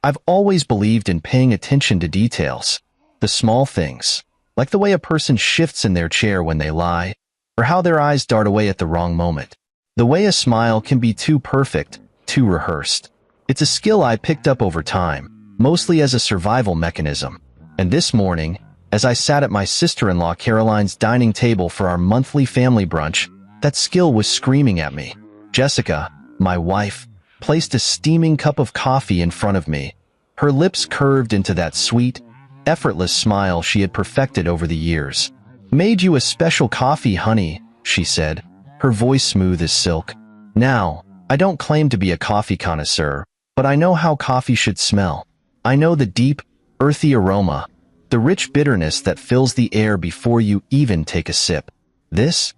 I've always believed in paying attention to details. The small things, like the way a person shifts in their chair when they lie, or how their eyes dart away at the wrong moment. The way a smile can be too perfect, too rehearsed. It's a skill I picked up over time, mostly as a survival mechanism. And this morning, as I sat at my sister-in-law Caroline's dining table for our monthly family brunch, that skill was screaming at me. Jessica, my wife, placed a steaming cup of coffee in front of me. Her lips curved into that sweet, effortless smile she had perfected over the years. "Made you a special coffee, honey," she said, her voice smooth as silk. Now, I don't claim to be a coffee connoisseur, but I know how coffee should smell. I know the deep, earthy aroma, the rich bitterness that fills the air before you even take a sip. This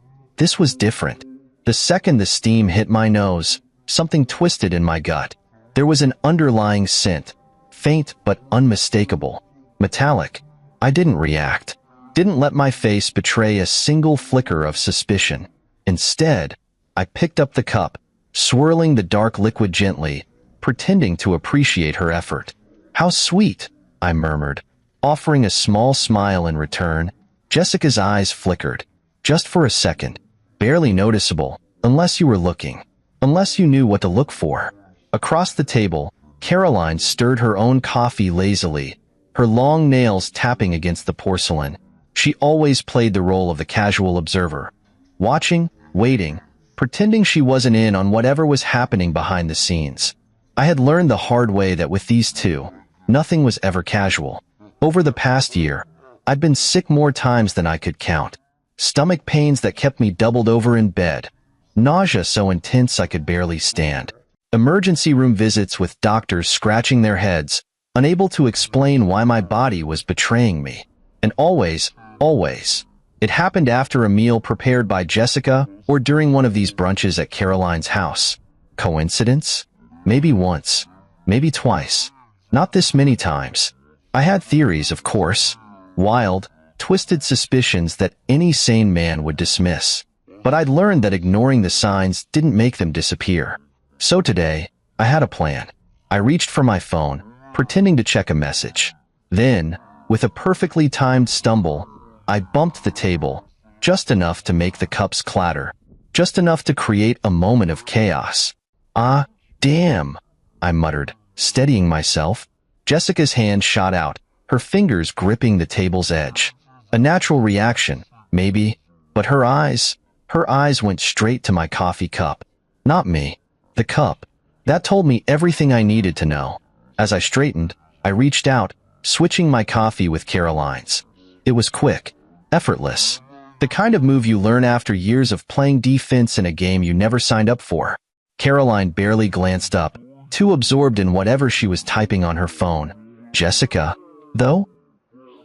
was different. The second the steam hit my nose, something twisted in my gut. There was an underlying scent, faint but unmistakable, metallic. I didn't react, didn't let my face betray a single flicker of suspicion. Instead, I picked up the cup, swirling the dark liquid gently, pretending to appreciate her effort. "How sweet," I murmured, offering a small smile in return. Jessica's eyes flickered, just for a second, barely noticeable, unless you were looking, unless you knew what to look for. Across the table, Caroline stirred her own coffee lazily, her long nails tapping against the porcelain. She always played the role of the casual observer, watching, waiting, pretending she wasn't in on whatever was happening behind the scenes. I had learned the hard way that with these two, nothing was ever casual. Over the past year, I'd been sick more times than I could count. Stomach pains that kept me doubled over in bed. Nausea so intense I could barely stand. Emergency room visits with doctors scratching their heads, unable to explain why my body was betraying me. And always, it happened after a meal prepared by Jessica or during one of these brunches at Caroline's house. Coincidence? Maybe once, maybe twice. Not this many times. I had theories, of course. Wild, twisted suspicions that any sane man would dismiss. But I'd learned that ignoring the signs didn't make them disappear. So today, I had a plan. I reached for my phone, pretending to check a message. Then, with a perfectly timed stumble, I bumped the table, just enough to make the cups clatter, just enough to create a moment of chaos. "Ah, damn," I muttered, steadying myself. Jessica's hand shot out, her fingers gripping the table's edge. A natural reaction, maybe, but her eyes went straight to my coffee cup. Not me. The cup. That told me everything I needed to know. As I straightened, I reached out, switching my coffee with Caroline's. It was quick, effortless. The kind of move you learn after years of playing defense in a game you never signed up for. Caroline barely glanced up, too absorbed in whatever she was typing on her phone. Jessica, though?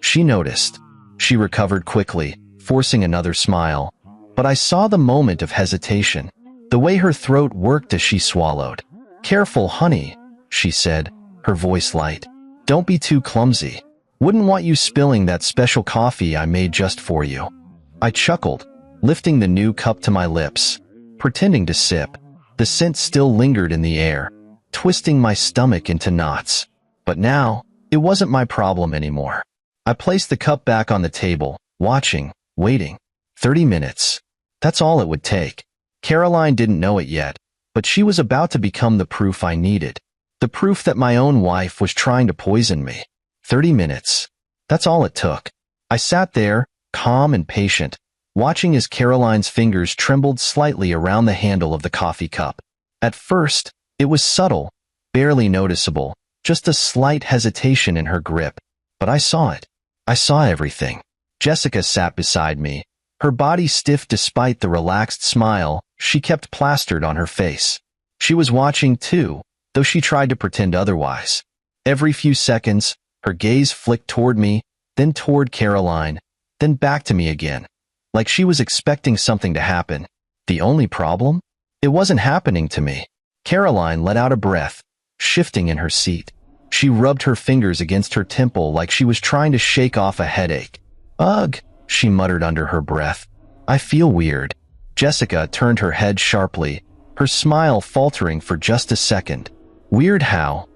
She noticed. She recovered quickly, forcing another smile. But I saw the moment of hesitation, the way her throat worked as she swallowed. "Careful, honey," she said, her voice light. "Don't be too clumsy. Wouldn't want you spilling that special coffee I made just for you." I chuckled, lifting the new cup to my lips, pretending to sip. The scent still lingered in the air, twisting my stomach into knots. But now, it wasn't my problem anymore. I placed the cup back on the table, watching, waiting. 30 minutes. That's all it would take. Caroline didn't know it yet, but she was about to become the proof I needed. The proof that my own wife was trying to poison me. 30 minutes. That's all it took. I sat there, calm and patient, watching as Caroline's fingers trembled slightly around the handle of the coffee cup. At first, it was subtle, barely noticeable, just a slight hesitation in her grip. But I saw it. I saw everything. Jessica sat beside me, her body stiff despite the relaxed smile she kept plastered on her face. She was watching too, though she tried to pretend otherwise. Every few seconds, her gaze flicked toward me, then toward Caroline, then back to me again, like she was expecting something to happen. The only problem? It wasn't happening to me. Caroline let out a breath, shifting in her seat. She rubbed her fingers against her temple like she was trying to shake off a headache. "Ugh," she muttered under her breath. "I feel weird." Jessica turned her head sharply, her smile faltering for just a second. "Weird how?"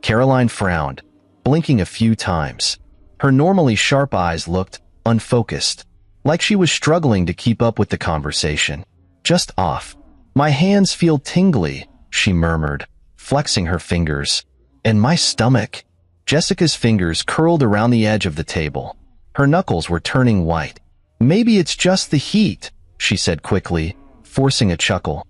Caroline frowned, blinking a few times. Her normally sharp eyes looked unfocused, like she was struggling to keep up with the conversation. Just off. My hands feel tingly, she murmured, flexing her fingers. And my stomach. Jessica's fingers curled around the edge of the table. Her knuckles were turning white. Maybe it's just the heat, she said quickly, forcing a chuckle.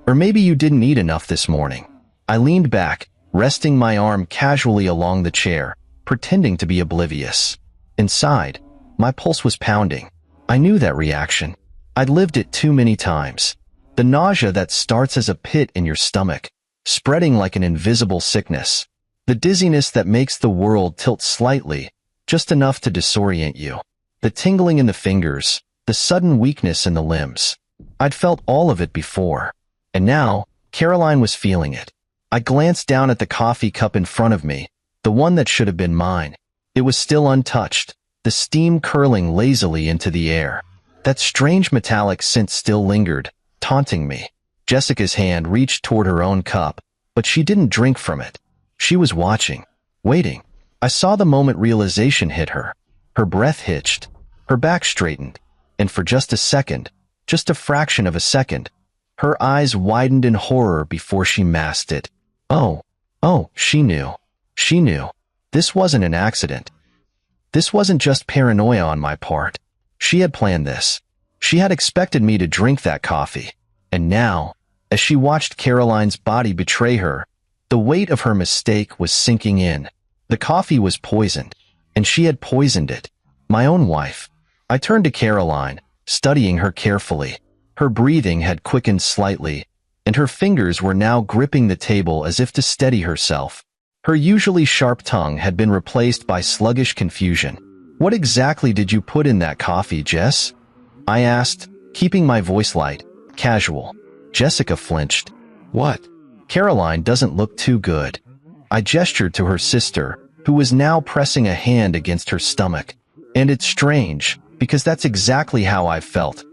Or maybe you didn't eat enough this morning. I leaned back, resting my arm casually along the chair, pretending to be oblivious. Inside, my pulse was pounding. I knew that reaction. I'd lived it too many times. The nausea that starts as a pit in your stomach, spreading like an invisible sickness. The dizziness that makes the world tilt slightly, just enough to disorient you. The tingling in the fingers, the sudden weakness in the limbs. I'd felt all of it before. And now, Caroline was feeling it. I glanced down at the coffee cup in front of me, the one that should have been mine. It was still untouched, the steam curling lazily into the air. That strange metallic scent still lingered, taunting me. Jessica's hand reached toward her own cup, but she didn't drink from it. She was watching, waiting. I saw the moment realization hit her. Her breath hitched, her back straightened, and for just a second, just a fraction of a second, her eyes widened in horror before she masked it. Oh, she knew. She knew. This wasn't an accident. This wasn't just paranoia on my part. She had planned this. She had expected me to drink that coffee. And now, as she watched Caroline's body betray her, the weight of her mistake was sinking in. The coffee was poisoned, and she had poisoned it. My own wife. I turned to Caroline, studying her carefully. Her breathing had quickened slightly, and her fingers were now gripping the table as if to steady herself. Her usually sharp tongue had been replaced by sluggish confusion. What exactly did you put in that coffee, Jess? I asked, keeping my voice light, casual. Jessica flinched. What? Caroline doesn't look too good. I gestured to her sister, who was now pressing a hand against her stomach. And it's strange, because that's exactly how I've felt.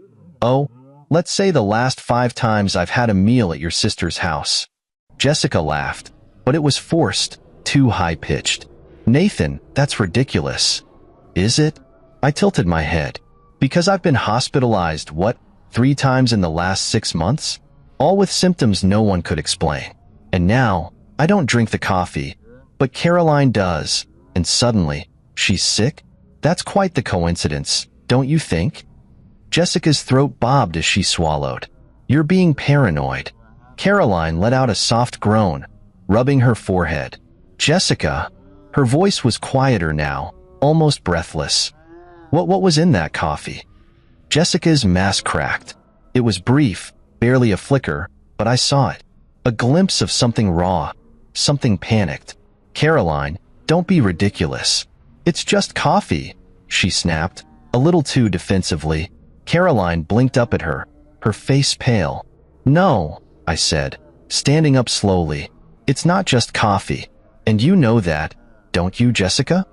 Oh, let's say the last 5 times I've had a meal at your sister's house. Jessica laughed, but it was forced, too high-pitched. Nathan, that's ridiculous. Is it? I tilted my head. Because I've been hospitalized, 3 times in the last 6 months? All with symptoms no one could explain. And now, I don't drink the coffee, but Caroline does, and suddenly, she's sick? That's quite the coincidence, don't you think? Jessica's throat bobbed as she swallowed. You're being paranoid. Caroline let out a soft groan, rubbing her forehead. Jessica, her voice was quieter now, almost breathless. What was in that coffee? Jessica's mask cracked. It was brief, barely a flicker, but I saw it. A glimpse of something raw, something panicked. Caroline, don't be ridiculous. It's just coffee, she snapped, a little too defensively. Caroline blinked up at her, her face pale. No, I said, standing up slowly. It's not just coffee. And you know that, don't you, Jessica?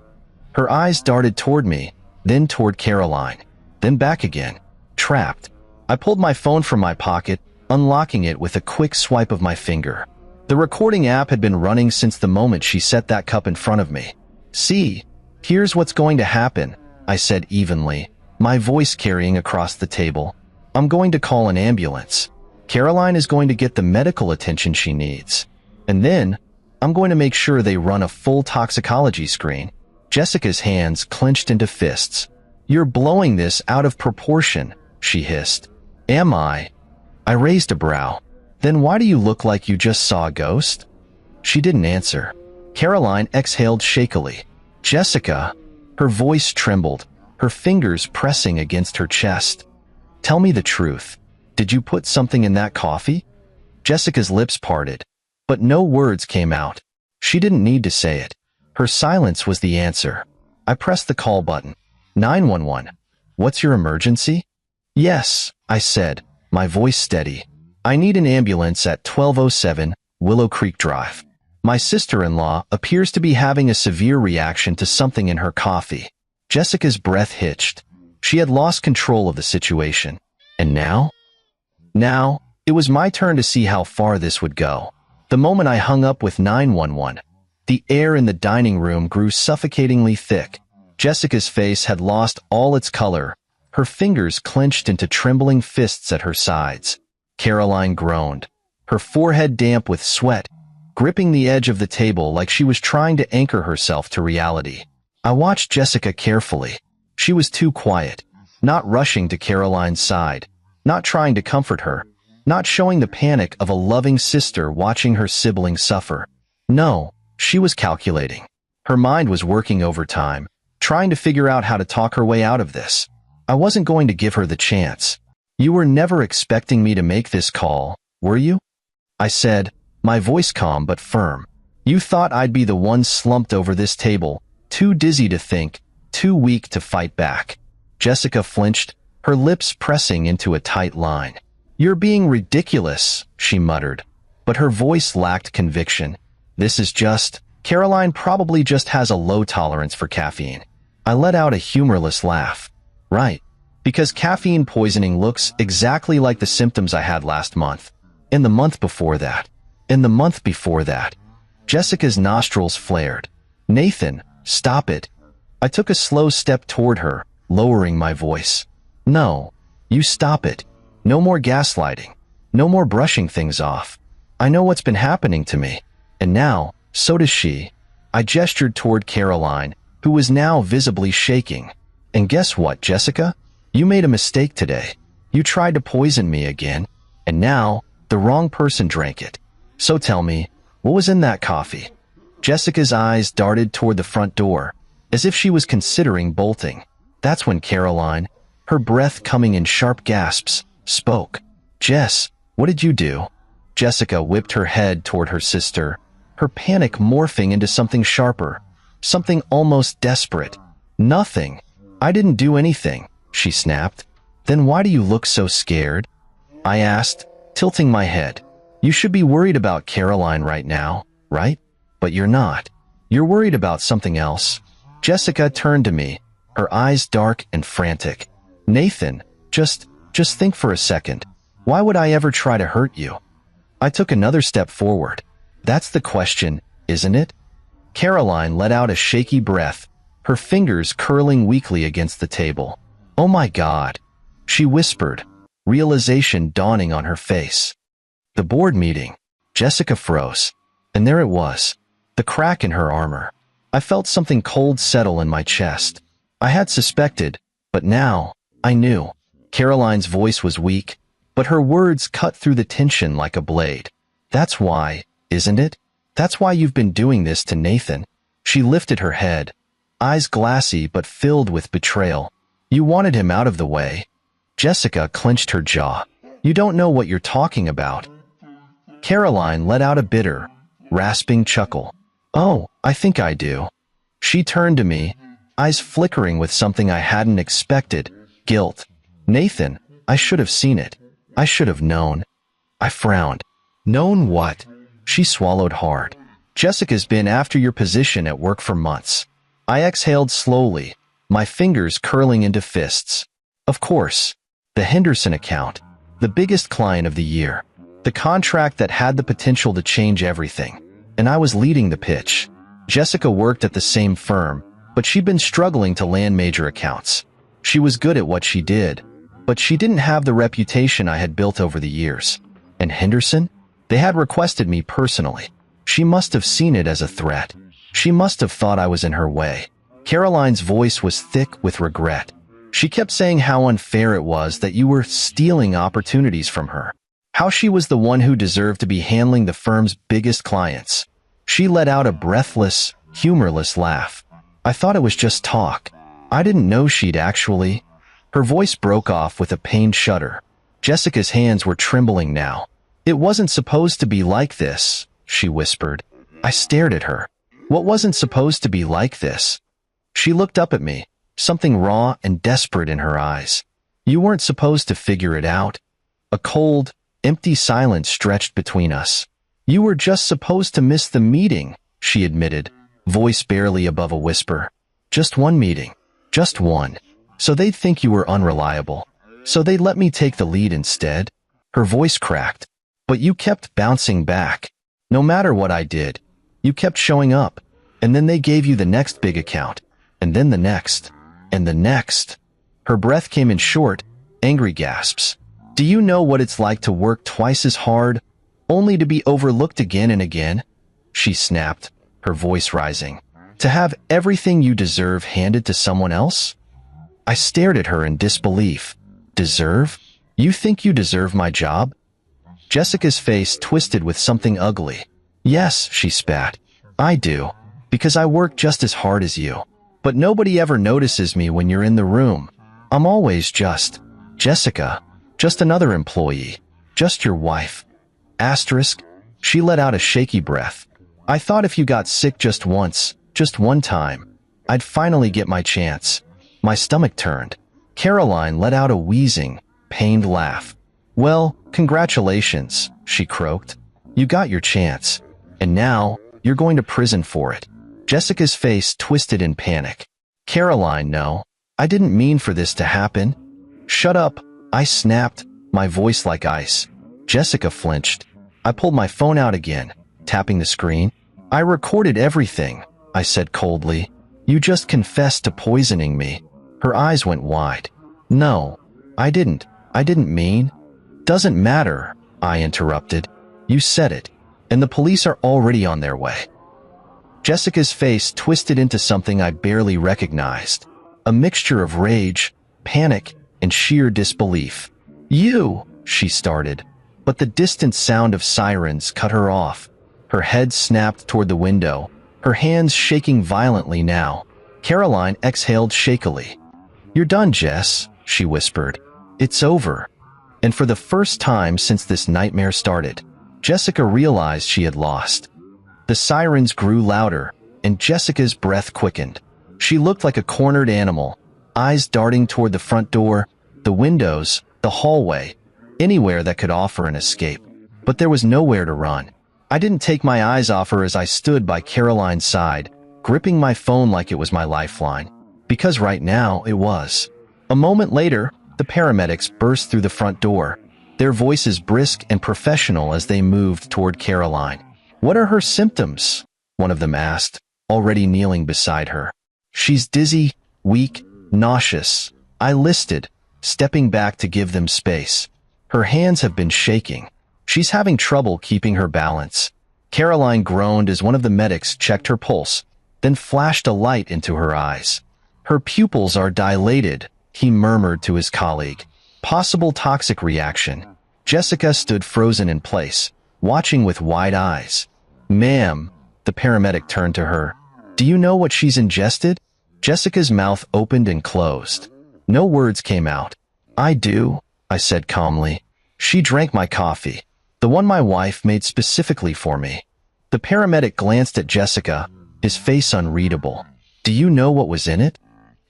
Her eyes darted toward me, then toward Caroline, then back again. Trapped. I pulled my phone from my pocket, unlocking it with a quick swipe of my finger. The recording app had been running since the moment she set that cup in front of me. See, here's what's going to happen, I said evenly, my voice carrying across the table. I'm going to call an ambulance. Caroline is going to get the medical attention she needs. And then, I'm going to make sure they run a full toxicology screen. Jessica's hands clenched into fists. You're blowing this out of proportion, she hissed. Am I? I raised a brow. Then why do you look like you just saw a ghost? She didn't answer. Caroline exhaled shakily. Jessica, her voice trembled, her fingers pressing against her chest. Tell me the truth. Did you put something in that coffee? Jessica's lips parted, but no words came out. She didn't need to say it. Her silence was the answer. I pressed the call button. 911. What's your emergency? Yes, I said, my voice steady. I need an ambulance at 1207 Willow Creek Drive. My sister-in-law appears to be having a severe reaction to something in her coffee. Jessica's breath hitched. She had lost control of the situation. And now? Now, it was my turn to see how far this would go. The moment I hung up with 911, The air in the dining room grew suffocatingly thick. Jessica's face had lost all its color, her fingers clenched into trembling fists at her sides. Caroline groaned, her forehead damp with sweat, gripping the edge of the table like she was trying to anchor herself to reality. I watched Jessica carefully. She was too quiet, not rushing to Caroline's side, not trying to comfort her, not showing the panic of a loving sister watching her sibling suffer. No, she was calculating. Her mind was working overtime, trying to figure out how to talk her way out of this. I wasn't going to give her the chance. You were never expecting me to make this call, were you? I said, my voice calm but firm. You thought I'd be the one slumped over this table, too dizzy to think, too weak to fight back. Jessica flinched, her lips pressing into a tight line. You're being ridiculous, she muttered, but her voice lacked conviction. This is just, Caroline probably just has a low tolerance for caffeine. I let out a humorless laugh. Right, because caffeine poisoning looks exactly like the symptoms I had last month. In the month before that. In the month before that. Jessica's nostrils flared. Nathan, stop it. I took a slow step toward her, lowering my voice. No, you stop it. No more gaslighting. No more brushing things off. I know what's been happening to me. And now, so does she. I gestured toward Caroline, who was now visibly shaking. And guess what, Jessica? You made a mistake today. You tried to poison me again. And now, the wrong person drank it. So tell me, what was in that coffee? Jessica's eyes darted toward the front door, as if she was considering bolting. That's when Caroline, her breath coming in sharp gasps, spoke. Jess, what did you do? Jessica whipped her head toward her sister, her panic morphing into something sharper, something almost desperate. Nothing. I didn't do anything, she snapped. Then why do you look so scared? I asked, tilting my head. You should be worried about Caroline right now, right? But you're not. You're worried about something else. Jessica turned to me, her eyes dark and frantic. Nathan, just think for a second. Why would I ever try to hurt you? I took another step forward. That's the question, isn't it? Caroline let out a shaky breath, her fingers curling weakly against the table. Oh my God, she whispered, realization dawning on her face. The board meeting. Jessica froze. And there it was, the crack in her armor. I felt something cold settle in my chest. I had suspected, but now, I knew. Caroline's voice was weak, but her words cut through the tension like a blade. That's why, isn't it? That's why you've been doing this to Nathan. She lifted her head, eyes glassy but filled with betrayal. You wanted him out of the way. Jessica clenched her jaw. You don't know what you're talking about. Caroline let out a bitter, rasping chuckle. Oh, I think I do. She turned to me, eyes flickering with something I hadn't expected, guilt. Nathan, I should have seen it. I should have known. I frowned. Known what? She swallowed hard. Jessica's been after your position at work for months. I exhaled slowly, my fingers curling into fists. Of course, the Henderson account, the biggest client of the year, the contract that had the potential to change everything. And I was leading the pitch. Jessica worked at the same firm, but she'd been struggling to land major accounts. She was good at what she did, but she didn't have the reputation I had built over the years. And Henderson? They had requested me personally. She must have seen it as a threat. She must have thought I was in her way. Caroline's voice was thick with regret. She kept saying how unfair it was that you were stealing opportunities from her. How she was the one who deserved to be handling the firm's biggest clients. She let out a breathless, humorless laugh. I thought it was just talk. I didn't know she'd actually... Her voice broke off with a pained shudder. Jessica's hands were trembling now. It wasn't supposed to be like this, she whispered. I stared at her. What wasn't supposed to be like this? She looked up at me, something raw and desperate in her eyes. You weren't supposed to figure it out. A cold, empty silence stretched between us. You were just supposed to miss the meeting, she admitted, voice barely above a whisper. Just one meeting. Just one. So they'd think you were unreliable. So they'd let me take the lead instead. Her voice cracked. But you kept bouncing back. No matter what I did, You kept showing up, and then they gave you the next big account, and then the next, and the next. Her breath came in short, angry gasps. Do you know what it's like to work twice as hard, only to be overlooked again and again? She snapped, her voice rising. To have everything you deserve handed to someone else? I stared at her in disbelief. Deserve? You think you deserve my job? Jessica's face twisted with something ugly. Yes, she spat. I do, because I work just as hard as you. But nobody ever notices me when you're in the room. I'm always just Jessica, just another employee, just your wife. Asterisk, she let out a shaky breath. I thought if you got sick just once, just one time, I'd finally get my chance. My stomach turned. Caroline let out a wheezing, pained laugh. Well, congratulations, she croaked. You got your chance. And now, you're going to prison for it. Jessica's face twisted in panic. Caroline, no. I didn't mean for this to happen. Shut up, I snapped, my voice like ice. Jessica flinched. I pulled my phone out again, tapping the screen. I recorded everything, I said coldly. You just confessed to poisoning me. Her eyes went wide. No, I didn't mean. Doesn't matter, I interrupted. You said it, and the police are already on their way. Jessica's face twisted into something I barely recognized. A mixture of rage, panic, and sheer disbelief. You, she started, but the distant sound of sirens cut her off. Her head snapped toward the window, her hands shaking violently now. Caroline exhaled shakily. You're done, Jess, she whispered. It's over. And for the first time since this nightmare started, Jessica realized she had lost. The sirens grew louder, and Jessica's breath quickened. She looked like a cornered animal, eyes darting toward the front door, the windows, the hallway, anywhere that could offer an escape. But there was nowhere to run. I didn't take my eyes off her as I stood by Caroline's side, gripping my phone like it was my lifeline. Because right now, it was. A moment later, the paramedics burst through the front door, their voices brisk and professional as they moved toward Caroline. What are her symptoms? One of them asked, already kneeling beside her. She's dizzy, weak, nauseous. I listed, stepping back to give them space. Her hands have been shaking. She's having trouble keeping her balance. Caroline groaned as one of the medics checked her pulse, then flashed a light into her eyes. Her pupils are dilated, he murmured to his colleague. Possible toxic reaction. Jessica stood frozen in place, watching with wide eyes. Ma'am, the paramedic turned to her. Do you know what she's ingested? Jessica's mouth opened and closed. No words came out. I do, I said calmly. She drank my coffee, the one my wife made specifically for me. The paramedic glanced at Jessica, his face unreadable. Do you know what was in it?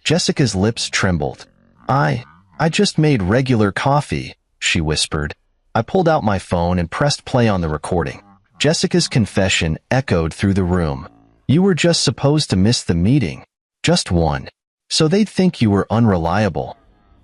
Jessica's lips trembled. I just made regular coffee, she whispered. I pulled out my phone and pressed play on the recording. Jessica's confession echoed through the room. You were just supposed to miss the meeting. Just one. So they'd think you were unreliable.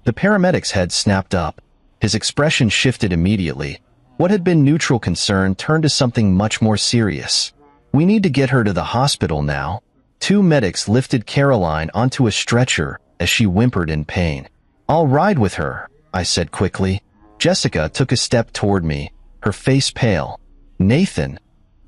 The paramedic's head snapped up. His expression shifted immediately. What had been neutral concern turned to something much more serious. We need to get her to the hospital now. Two medics lifted Caroline onto a stretcher as she whimpered in pain. I'll ride with her, I said quickly. Jessica took a step toward me, her face pale. Nathan.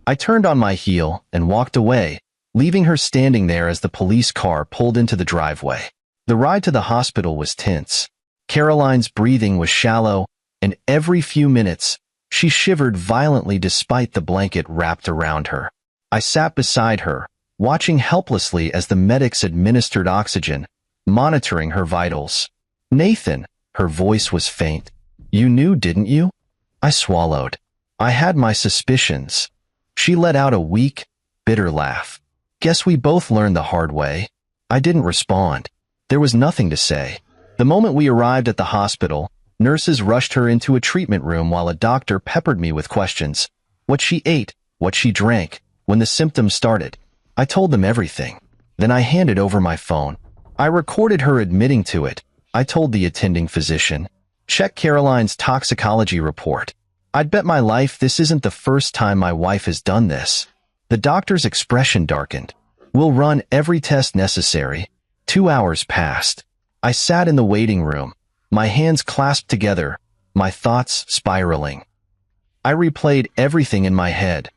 I turned on my heel and walked away, leaving her standing there as the police car pulled into the driveway. The ride to the hospital was tense. Caroline's breathing was shallow, and every few minutes, she shivered violently despite the blanket wrapped around her. I sat beside her, watching helplessly as the medics administered oxygen, monitoring her vitals. Nathan, her voice was faint. You knew, didn't you? I swallowed. I had my suspicions. She let out a weak, bitter laugh. Guess we both learned the hard way. I didn't respond. There was nothing to say. The moment we arrived at the hospital, nurses rushed her into a treatment room while a doctor peppered me with questions. What she ate, what she drank, when the symptoms started. I told them everything. Then I handed over my phone. I recorded her admitting to it. I told the attending physician. Check Caroline's toxicology report. I'd bet my life this isn't the first time my wife has done this. The doctor's expression darkened. "We'll run every test necessary." 2 hours passed. I sat in the waiting room, my hands clasped together, my thoughts spiraling. I replayed everything in my head.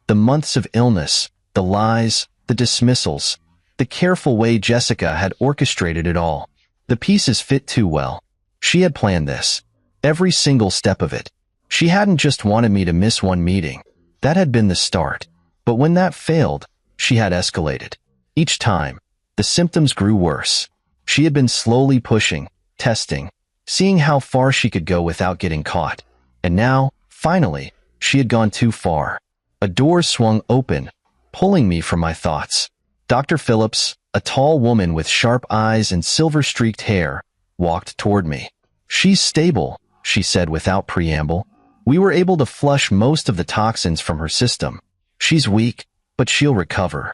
The months of illness, the lies, the dismissals, the careful way Jessica had orchestrated it all. The pieces fit too well. She had planned this. Every single step of it. She hadn't just wanted me to miss one meeting. That had been the start. But when that failed, she had escalated. Each time, the symptoms grew worse. She had been slowly pushing, testing, seeing how far she could go without getting caught. And now, finally, she had gone too far. A door swung open, pulling me from my thoughts. Dr. Phillips, a tall woman with sharp eyes and silver-streaked hair, walked toward me. "She's stable," she said without preamble. "We were able to flush most of the toxins from her system. She's weak, but she'll recover."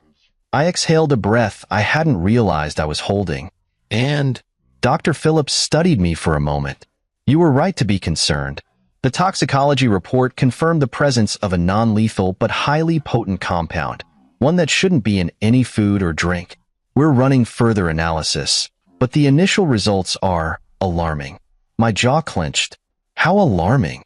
I exhaled a breath I hadn't realized I was holding. "And?" Dr. Phillips studied me for a moment. "You were right to be concerned. The toxicology report confirmed the presence of a non-lethal but highly potent compound, one that shouldn't be in any food or drink. We're running further analysis, but the initial results are alarming." My jaw clenched. "How alarming?"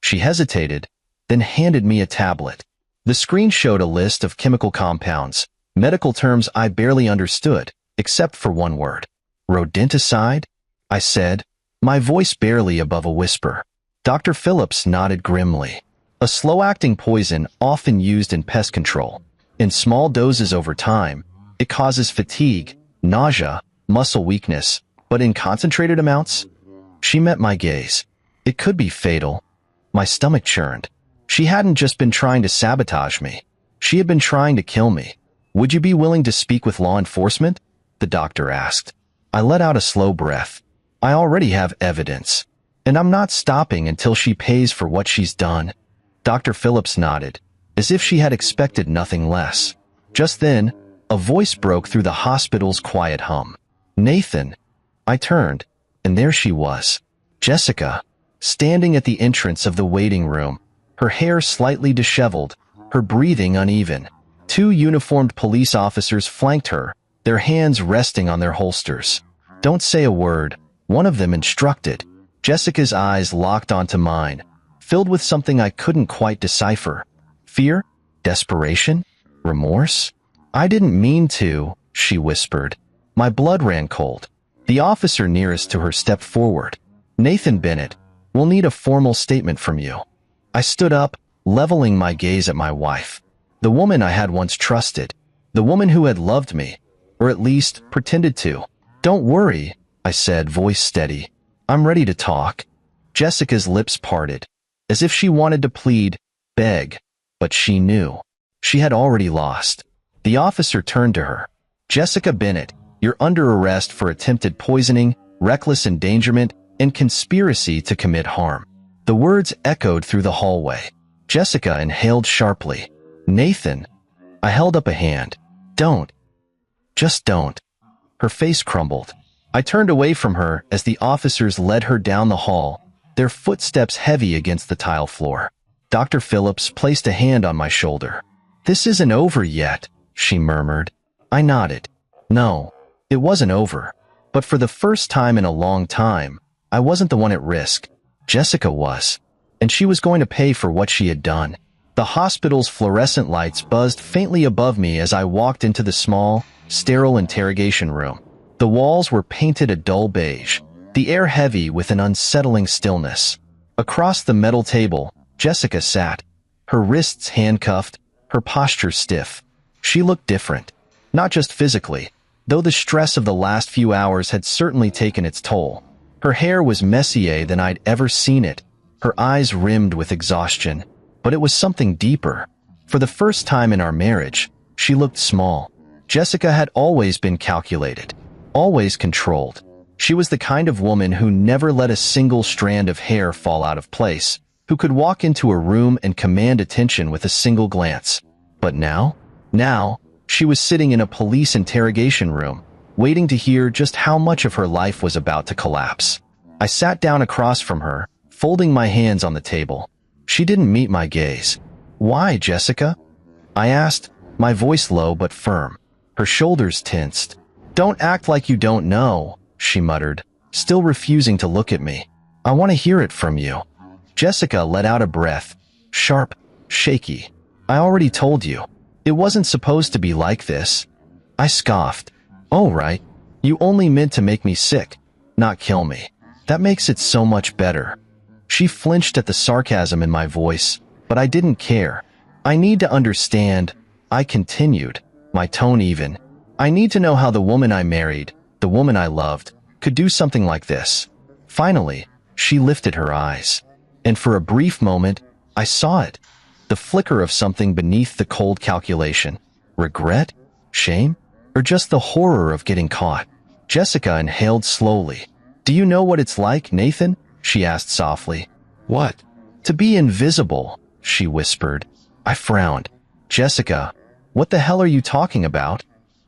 She hesitated, then handed me a tablet. The screen showed a list of chemical compounds, medical terms I barely understood, except for one word. "Rodenticide?" I said, my voice barely above a whisper. Dr. Phillips nodded grimly. "A slow-acting poison often used in pest control. In small doses over time, it causes fatigue, nausea, muscle weakness, but in concentrated amounts?" She met my gaze. "It could be fatal." My stomach churned. She hadn't just been trying to sabotage me. She had been trying to kill me. "Would you be willing to speak with law enforcement?" the doctor asked. I let out a slow breath. I already have evidence, and I'm not stopping until she pays for what she's done. Dr. Phillips nodded, as if she had expected nothing less. Just then, a voice broke through the hospital's quiet hum. "Nathan." I turned, and there she was, Jessica, standing at the entrance of the waiting room, her hair slightly disheveled, her breathing uneven. 2 uniformed police officers flanked her, their hands resting on their holsters. "Don't say a word," one of them instructed. Jessica's eyes locked onto mine, filled with something I couldn't quite decipher. Fear? Desperation? Remorse? "I didn't mean to," she whispered. My blood ran cold. The officer nearest to her stepped forward. "Nathan Bennett, we'll need a formal statement from you." I stood up, leveling my gaze at my wife. The woman I had once trusted. The woman who had loved me, or at least pretended to. "Don't worry," I said, voice steady. "I'm ready to talk." Jessica's lips parted, as if she wanted to plead, beg, but she knew. She had already lost. The officer turned to her. "Jessica Bennett, you're under arrest for attempted poisoning, reckless endangerment, and conspiracy to commit harm." The words echoed through the hallway. Jessica inhaled sharply. "Nathan." I held up a hand. "Don't. Just don't." Her face crumbled. I turned away from her as the officers led her down the hall, their footsteps heavy against the tile floor. Dr. Phillips placed a hand on my shoulder. "This isn't over yet," she murmured. I nodded. No, it wasn't over. But for the first time in a long time, I wasn't the one at risk. Jessica was. And she was going to pay for what she had done. The hospital's fluorescent lights buzzed faintly above me as I walked into the small, sterile interrogation room. The walls were painted a dull beige, the air heavy with an unsettling stillness. Across the metal table, Jessica sat, her wrists handcuffed, her posture stiff. She looked different, not just physically, though the stress of the last few hours had certainly taken its toll. Her hair was messier than I'd ever seen it, her eyes rimmed with exhaustion, but it was something deeper. For the first time in our marriage, she looked small. Jessica had always been calculated, always controlled. She was the kind of woman who never let a single strand of hair fall out of place, who could walk into a room and command attention with a single glance. But now, she was sitting in a police interrogation room, waiting to hear just how much of her life was about to collapse. I sat down across from her, folding my hands on the table. She didn't meet my gaze. "Why, Jessica?" I asked, my voice low but firm. Her shoulders tensed. "Don't act like you don't know," she muttered, still refusing to look at me. "I want to hear it from you." Jessica let out a breath, sharp, shaky. "I already told you. It wasn't supposed to be like this." I scoffed. "Oh, right. You only meant to make me sick, not kill me. That makes it so much better." She flinched at the sarcasm in my voice, but I didn't care. "I need to understand," I continued, my tone even. "I need to know how the woman I married, the woman I loved, could do something like this." Finally, she lifted her eyes. And for a brief moment, I saw it. The flicker of something beneath the cold calculation. Regret? Shame? Or just the horror of getting caught? Jessica inhaled slowly. "Do you know what it's like, Nathan?" she asked softly. "What?" "To be invisible," she whispered. I frowned. "Jessica, what the hell are you talking about?"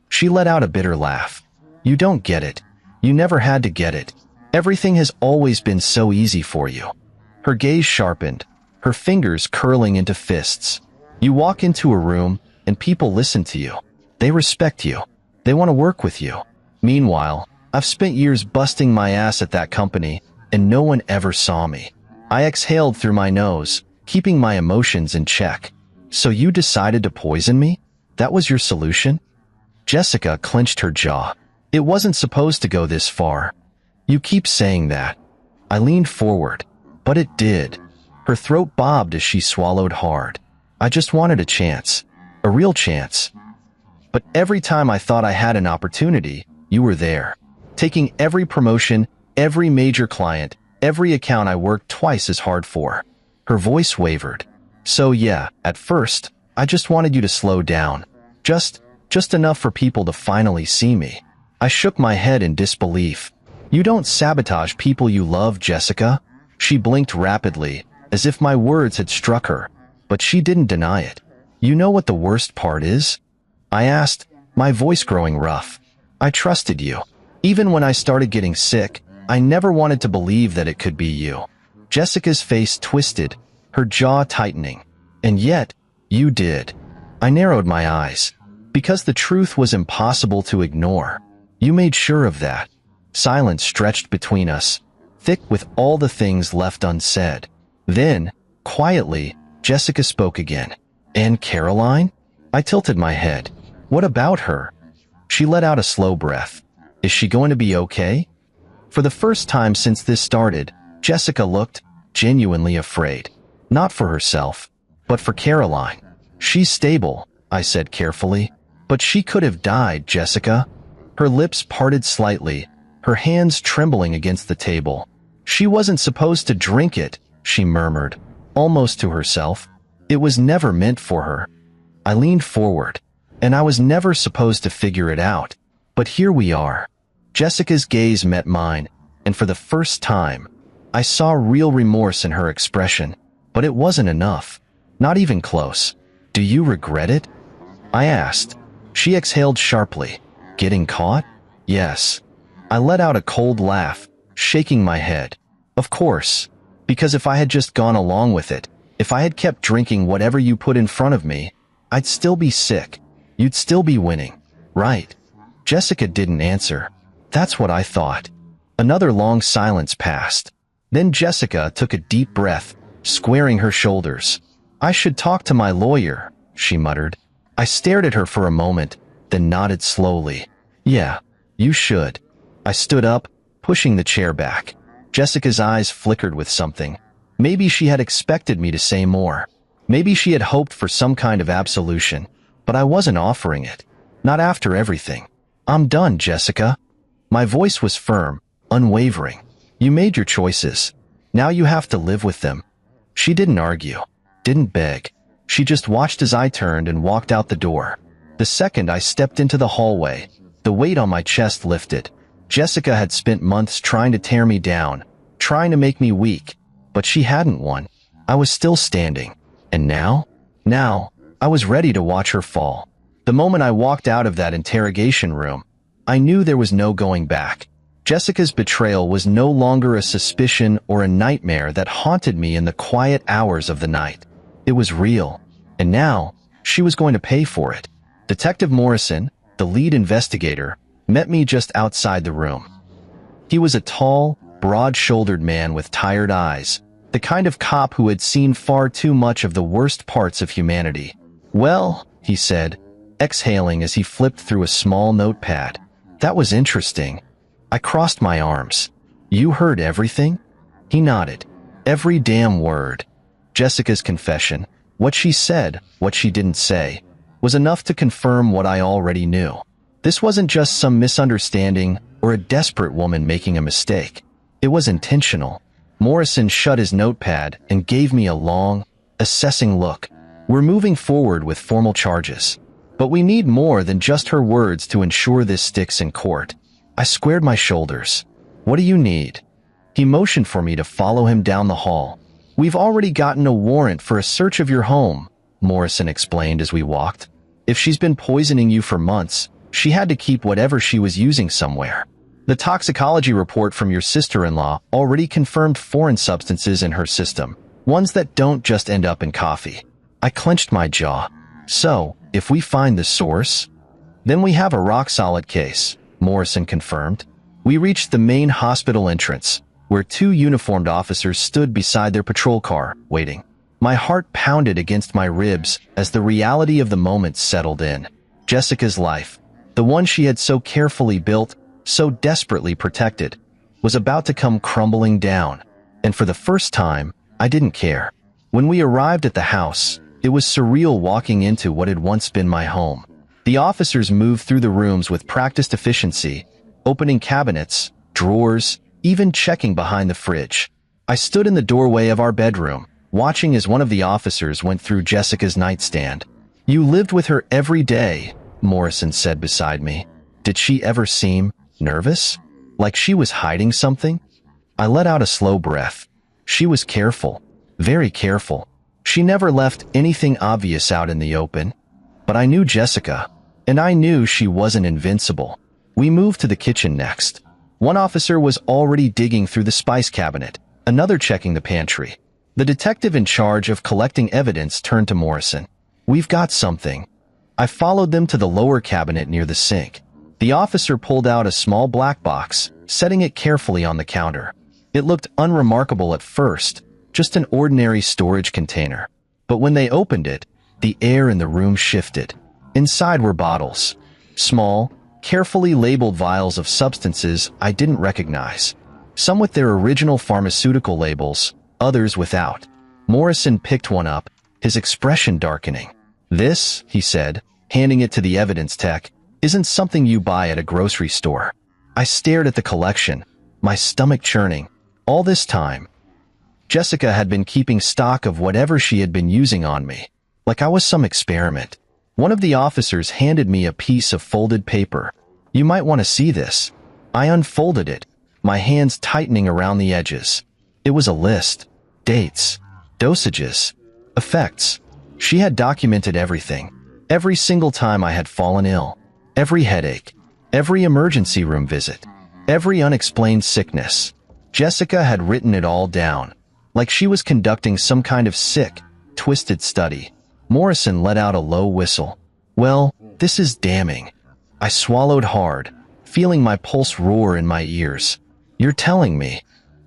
She let out a bitter laugh. "You don't get it. You never had to get it. Everything has always been so easy for you." Her gaze sharpened, her fingers curling into fists. "You walk into a room, and people listen to you. They respect you. They want to work with you. Meanwhile, I've spent years busting my ass at that company, and no one ever saw me." I exhaled through my nose, keeping my emotions in check. "So you decided to poison me? That was your solution?" Jessica clenched her jaw. "It wasn't supposed to go this far." "You keep saying that." I leaned forward. "But it did." Her throat bobbed as she swallowed hard. "I just wanted a chance. A real chance. But every time I thought I had an opportunity, you were there. Taking every promotion, every major client, every account I worked twice as hard for." Her voice wavered. "So yeah, at first, I just wanted you to slow down. Just enough for people to finally see me." I shook my head in disbelief. "You don't sabotage people you love, Jessica." She blinked rapidly, as if my words had struck her, but she didn't deny it. "You know what the worst part is?" I asked, my voice growing rough. "I trusted you. Even when I started getting sick, I never wanted to believe that it could be you." Jessica's face twisted, her jaw tightening. "And yet, you did." I narrowed my eyes. "Because the truth was impossible to ignore. You made sure of that." Silence stretched between us, thick with all the things left unsaid. Then, quietly, Jessica spoke again. "And Caroline?" I tilted my head. "What about her?" She let out a slow breath. "Is she going to be okay?" For the first time since this started, Jessica looked genuinely afraid. Not for herself, but for Caroline. "She's stable," I said carefully. "But she could have died, Jessica." Her lips parted slightly, her hands trembling against the table. "She wasn't supposed to drink it," she murmured, almost to herself. "It was never meant for her." I leaned forward, and I was never supposed to figure it out. But here we are. Jessica's gaze met mine, and for the first time, I saw real remorse in her expression. But it wasn't enough. Not even close. "Do you regret it?" I asked. She exhaled sharply. "Getting caught?" "Yes." I let out a cold laugh, shaking my head. "Of course. Because if I had just gone along with it, if I had kept drinking whatever you put in front of me, I'd still be sick. You'd still be winning. Right?" Jessica didn't answer. That's what I thought. Another long silence passed. Then Jessica took a deep breath, squaring her shoulders. "I should talk to my lawyer," she muttered. I stared at her for a moment, then nodded slowly. "Yeah, you should." I stood up, pushing the chair back. Jessica's eyes flickered with something. Maybe she had expected me to say more. Maybe she had hoped for some kind of absolution. But I wasn't offering it. Not after everything. "I'm done, Jessica." My voice was firm, unwavering. "You made your choices. Now you have to live with them." She didn't argue, didn't beg. She just watched as I turned and walked out the door. The second I stepped into the hallway, the weight on my chest lifted. Jessica had spent months trying to tear me down, trying to make me weak, but she hadn't won. I was still standing. And now? Now, I was ready to watch her fall. The moment I walked out of that interrogation room, I knew there was no going back. Jessica's betrayal was no longer a suspicion or a nightmare that haunted me in the quiet hours of the night. It was real, and now, she was going to pay for it. Detective Morrison, the lead investigator, met me just outside the room. He was a tall, broad-shouldered man with tired eyes, the kind of cop who had seen far too much of the worst parts of humanity. "Well," he said, exhaling as he flipped through a small notepad. "That was interesting." I crossed my arms. "You heard everything?" He nodded. "Every damn word." Jessica's confession, what she said, what she didn't say, was enough to confirm what I already knew. This wasn't just some misunderstanding or a desperate woman making a mistake. It was intentional. Morrison shut his notepad and gave me a long, assessing look. "We're moving forward with formal charges. But we need more than just her words to ensure this sticks in court." I squared my shoulders. "What do you need?" He motioned for me to follow him down the hall. "We've already gotten a warrant for a search of your home," Morrison explained as we walked. "If she's been poisoning you for months, she had to keep whatever she was using somewhere. The toxicology report from your sister-in-law already confirmed foreign substances in her system, ones that don't just end up in coffee." I clenched my jaw. "So, if we find the source, then we have a rock-solid case," Morrison confirmed. We reached the main hospital entrance, where two uniformed officers stood beside their patrol car, waiting. My heart pounded against my ribs as the reality of the moment settled in. Jessica's life, the one she had so carefully built, so desperately protected, was about to come crumbling down. And for the first time, I didn't care. When we arrived at the house, it was surreal walking into what had once been my home. The officers moved through the rooms with practiced efficiency, opening cabinets, drawers, even checking behind the fridge. I stood in the doorway of our bedroom, watching as one of the officers went through Jessica's nightstand. "You lived with her every day," Morrison said beside me. "Did she ever seem nervous? Like she was hiding something?" I let out a slow breath. "She was careful, very careful. She never left anything obvious out in the open. But I knew Jessica, and I knew she wasn't invincible." We moved to the kitchen next. One officer was already digging through the spice cabinet, another checking the pantry. The detective in charge of collecting evidence turned to Morrison. "We've got something." I followed them to the lower cabinet near the sink. The officer pulled out a small black box, setting it carefully on the counter. It looked unremarkable at first, just an ordinary storage container. But when they opened it, the air in the room shifted. Inside were bottles. Small, carefully labeled vials of substances I didn't recognize. Some with their original pharmaceutical labels, others without. Morrison picked one up, his expression darkening. "This," he said, handing it to the evidence tech, "isn't something you buy at a grocery store." I stared at the collection, my stomach churning. All this time, Jessica had been keeping stock of whatever she had been using on me, like I was some experiment. One of the officers handed me a piece of folded paper. "You might want to see this." I unfolded it, my hands tightening around the edges. It was a list. Dates, dosages, effects. She had documented everything. Every single time I had fallen ill. Every headache. Every emergency room visit. Every unexplained sickness. Jessica had written it all down, like she was conducting some kind of sick, twisted study. Morrison let out a low whistle. "Well, this is damning." I swallowed hard, feeling my pulse roar in my ears. "You're telling me?"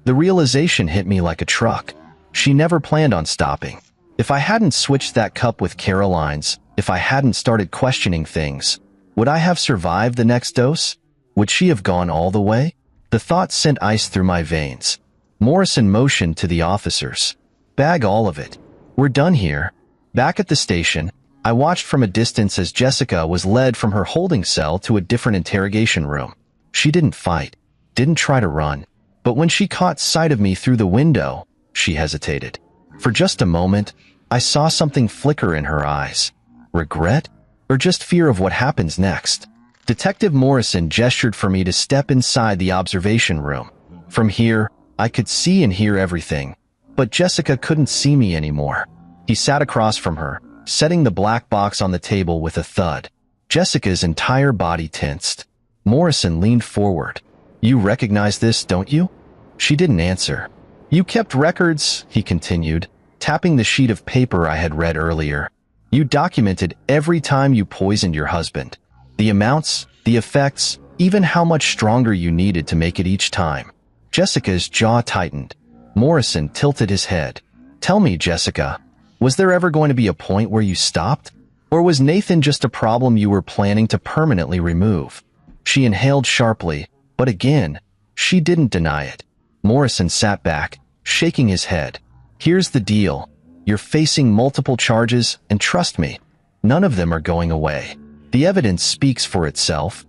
The realization hit me like a truck. She never planned on stopping. If I hadn't switched that cup with Caroline's, if I hadn't started questioning things, would I have survived the next dose? Would she have gone all the way? The thought sent ice through my veins. Morrison motioned to the officers. "Bag all of it. We're done here." Back at the station, I watched from a distance as Jessica was led from her holding cell to a different interrogation room. She didn't fight, didn't try to run, but when she caught sight of me through the window, she hesitated. For just a moment, I saw something flicker in her eyes. Regret? Or just fear of what happens next? Detective Morrison gestured for me to step inside the observation room. From here, I could see and hear everything, but Jessica couldn't see me anymore. He sat across from her, setting the black box on the table with a thud. Jessica's entire body tensed. Morrison leaned forward. "You recognize this, don't you?" She didn't answer. "You kept records," he continued, tapping the sheet of paper I had read earlier. You documented every time you poisoned your husband. The amounts, the effects, even how much stronger you needed to make it each time. Jessica's jaw tightened. Morrison tilted his head. Tell me, Jessica, was there ever going to be a point where you stopped? Or was Nathan just a problem you were planning to permanently remove? She inhaled sharply, but again, she didn't deny it. Morrison sat back, shaking his head. Here's the deal. You're facing multiple charges, and trust me, none of them are going away. The evidence speaks for itself.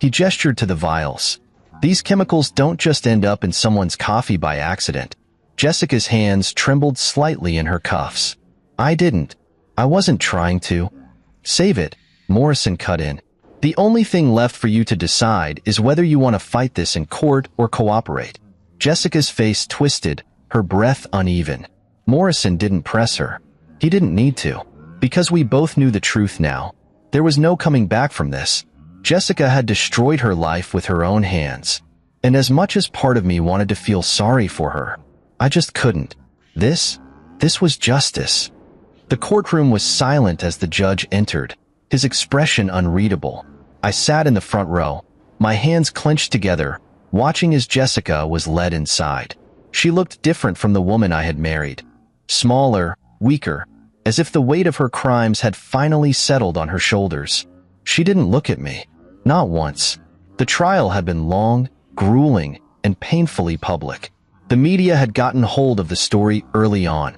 He gestured to the vials. These chemicals don't just end up in someone's coffee by accident. Jessica's hands trembled slightly in her cuffs. I didn't. I wasn't trying to. Save it, Morrison cut in. The only thing left for you to decide is whether you want to fight this in court or cooperate. Jessica's face twisted, her breath uneven. Morrison didn't press her. He didn't need to, because we both knew the truth now. There was no coming back from this. Jessica had destroyed her life with her own hands. And as much as part of me wanted to feel sorry for her, I just couldn't. This was justice. The courtroom was silent as the judge entered, his expression unreadable. I sat in the front row, my hands clenched together, watching as Jessica was led inside. She looked different from the woman I had married. Smaller, weaker, as if the weight of her crimes had finally settled on her shoulders. She didn't look at me. Not once. The trial had been long, grueling, and painfully public. The media had gotten hold of the story early on.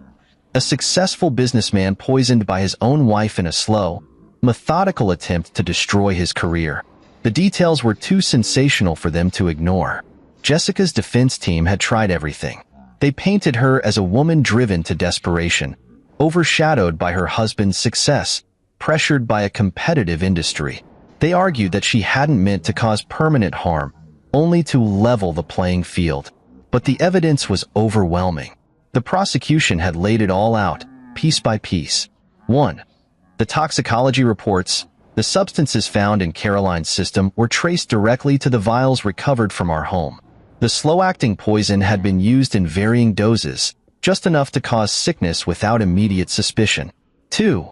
A successful businessman poisoned by his own wife in a slow, methodical attempt to destroy his career. The details were too sensational for them to ignore. Jessica's defense team had tried everything. They painted her as a woman driven to desperation, overshadowed by her husband's success, pressured by a competitive industry. They argued that she hadn't meant to cause permanent harm, only to level the playing field. But the evidence was overwhelming. The prosecution had laid it all out, piece by piece. 1. The toxicology reports. The substances found in Caroline's system were traced directly to the vials recovered from our home. The slow-acting poison had been used in varying doses, just enough to cause sickness without immediate suspicion. 2.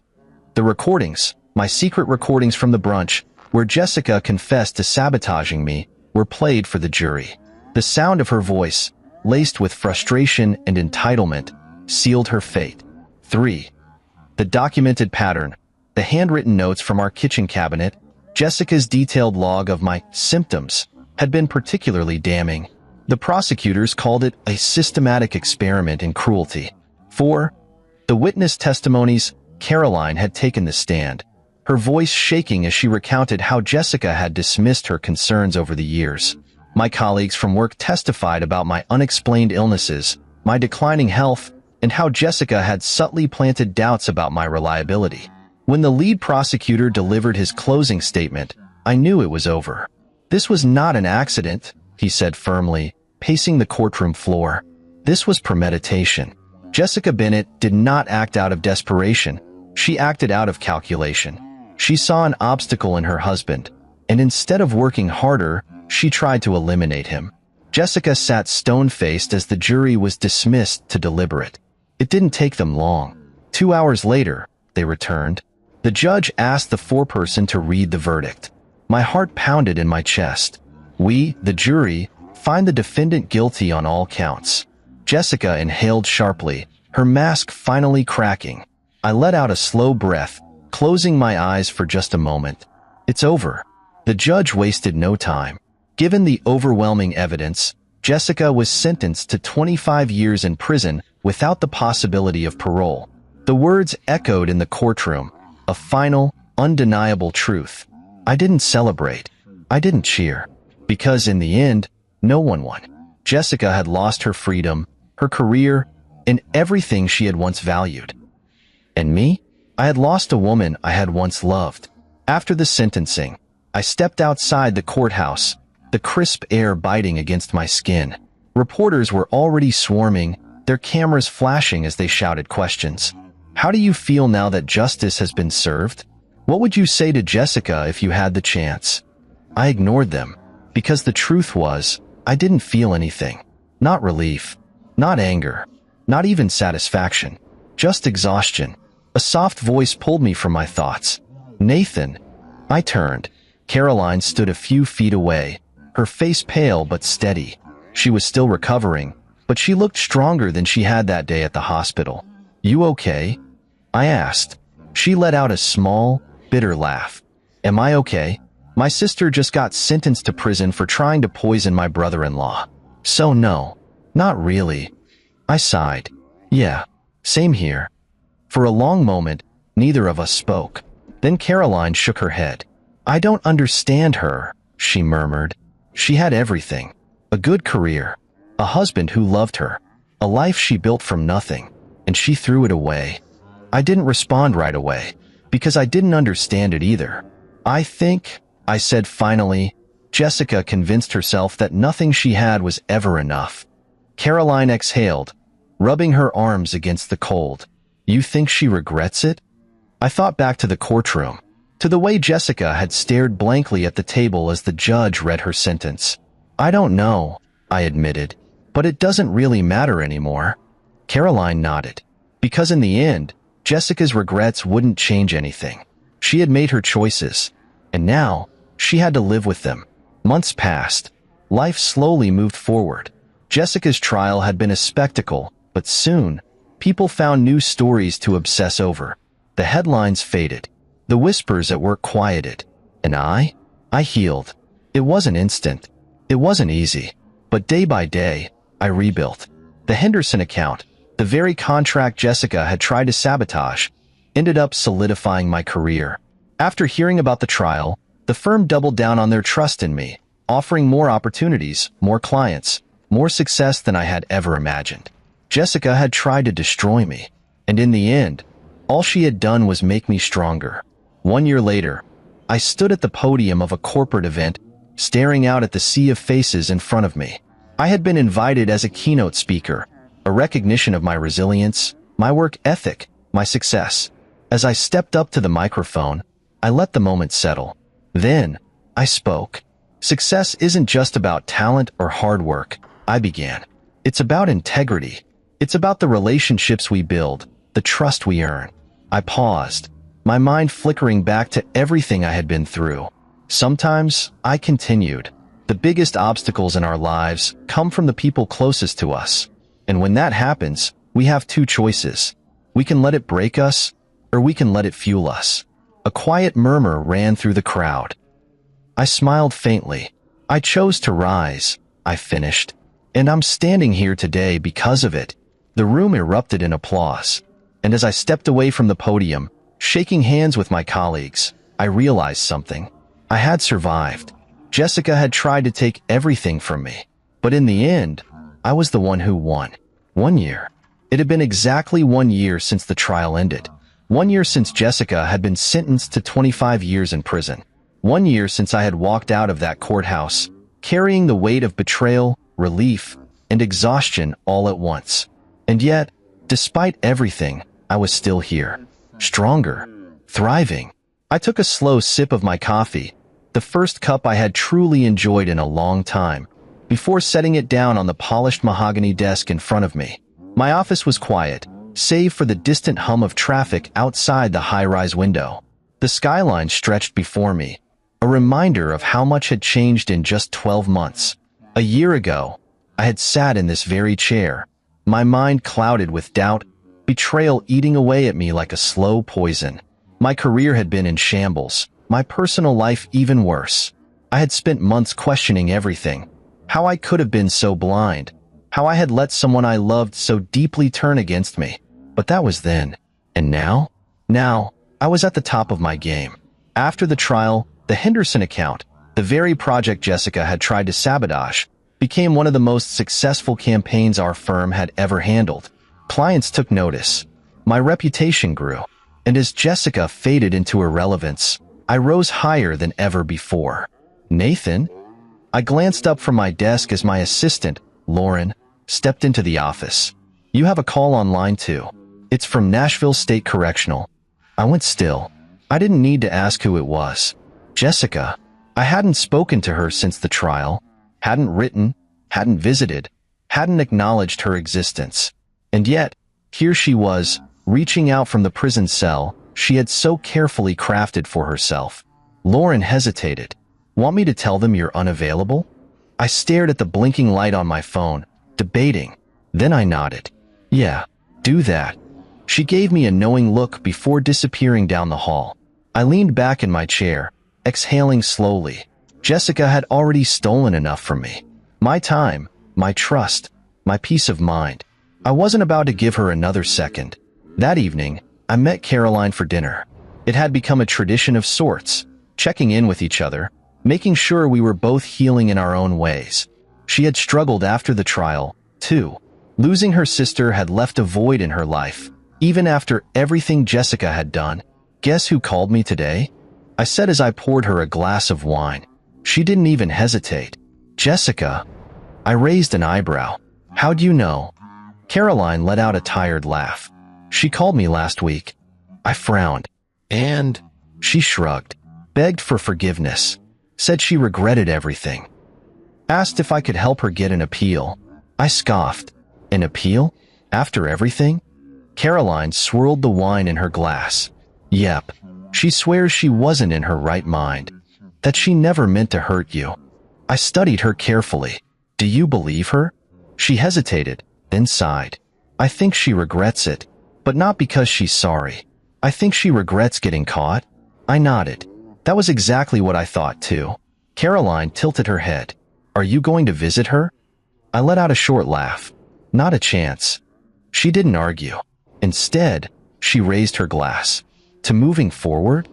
The recordings, my secret recordings from the brunch, where Jessica confessed to sabotaging me, were played for the jury. The sound of her voice, laced with frustration and entitlement, sealed her fate. 3. The documented pattern, the handwritten notes from our kitchen cabinet, Jessica's detailed log of my symptoms, had been particularly damning. The prosecutors called it a systematic experiment in cruelty. 4. The witness testimonies. Caroline had taken the stand, her voice shaking as she recounted how Jessica had dismissed her concerns over the years. My colleagues from work testified about my unexplained illnesses, my declining health, and how Jessica had subtly planted doubts about my reliability. When the lead prosecutor delivered his closing statement, I knew it was over. This was not an accident, he said firmly, pacing the courtroom floor. This was premeditation. Jessica Bennett did not act out of desperation. She acted out of calculation. She saw an obstacle in her husband, and instead of working harder, she tried to eliminate him. Jessica sat stone-faced as the jury was dismissed to deliberate. It didn't take them long. 2 hours later, they returned. The judge asked the foreperson to read the verdict. My heart pounded in my chest. We, the jury, find the defendant guilty on all counts. Jessica inhaled sharply, her mask finally cracking. I let out a slow breath, closing my eyes for just a moment. It's over. The judge wasted no time. Given the overwhelming evidence, Jessica was sentenced to 25 years in prison without the possibility of parole. The words echoed in the courtroom, a final, undeniable truth. I didn't celebrate. I didn't cheer. Because in the end, no one won. Jessica had lost her freedom, her career, and everything she had once valued. And me? I had lost a woman I had once loved. After the sentencing, I stepped outside the courthouse, the crisp air biting against my skin. Reporters were already swarming, their cameras flashing as they shouted questions. How do you feel now that justice has been served? What would you say to Jessica if you had the chance? I ignored them, because the truth was, I didn't feel anything. Not relief, not anger, not even satisfaction. Just exhaustion. A soft voice pulled me from my thoughts. Nathan. I turned. Caroline stood a few feet away, her face pale but steady. She was still recovering, but she looked stronger than she had that day at the hospital. You okay? I asked. She let out a small, bitter laugh. Am I okay? My sister just got sentenced to prison for trying to poison my brother-in-law. So no, not really. I sighed. Yeah, same here. For a long moment, neither of us spoke. Then Caroline shook her head. I don't understand her, she murmured. She had everything. A good career, a husband who loved her, a life she built from nothing, and she threw it away. I didn't respond right away, because I didn't understand it either. I think, I said finally, Jessica convinced herself that nothing she had was ever enough. Caroline exhaled, rubbing her arms against the cold. You think she regrets it? I thought back to the courtroom, to the way Jessica had stared blankly at the table as the judge read her sentence. I don't know, I admitted, but it doesn't really matter anymore. Caroline nodded. Because in the end, Jessica's regrets wouldn't change anything. She had made her choices, and now she had to live with them. Months passed. Life slowly moved forward. Jessica's trial had been a spectacle, but soon, people found new stories to obsess over. The headlines faded. The whispers at work quieted. And I healed. It wasn't instant. It wasn't easy. But day by day, I rebuilt. The Henderson account, the very contract Jessica had tried to sabotage, ended up solidifying my career. After hearing about the trial, the firm doubled down on their trust in me, offering more opportunities, more clients, more success than I had ever imagined. Jessica had tried to destroy me, and in the end, all she had done was make me stronger. 1 year later, I stood at the podium of a corporate event, staring out at the sea of faces in front of me. I had been invited as a keynote speaker, a recognition of my resilience, my work ethic, my success. As I stepped up to the microphone, I let the moment settle. Then, I spoke. Success isn't just about talent or hard work, I began. It's about integrity. It's about the relationships we build, the trust we earn. I paused, my mind flickering back to everything I had been through. Sometimes, I continued, the biggest obstacles in our lives come from the people closest to us. And when that happens, we have two choices. We can let it break us, or we can let it fuel us. A quiet murmur ran through the crowd. I smiled faintly. I chose to rise, I finished. And I'm standing here today because of it. The room erupted in applause. And as I stepped away from the podium, shaking hands with my colleagues, I realized something. I had survived. Jessica had tried to take everything from me. But in the end, I was the one who won. 1 year. It had been exactly 1 year since the trial ended. 1 year since Jessica had been sentenced to 25 years in prison. 1 year since I had walked out of that courthouse, carrying the weight of betrayal, relief, and exhaustion all at once. And yet, despite everything, I was still here. Stronger. Thriving. I took a slow sip of my coffee, the first cup I had truly enjoyed in a long time, before setting it down on the polished mahogany desk in front of me. My office was quiet, save for the distant hum of traffic outside the high-rise window. The skyline stretched before me, a reminder of how much had changed in just 12 months. A year ago, I had sat in this very chair, my mind clouded with doubt, betrayal eating away at me like a slow poison. My career had been in shambles, my personal life even worse. I had spent months questioning everything, how I could have been so blind, how I had let someone I loved so deeply turn against me. But that was then. And now? Now, I was at the top of my game. After the trial, the Henderson account, the very project Jessica had tried to sabotage, became one of the most successful campaigns our firm had ever handled. Clients took notice. My reputation grew. And as Jessica faded into irrelevance, I rose higher than ever before. Nathan? I glanced up from my desk as my assistant, Lauren, stepped into the office. You have a call on line 2. It's from Nashville State Correctional. I went still. I didn't need to ask who it was. Jessica. I hadn't spoken to her since the trial, hadn't written, hadn't visited, hadn't acknowledged her existence. And yet, here she was, reaching out from the prison cell she had so carefully crafted for herself. Lauren hesitated. Want me to tell them you're unavailable? I stared at the blinking light on my phone, debating. Then I nodded. Yeah, do that. She gave me a knowing look before disappearing down the hall. I leaned back in my chair, exhaling slowly. Jessica had already stolen enough from me. My time, my trust, my peace of mind. I wasn't about to give her another second. That evening, I met Caroline for dinner. It had become a tradition of sorts, checking in with each other, making sure we were both healing in our own ways. She had struggled after the trial, too. Losing her sister had left a void in her life, even after everything Jessica had done. Guess who called me today? I said as I poured her a glass of wine. She didn't even hesitate. Jessica. I raised an eyebrow. How'd you know? Caroline let out a tired laugh. She called me last week. I frowned. And? She shrugged, begged for forgiveness, said she regretted everything. Asked if I could help her get an appeal. I scoffed. An appeal? After everything? Caroline swirled the wine in her glass. Yep. She swears she wasn't in her right mind. That she never meant to hurt you. I studied her carefully. Do you believe her? She hesitated, then sighed. I think she regrets it, but not because she's sorry. I think she regrets getting caught. I nodded. That was exactly what I thought too. Caroline tilted her head. Are you going to visit her? I let out a short laugh. Not a chance. She didn't argue. Instead, she raised her glass. To moving forward?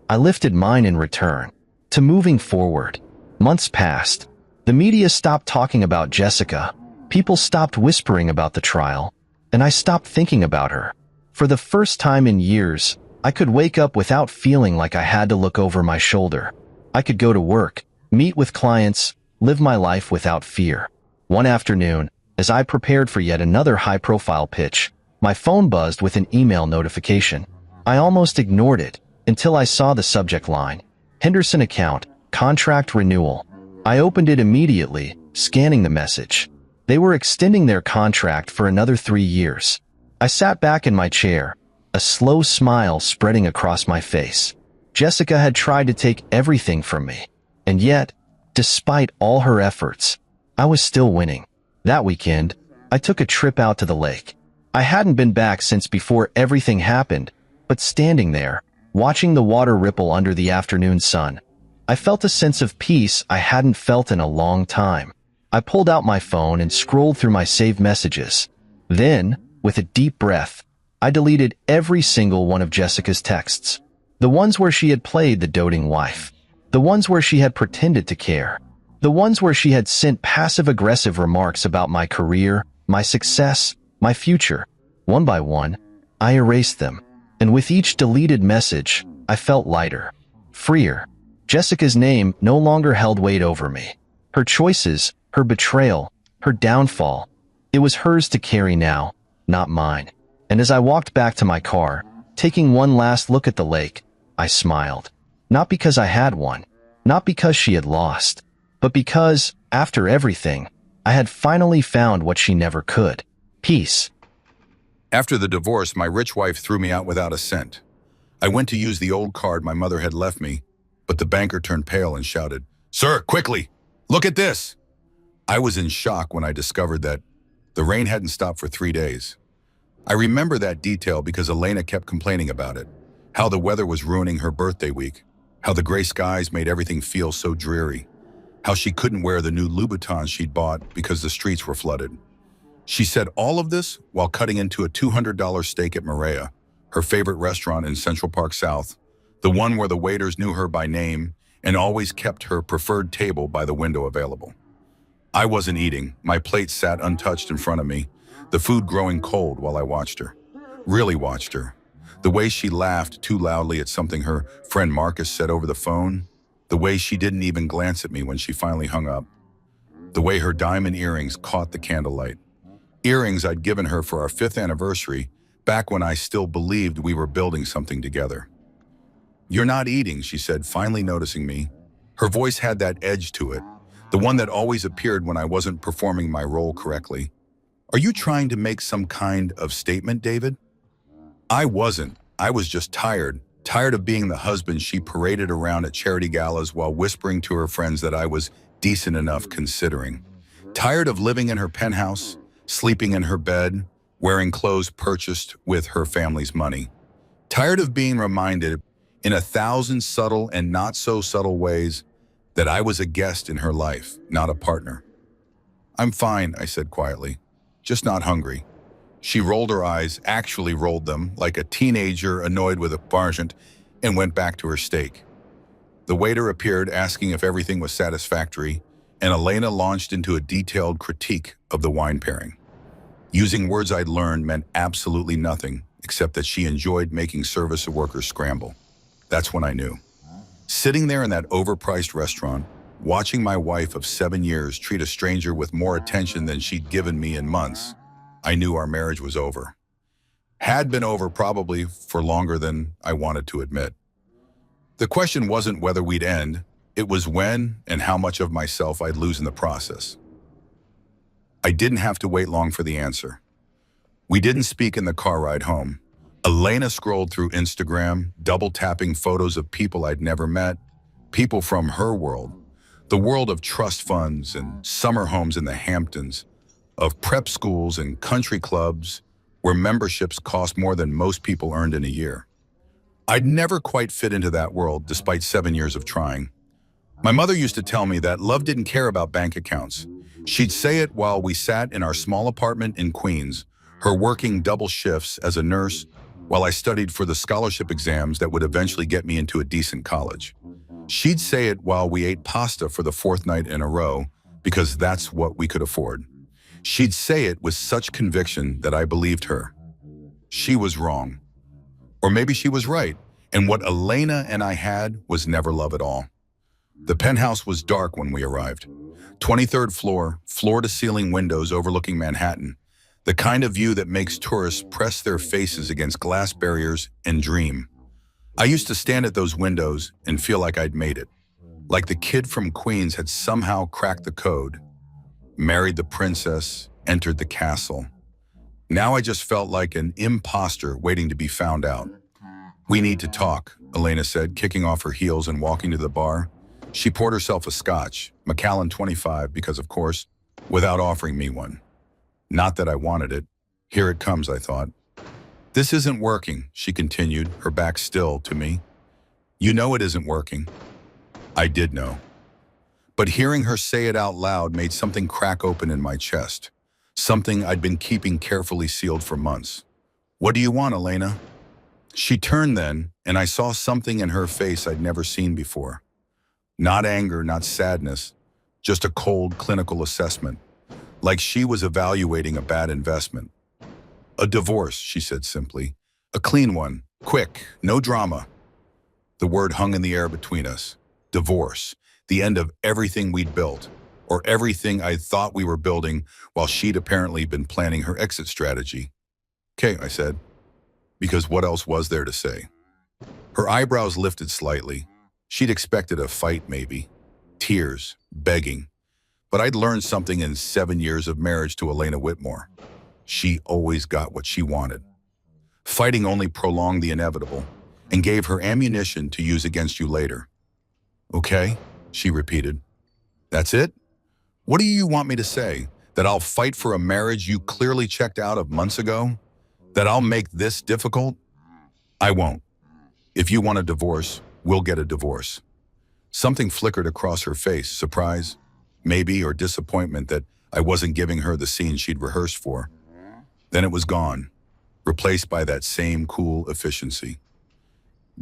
I lifted mine in return. To moving forward. Months passed. The media stopped talking about Jessica. People stopped whispering about the trial. And I stopped thinking about her. For the first time in years, I could wake up without feeling like I had to look over my shoulder. I could go to work, meet with clients, live my life without fear. One afternoon, as I prepared for yet another high-profile pitch, my phone buzzed with an email notification. I almost ignored it until I saw the subject line. Henderson account, contract renewal. I opened it immediately, scanning the message. They were extending their contract for another 3 years. I sat back in my chair, a slow smile spreading across my face. Jessica had tried to take everything from me. And yet, despite all her efforts, I was still winning. That weekend, I took a trip out to the lake. I hadn't been back since before everything happened, but standing there, watching the water ripple under the afternoon sun, I felt a sense of peace I hadn't felt in a long time. I pulled out my phone and scrolled through my saved messages. Then, with a deep breath, I deleted every single one of Jessica's texts. The ones where she had played the doting wife. The ones where she had pretended to care. The ones where she had sent passive-aggressive remarks about my career, my success, my future. One by one, I erased them. And with each deleted message, I felt lighter, freer. Jessica's name no longer held weight over me. Her choices, her betrayal, her downfall, it was hers to carry now, not mine. And as I walked back to my car, taking one last look at the lake, I smiled. Not because I had won, not because she had lost, but because, after everything, I had finally found what she never could. Peace. After the divorce, my rich wife threw me out without a cent. I went to use the old card my mother had left me, but the banker turned pale and shouted, "Sir, quickly, look at this!" I was in shock when I discovered that the rain hadn't stopped for 3 days. I remember that detail because Elena kept complaining about it, how the weather was ruining her birthday week, how the gray skies made everything feel so dreary, how she couldn't wear the new Louboutins she'd bought because the streets were flooded. She said all of this while cutting into a $200 steak at Maria, her favorite restaurant in Central Park South, the one where the waiters knew her by name and always kept her preferred table by the window available. I wasn't eating. My plate sat untouched in front of me, the food growing cold while I watched her. Really watched her. The way she laughed too loudly at something her friend Marcus said over the phone. The way she didn't even glance at me when she finally hung up. The way her diamond earrings caught the candlelight. Earrings I'd given her for our 5th anniversary, back when I still believed we were building something together. "You're not eating," she said, finally noticing me. Her voice had that edge to it, the one that always appeared when I wasn't performing my role correctly. "Are you trying to make some kind of statement, David?" I wasn't. I was just tired. Tired of being the husband she paraded around at charity galas while whispering to her friends that I was decent enough considering. Tired of living in her penthouse, sleeping in her bed, wearing clothes purchased with her family's money. Tired of being reminded in 1,000 subtle and not so subtle ways that I was a guest in her life, not a partner. I'm fine, I said quietly, just not hungry. She rolled her eyes, actually rolled them, like a teenager annoyed with a sergeant, and went back to her steak. The waiter appeared asking if everything was satisfactory, and Elena launched into a detailed critique of the wine pairing. Using words I'd learned meant absolutely nothing, except that she enjoyed making service workers scramble. That's when I knew. Sitting there in that overpriced restaurant, watching my wife of 7 years treat a stranger with more attention than she'd given me in months, I knew our marriage was over. Had been over probably for longer than I wanted to admit. The question wasn't whether we'd end, it was when and how much of myself I'd lose in the process. I didn't have to wait long for the answer. We didn't speak in the car ride home. Elena scrolled through Instagram, double-tapping photos of people I'd never met, people from her world, the world of trust funds and summer homes in the Hamptons, of prep schools and country clubs where memberships cost more than most people earned in a year. I'd never quite fit into that world despite 7 years of trying. My mother used to tell me that love didn't care about bank accounts. She'd say it while we sat in our small apartment in Queens, her working double shifts as a nurse while I studied for the scholarship exams that would eventually get me into a decent college. She'd say it while we ate pasta for the 4th night in a row because that's what we could afford. She'd say it with such conviction that I believed her. She was wrong. Or maybe she was right, and what Elena and I had was never love at all. The penthouse was dark when we arrived. 23rd floor, floor-to-ceiling windows overlooking Manhattan, the kind of view that makes tourists press their faces against glass barriers and dream. I used to stand at those windows and feel like I'd made it, like the kid from Queens had somehow cracked the code, married the princess, entered the castle. Now I just felt like an imposter waiting to be found out. "We need to talk," Elena said, kicking off her heels and walking to the bar. She poured herself a scotch, Macallan 25 because of course, without offering me one. Not that I wanted it. Here it comes, I thought. "This isn't working," she continued, her back still to me. "You know it isn't working." I did know. But hearing her say it out loud made something crack open in my chest, something I'd been keeping carefully sealed for months. "What do you want, Elena?" She turned then, and I saw something in her face I'd never seen before. Not anger, not sadness, just a cold clinical assessment, like she was evaluating a bad investment. "A divorce," she said simply. "A clean one, quick, no drama." The word hung in the air between us. Divorce. The end of everything we'd built, or everything I thought we were building while she'd apparently been planning her exit strategy. "Okay," I said, because what else was there to say? Her eyebrows lifted slightly. She'd expected a fight maybe, tears, begging. But I'd learned something in 7 years of marriage to Elena Whitmore. She always got what she wanted. Fighting only prolonged the inevitable and gave her ammunition to use against you later. "Okay," she repeated. "That's it? What do you want me to say? That I'll fight for a marriage you clearly checked out of months ago? That I'll make this difficult? I won't. If you want a divorce, we'll get a divorce." Something flickered across her face, surprise, maybe, or disappointment that I wasn't giving her the scene she'd rehearsed for. Then it was gone, replaced by that same cool efficiency.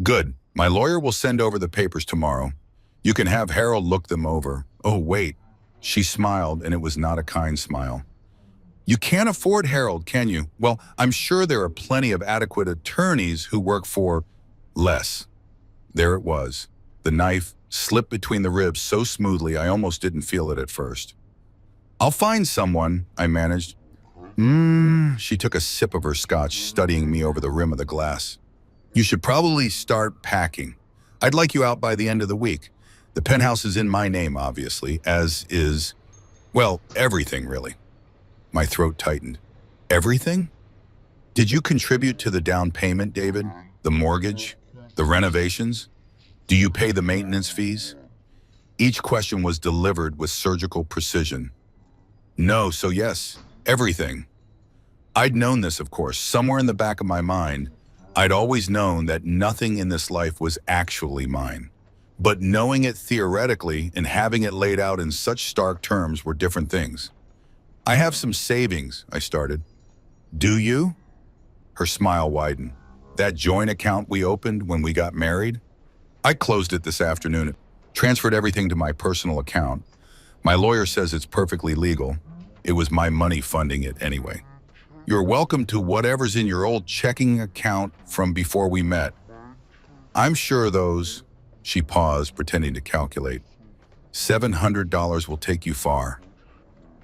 "Good. My lawyer will send over the papers tomorrow. You can have Harold look them over." "Oh, wait." She smiled, and it was not a kind smile. "You can't afford Harold, can you? Well, I'm sure there are plenty of adequate attorneys who work for less." There it was. The knife slipped between the ribs so smoothly I almost didn't feel it at first. "I'll find someone," I managed. She took a sip of her scotch, studying me over the rim of the glass. "You should probably start packing. I'd like you out by the end of the week. The penthouse is in my name, obviously, as is, well, everything, really." My throat tightened. "Everything?" Did you contribute to the down payment, David? The mortgage? The renovations? Do you pay the maintenance fees? Each question was delivered with surgical precision. No, so yes, everything. I'd known this, of course, somewhere in the back of my mind. I'd always known that nothing in this life was actually mine. But knowing it theoretically and having it laid out in such stark terms were different things. I have some savings, I started. Do you? Her smile widened. That joint account we opened when we got married? I closed it this afternoon, transferred everything to my personal account. My lawyer says it's perfectly legal. It was my money funding it anyway. You're welcome to whatever's in your old checking account from before we met. I'm sure those, she paused, pretending to calculate. $700 will take you far.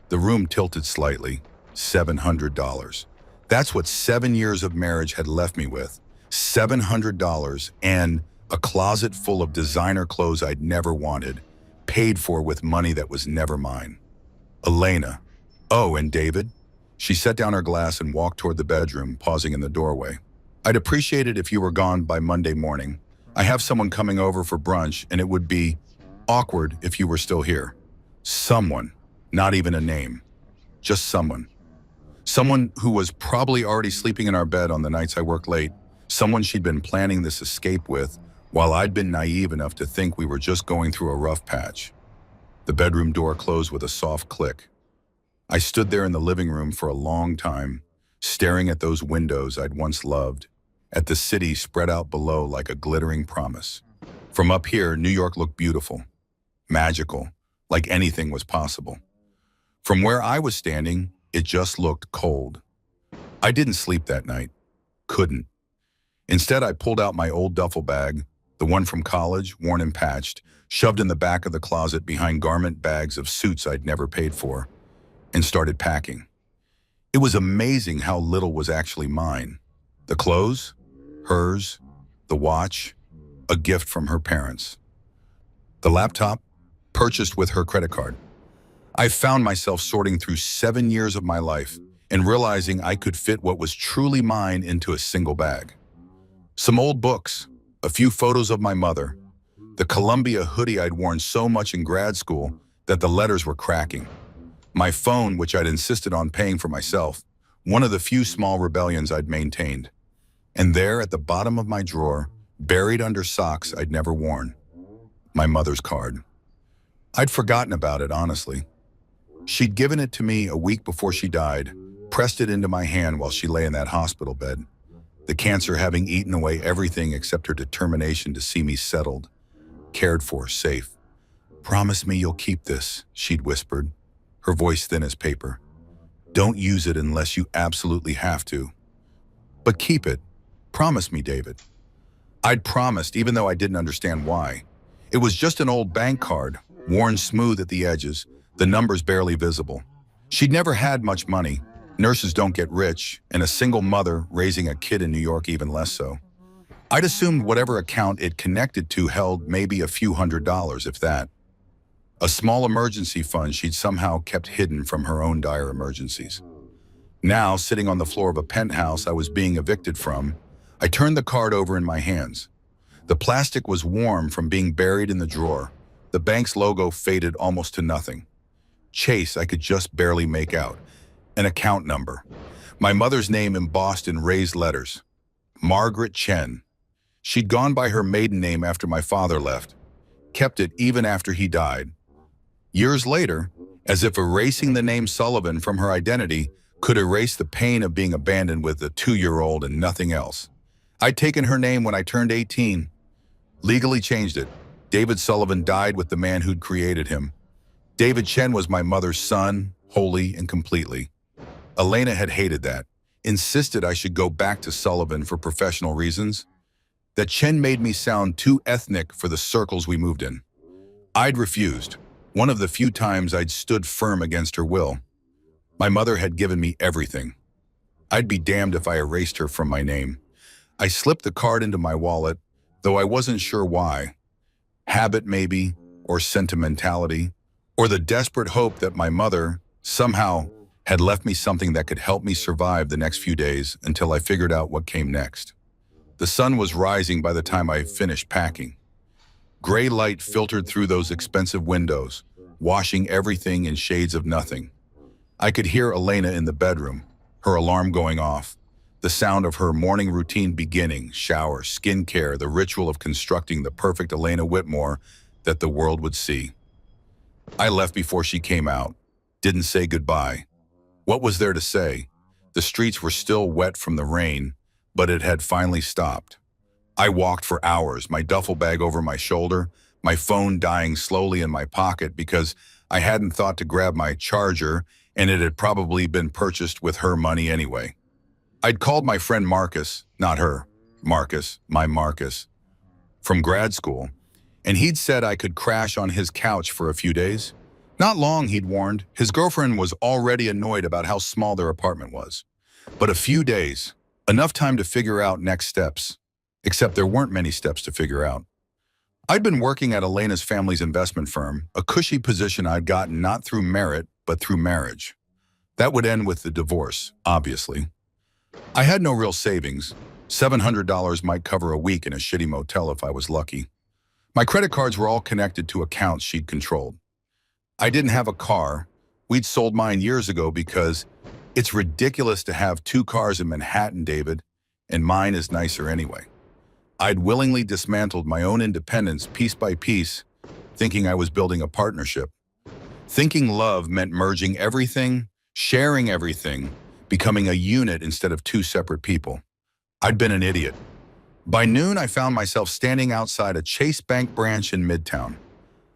The room tilted slightly. $700. That's what 7 years of marriage had left me with. $700 and a closet full of designer clothes I'd never wanted, paid for with money that was never mine. Elena. Oh, and David? She set down her glass and walked toward the bedroom, pausing in the doorway. I'd appreciate it if you were gone by Monday morning. I have someone coming over for brunch, and it would be awkward if you were still here. Someone, not even a name. Just someone. Someone who was probably already sleeping in our bed on the nights I worked late. Someone she'd been planning this escape with, while I'd been naive enough to think we were just going through a rough patch. The bedroom door closed with a soft click. I stood there in the living room for a long time, staring at those windows I'd once loved, at the city spread out below like a glittering promise. From up here, New York looked beautiful, magical, like anything was possible. From where I was standing, it just looked cold. I didn't sleep that night. Couldn't. Instead, I pulled out my old duffel bag, the one from college, worn and patched, shoved in the back of the closet behind garment bags of suits I'd never paid for, and started packing. It was amazing how little was actually mine. The clothes, hers, the watch, a gift from her parents. The laptop, purchased with her credit card. I found myself sorting through 7 years of my life and realizing I could fit what was truly mine into a single bag. Some old books, a few photos of my mother, the Columbia hoodie I'd worn so much in grad school that the letters were cracking. My phone, which I'd insisted on paying for myself, one of the few small rebellions I'd maintained. And there at the bottom of my drawer, buried under socks I'd never worn, my mother's card. I'd forgotten about it, honestly. She'd given it to me a week before she died, pressed it into my hand while she lay in that hospital bed, the cancer having eaten away everything except her determination to see me settled, cared for, safe. Promise me you'll keep this, she'd whispered, her voice thin as paper. Don't use it unless you absolutely have to. But keep it. Promise me, David. I'd promised, even though I didn't understand why. It was just an old bank card, worn smooth at the edges, the numbers barely visible. She'd never had much money. Nurses don't get rich, and a single mother raising a kid in New York even less so. I'd assumed whatever account it connected to held maybe a few $100s, if that. A small emergency fund she'd somehow kept hidden from her own dire emergencies. Now, sitting on the floor of a penthouse I was being evicted from, I turned the card over in my hands. The plastic was warm from being buried in the drawer. The bank's logo faded almost to nothing. Chase I could just barely make out. An account number. My mother's name embossed in raised letters. Margaret Chen. She'd gone by her maiden name after my father left. Kept it even after he died. Years later, as if erasing the name Sullivan from her identity could erase the pain of being abandoned with a 2-year-old and nothing else. I'd taken her name when I turned 18. Legally changed it. David Sullivan died with the man who'd created him. David Chen was my mother's son, wholly and completely. Elena had hated that, insisted I should go back to Sullivan for professional reasons. That Chen made me sound too ethnic for the circles we moved in. I'd refused, one of the few times I'd stood firm against her will. My mother had given me everything. I'd be damned if I erased her from my name. I slipped the card into my wallet, though I wasn't sure why. Habit maybe, or sentimentality, or the desperate hope that my mother, somehow, had left me something that could help me survive the next few days until I figured out what came next. The sun was rising by the time I finished packing. Gray light filtered through those expensive windows, washing everything in shades of nothing. I could hear Elena in the bedroom, her alarm going off, the sound of her morning routine beginning, shower, skincare, the ritual of constructing the perfect Elena Whitmore that the world would see. I left before she came out, didn't say goodbye. What was there to say? The streets were still wet from the rain, but it had finally stopped. I walked for hours, my duffel bag over my shoulder, my phone dying slowly in my pocket because I hadn't thought to grab my charger and it had probably been purchased with her money anyway. I'd called my friend Marcus, not her, Marcus, my Marcus, from grad school, and he'd said I could crash on his couch for a few days. Not long, he'd warned. His girlfriend was already annoyed about how small their apartment was. But a few days, enough time to figure out next steps. Except there weren't many steps to figure out. I'd been working at Elena's family's investment firm, a cushy position I'd gotten not through merit, but through marriage. That would end with the divorce, obviously. I had no real savings. $700 might cover a week in a shitty motel if I was lucky. My credit cards were all connected to accounts she'd controlled. I didn't have a car. We'd sold mine years ago because it's ridiculous to have two cars in Manhattan, David, and mine is nicer anyway. I'd willingly dismantled my own independence piece by piece, thinking I was building a partnership. Thinking love meant merging everything, sharing everything, becoming a unit instead of two separate people. I'd been an idiot. By noon, I found myself standing outside a Chase Bank branch in Midtown.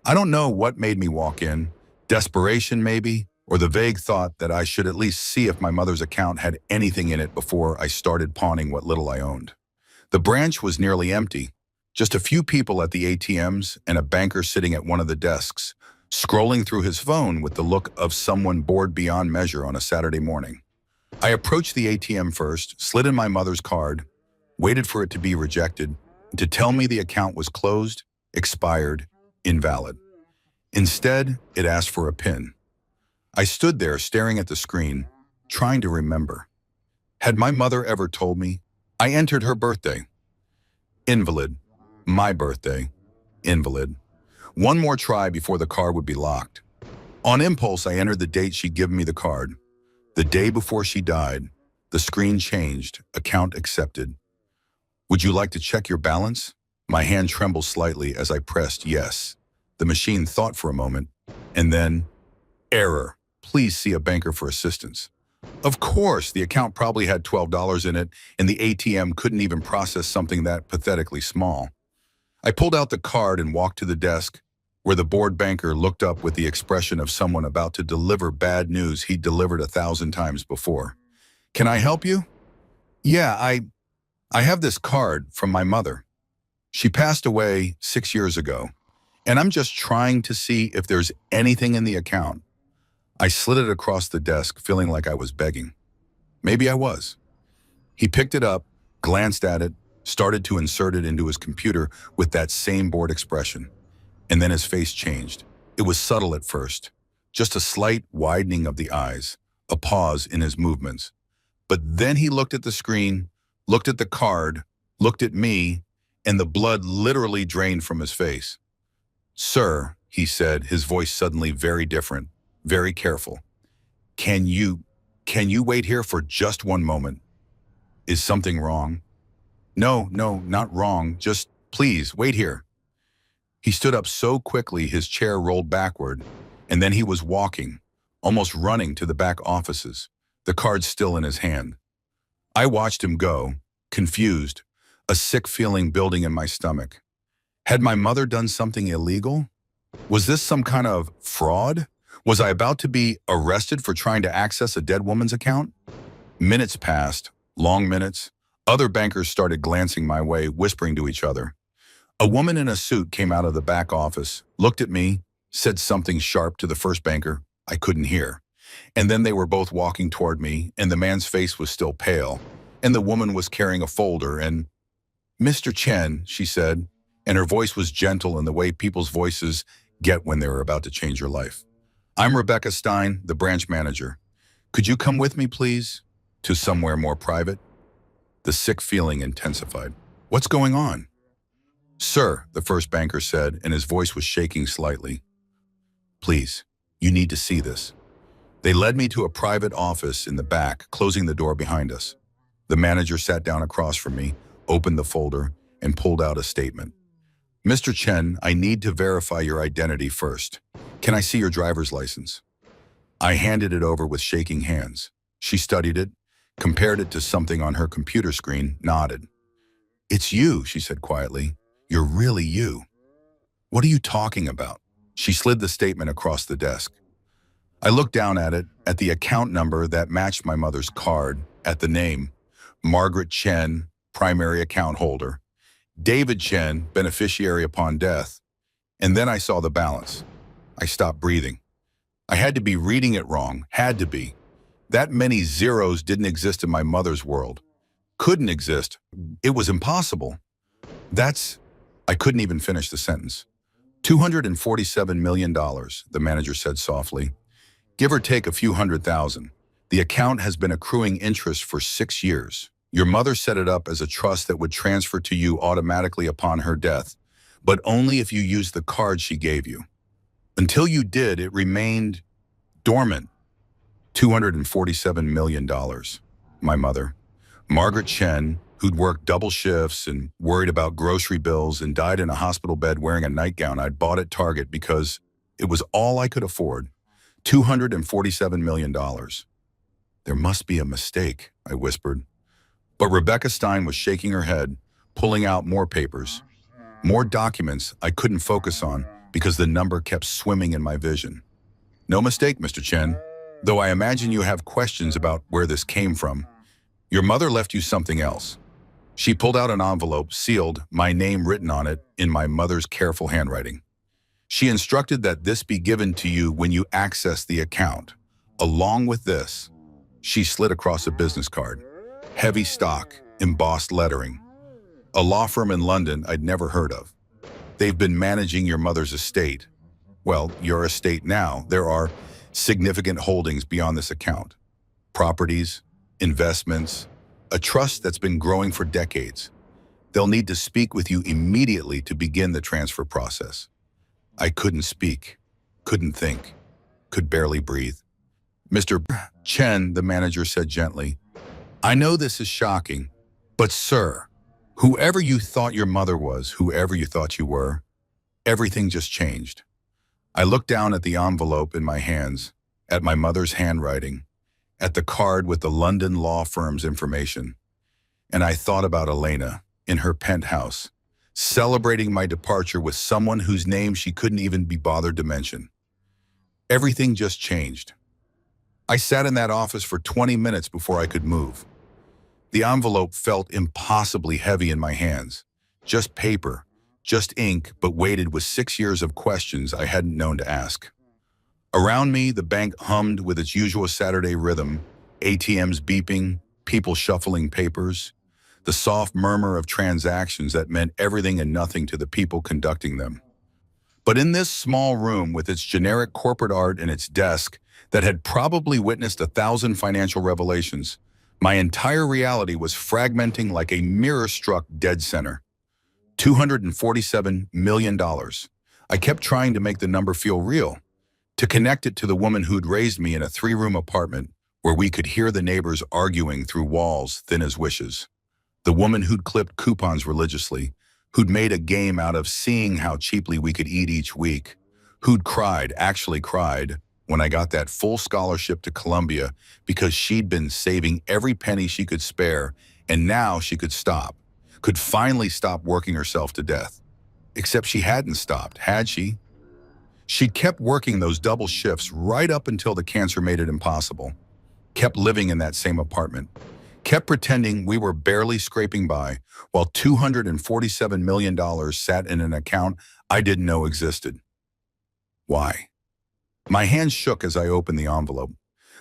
I don't know what made me walk in, desperation maybe, or the vague thought that I should at least see if my mother's account had anything in it before I started pawning what little I owned. The branch was nearly empty, just a few people at the ATMs and a banker sitting at one of the desks, scrolling through his phone with the look of someone bored beyond measure on a Saturday morning. I approached the ATM first, slid in my mother's card, waited for it to be rejected, to tell me the account was closed, expired, invalid. Instead, it asked for a PIN. I stood there staring at the screen, trying to remember. Had my mother ever told me? I entered her birthday. Invalid. My birthday. Invalid. One more try before the card would be locked. On impulse, I entered the date she'd given me the card. The day before she died. The screen changed. Account accepted. Would you like to check your balance? My hand trembled slightly as I pressed yes. The machine thought for a moment, and then, error. Please see a banker for assistance. Of course, the account probably had $12 in it, and the ATM couldn't even process something that pathetically small. I pulled out the card and walked to the desk, where the bored banker looked up with the expression of someone about to deliver bad news he'd delivered 1,000 times before. Can I help you? Yeah, I have this card from my mother. She passed away 6 years ago, and I'm just trying to see if there's anything in the account. I slid it across the desk, feeling like I was begging. Maybe I was. He picked it up, glanced at it, started to insert it into his computer with that same bored expression. And then his face changed. It was subtle at first, just a slight widening of the eyes, a pause in his movements. But then he looked at the screen, looked at the card, looked at me, and the blood literally drained from his face. Sir, he said, his voice suddenly very different. Very careful. Can you wait here for just one moment? Is something wrong? No, not wrong. Just please wait here. He stood up so quickly his chair rolled backward, and then he was walking, almost running to the back offices, the card still in his hand. I watched him go, confused, a sick feeling building in my stomach. Had my mother done something illegal? Was this some kind of fraud? Was I about to be arrested for trying to access a dead woman's account? Minutes passed, long minutes. Other bankers started glancing my way, whispering to each other. A woman in a suit came out of the back office, looked at me, said something sharp to the first banker I couldn't hear. And then they were both walking toward me, and the man's face was still pale, and the woman was carrying a folder, and Mr. Chen, she said, and her voice was gentle in the way people's voices get when they're about to change your life. I'm Rebecca Stein, the branch manager. Could you come with me, please? To somewhere more private? The sick feeling intensified. What's going on? Sir, the first banker said, and his voice was shaking slightly. Please, you need to see this. They led me to a private office in the back, closing the door behind us. The manager sat down across from me, opened the folder, and pulled out a statement. Mr. Chen, I need to verify your identity first. Can I see your driver's license? I handed it over with shaking hands. She studied it, compared it to something on her computer screen, nodded. It's you, she said quietly. You're really you. What are you talking about? She slid the statement across the desk. I looked down at it, at the account number that matched my mother's card, at the name, Margaret Chen, primary account holder, David Chen, beneficiary upon death, and then I saw the balance. I stopped breathing. I had to be reading it wrong, had to be. That many zeros didn't exist in my mother's world. Couldn't exist. It was impossible. I couldn't even finish the sentence. $247 million, the manager said softly. Give or take a few $100,000. The account has been accruing interest for 6 years. Your mother set it up as a trust that would transfer to you automatically upon her death, but only if you used the card she gave you. Until you did, it remained dormant. $247 million. My mother, Margaret Chen, who'd worked double shifts and worried about grocery bills and died in a hospital bed wearing a nightgown I'd bought at Target because it was all I could afford. $247 million. There must be a mistake, I whispered. But Rebecca Stein was shaking her head, pulling out more papers, more documents I couldn't focus on because the number kept swimming in my vision. No mistake, Mr. Chen, though I imagine you have questions about where this came from. Your mother left you something else. She pulled out an envelope, sealed, my name written on it in my mother's careful handwriting. She instructed that this be given to you when you access the account. Along with this, she slid across a business card. Heavy stock, embossed lettering. A law firm in London I'd never heard of. They've been managing your mother's estate. Well, your estate now. There are significant holdings beyond this account. Properties, investments, a trust that's been growing for decades. They'll need to speak with you immediately to begin the transfer process. I couldn't speak, couldn't think, could barely breathe. Mr. Chen, the manager said gently, I know this is shocking, but sir, whoever you thought your mother was, whoever you thought you were, everything just changed. I looked down at the envelope in my hands, at my mother's handwriting, at the card with the London law firm's information, and I thought about Elena in her penthouse, celebrating my departure with someone whose name she couldn't even be bothered to mention. Everything just changed. I sat in that office for 20 minutes before I could move. The envelope felt impossibly heavy in my hands. Just paper, just ink, but weighted with 6 years of questions I hadn't known to ask. Around me, the bank hummed with its usual Saturday rhythm, ATMs beeping, people shuffling papers, the soft murmur of transactions that meant everything and nothing to the people conducting them. But in this small room with its generic corporate art and its desk that had probably witnessed 1,000 financial revelations, my entire reality was fragmenting like a mirror-struck dead center. $247 million. I kept trying to make the number feel real, to connect it to the woman who'd raised me in a 3-room apartment where we could hear the neighbors arguing through walls thin as wishes. The woman who'd clipped coupons religiously, who'd made a game out of seeing how cheaply we could eat each week, who'd cried, actually cried, when I got that full scholarship to Columbia because she'd been saving every penny she could spare, and now she could finally stop working herself to death. Except she hadn't stopped, had she? She'd kept working those double shifts right up until the cancer made it impossible, kept living in that same apartment, kept pretending we were barely scraping by while $247 million sat in an account I didn't know existed. Why? My hand shook as I opened the envelope.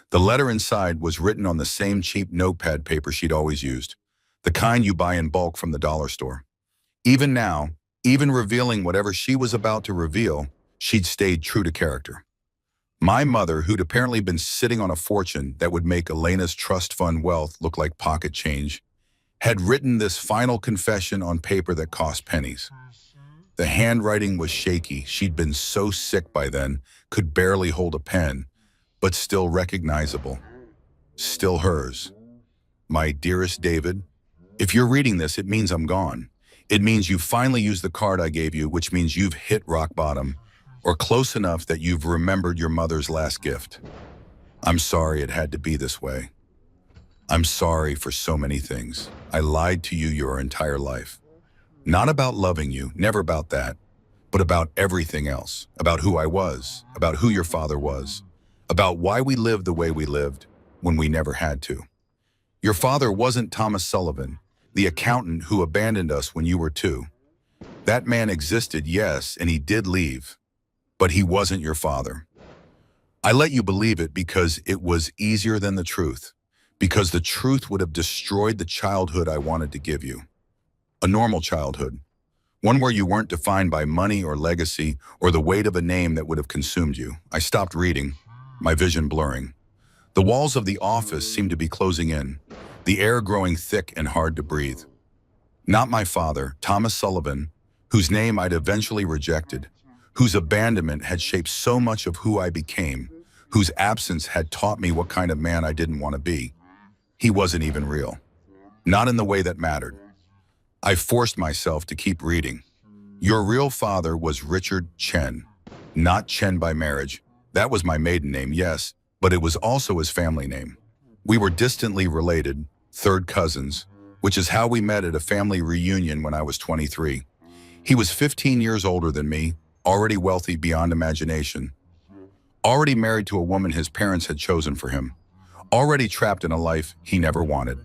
The letter inside was written on the same cheap notepad paper she'd always used, the kind you buy in bulk from the dollar store. Even now, even revealing whatever she was about to reveal, she'd stayed true to character. My mother, who'd apparently been sitting on a fortune that would make Elena's trust fund wealth look like pocket change, had written this final confession on paper that cost pennies. The handwriting was shaky. She'd been so sick by then, could barely hold a pen, but still recognizable. Still hers. My dearest David, if you're reading this, it means I'm gone. It means you finally used the card I gave you, which means you've hit rock bottom, or close enough that you've remembered your mother's last gift. I'm sorry it had to be this way. I'm sorry for so many things. I lied to you your entire life. Not about loving you, never about that, but about everything else, about who I was, about who your father was, about why we lived the way we lived when we never had to. Your father wasn't Thomas Sullivan, the accountant who abandoned us when you were 2. That man existed, yes, and he did leave, but he wasn't your father. I let you believe it because it was easier than the truth, because the truth would have destroyed the childhood I wanted to give you. A normal childhood, one where you weren't defined by money or legacy or the weight of a name that would have consumed you. I stopped reading, my vision blurring. The walls of the office seemed to be closing in, the air growing thick and hard to breathe. Not my father, Thomas Sullivan, whose name I'd eventually rejected, whose abandonment had shaped so much of who I became, whose absence had taught me what kind of man I didn't want to be. He wasn't even real. Not in the way that mattered. I forced myself to keep reading. Your real father was Richard Chen, not Chen by marriage. That was my maiden name, yes, but it was also his family name. We were distantly related, third cousins, which is how we met at a family reunion when I was 23. He was 15 years older than me, already wealthy beyond imagination, already married to a woman his parents had chosen for him, already trapped in a life he never wanted.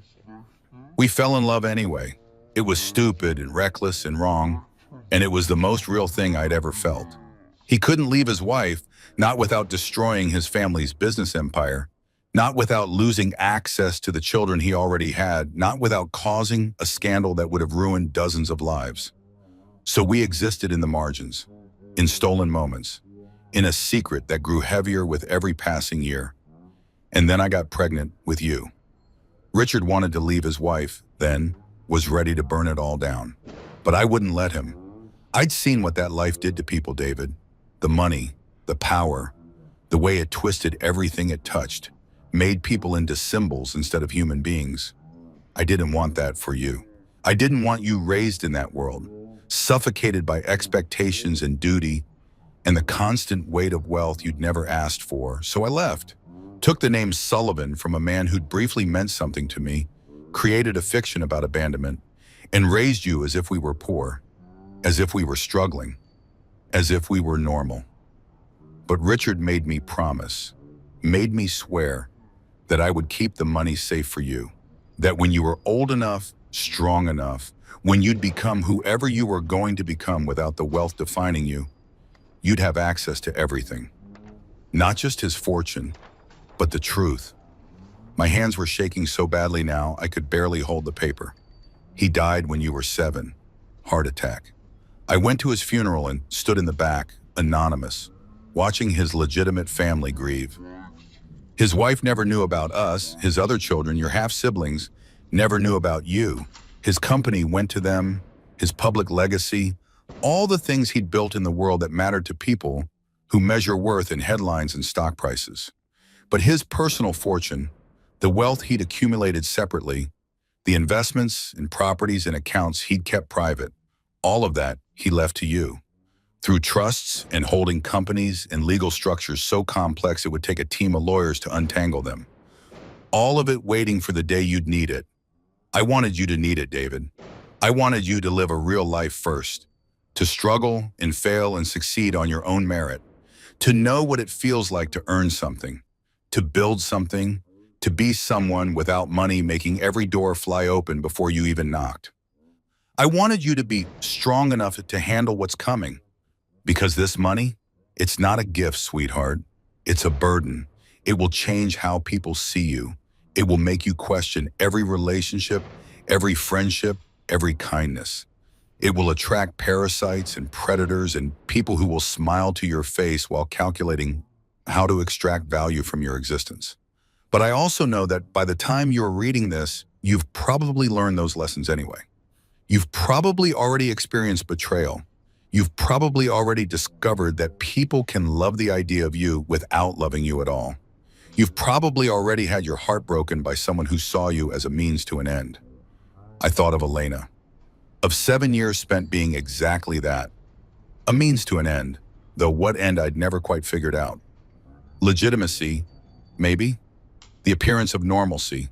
We fell in love anyway. It was stupid and reckless and wrong, and it was the most real thing I'd ever felt. He couldn't leave his wife, not without destroying his family's business empire, not without losing access to the children he already had, not without causing a scandal that would have ruined dozens of lives. So we existed in the margins, in stolen moments, in a secret that grew heavier with every passing year. And then I got pregnant with you. Richard wanted to leave his wife, then was ready to burn it all down. But I wouldn't let him. I'd seen what that life did to people, David. The money, the power, the way it twisted everything it touched, made people into symbols instead of human beings. I didn't want that for you. I didn't want you raised in that world, suffocated by expectations and duty and the constant weight of wealth you'd never asked for. So I left. Took the name Sullivan from a man who'd briefly meant something to me, created a fiction about abandonment, and raised you as if we were poor, as if we were struggling, as if we were normal. But Richard made me promise, made me swear that I would keep the money safe for you, that when you were old enough, strong enough, when you'd become whoever you were going to become without the wealth defining you, you'd have access to everything. Not just his fortune, but the truth. My hands were shaking so badly now I could barely hold the paper. He died when you were 7. Heart attack. I went to his funeral and stood in the back, anonymous, watching his legitimate family grieve. His wife never knew about us. His other children, your half-siblings, never knew about you. His company went to them, his public legacy, all the things he'd built in the world that mattered to people who measure worth in headlines and stock prices. But his personal fortune, the wealth he'd accumulated separately, the investments and properties and accounts he'd kept private, all of that he left to you. Through trusts and holding companies and legal structures so complex it would take a team of lawyers to untangle them. All of it waiting for the day you'd need it. I wanted you to need it, David. I wanted you to live a real life first, to struggle and fail and succeed on your own merit, to know what it feels like to earn something, to build something, to be someone without money making every door fly open before you even knocked. I wanted you to be strong enough to handle what's coming, because this money, it's not a gift, sweetheart. It's a burden. It will change how people see you. It will make you question every relationship, every friendship, every kindness. It will attract parasites and predators and people who will smile to your face while calculating how to extract value from your existence. But I also know that by the time you're reading this, you've probably learned those lessons anyway. You've probably already experienced betrayal. You've probably already discovered that people can love the idea of you without loving you at all. You've probably already had your heart broken by someone who saw you as a means to an end. I thought of Elena, of 7 years spent being exactly that, a means to an end, though what end I'd never quite figured out. Legitimacy, maybe? The appearance of normalcy,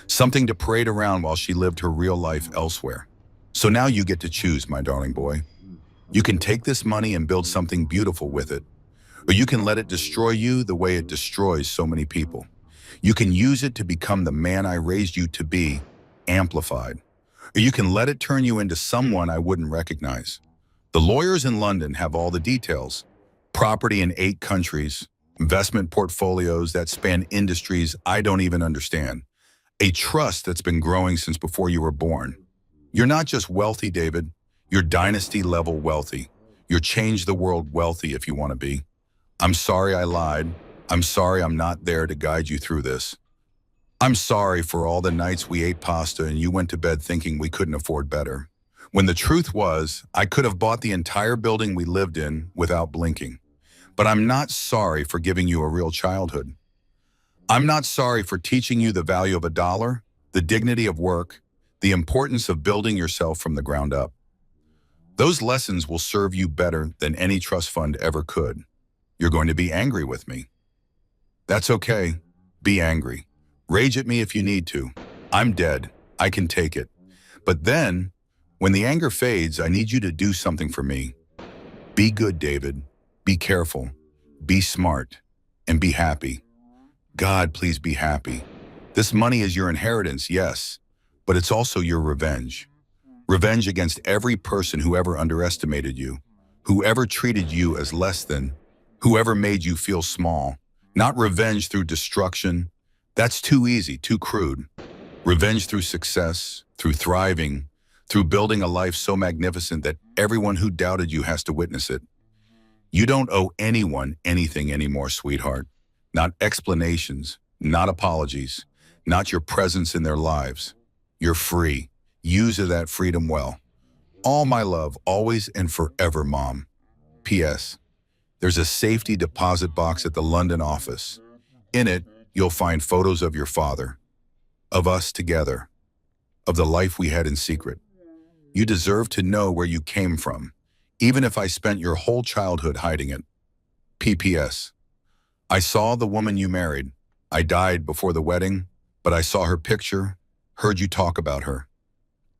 something to parade around while she lived her real life elsewhere. So now you get to choose, my darling boy. You can take this money and build something beautiful with it, or you can let it destroy you the way it destroys so many people. You can use it to become the man I raised you to be, amplified. Or you can let it turn you into someone I wouldn't recognize. The lawyers in London have all the details. Property in 8 countries, investment portfolios that span industries I don't even understand. A trust that's been growing since before you were born. You're not just wealthy, David. You're dynasty-level wealthy. You're change-the-world wealthy if you want to be. I'm sorry I lied. I'm sorry I'm not there to guide you through this. I'm sorry for all the nights we ate pasta and you went to bed thinking we couldn't afford better. When the truth was, I could have bought the entire building we lived in without blinking. But I'm not sorry for giving you a real childhood. I'm not sorry for teaching you the value of a dollar, the dignity of work, the importance of building yourself from the ground up. Those lessons will serve you better than any trust fund ever could. You're going to be angry with me. That's okay. Be angry. Rage at me if you need to. I'm dead. I can take it. But then, when the anger fades, I need you to do something for me. Be good, David. Be careful. Be smart. And be happy. God, please be happy. This money is your inheritance, yes, but it's also your revenge. Revenge against every person who ever underestimated you, who ever treated you as less than, whoever made you feel small. Not revenge through destruction. That's too easy, too crude. Revenge through success, through thriving, through building a life so magnificent that everyone who doubted you has to witness it. You don't owe anyone anything anymore, sweetheart. Not explanations, not apologies, not your presence in their lives. You're free. Use that freedom well. All my love, always and forever, Mom. P.S. There's a safety deposit box at the London office. In it, you'll find photos of your father, of us together, of the life we had in secret. You deserve to know where you came from, even if I spent your whole childhood hiding it. P.P.S. I saw the woman you married. I died before the wedding, but I saw her picture, heard you talk about her.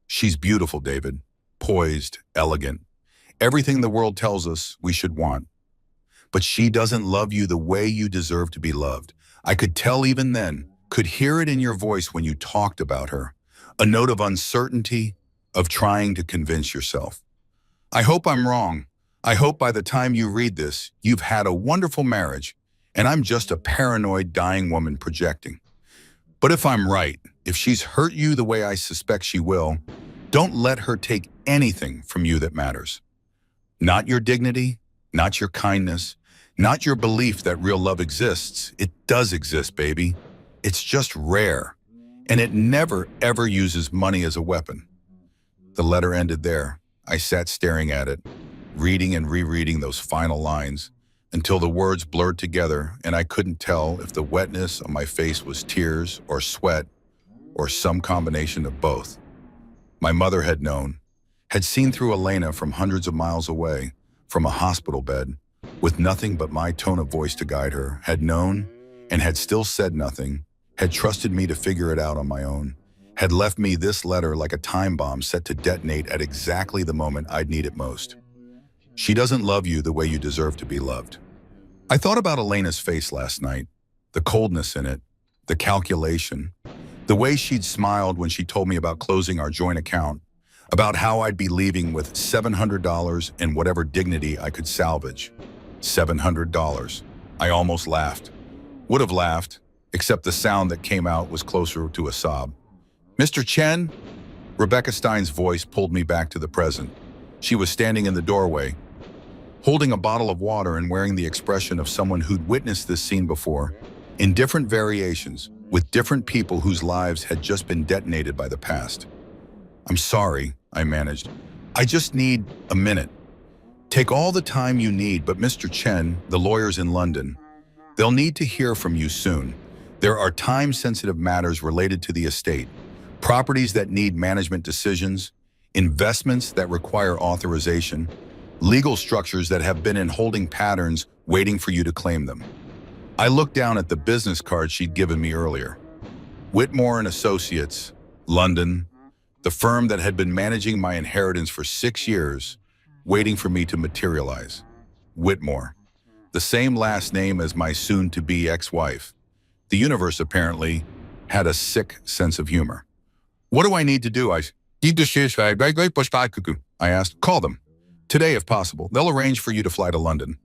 She's beautiful, David. Poised, elegant. Everything the world tells us we should want. But she doesn't love you the way you deserve to be loved. I could tell even then, could hear it in your voice when you talked about her. A note of uncertainty, of trying to convince yourself. I hope I'm wrong. I hope by the time you read this, you've had a wonderful marriage, and I'm just a paranoid, dying woman projecting. But if I'm right, if she's hurt you the way I suspect she will, don't let her take anything from you that matters. Not your dignity, not your kindness, not your belief that real love exists. It does exist, baby. It's just rare, and it never, ever uses money as a weapon. The letter ended there. I sat staring at it, reading and rereading those final lines, until the words blurred together and I couldn't tell if the wetness on my face was tears or sweat or some combination of both. My mother had known, had seen through Elena from hundreds of miles away, from a hospital bed, with nothing but my tone of voice to guide her, had known and had still said nothing, had trusted me to figure it out on my own, had left me this letter like a time bomb set to detonate at exactly the moment I'd need it most. She doesn't love you the way you deserve to be loved. I thought about Elena's face last night, the coldness in it, the calculation, the way she'd smiled when she told me about closing our joint account, about how I'd be leaving with $700 and whatever dignity I could salvage. $700. I almost laughed. Would have laughed, except the sound that came out was closer to a sob. Mr. Chen? Rebecca Stein's voice pulled me back to the present. She was standing in the doorway. holding a bottle of water and wearing the expression of someone who'd witnessed this scene before, in different variations, with different people whose lives had just been detonated by the past. "I'm sorry," I managed. "I just need a minute." "Take all the time you need, but Mr. Chen, the lawyer's in London. They'll need to hear from you soon. There are time-sensitive matters related to the estate, properties that need management decisions, investments that require authorization, legal structures that have been in holding patterns waiting for you to claim them." I looked down at the business card she'd given me earlier. Whitmore and Associates, London, the firm that had been managing my inheritance for 6 years, waiting for me to materialize. Whitmore, the same last name as my soon-to-be ex-wife. The universe apparently had a sick sense of humor. "What do I need to do?" I asked. "Call them. Today, if possible. They'll arrange for you to fly to London.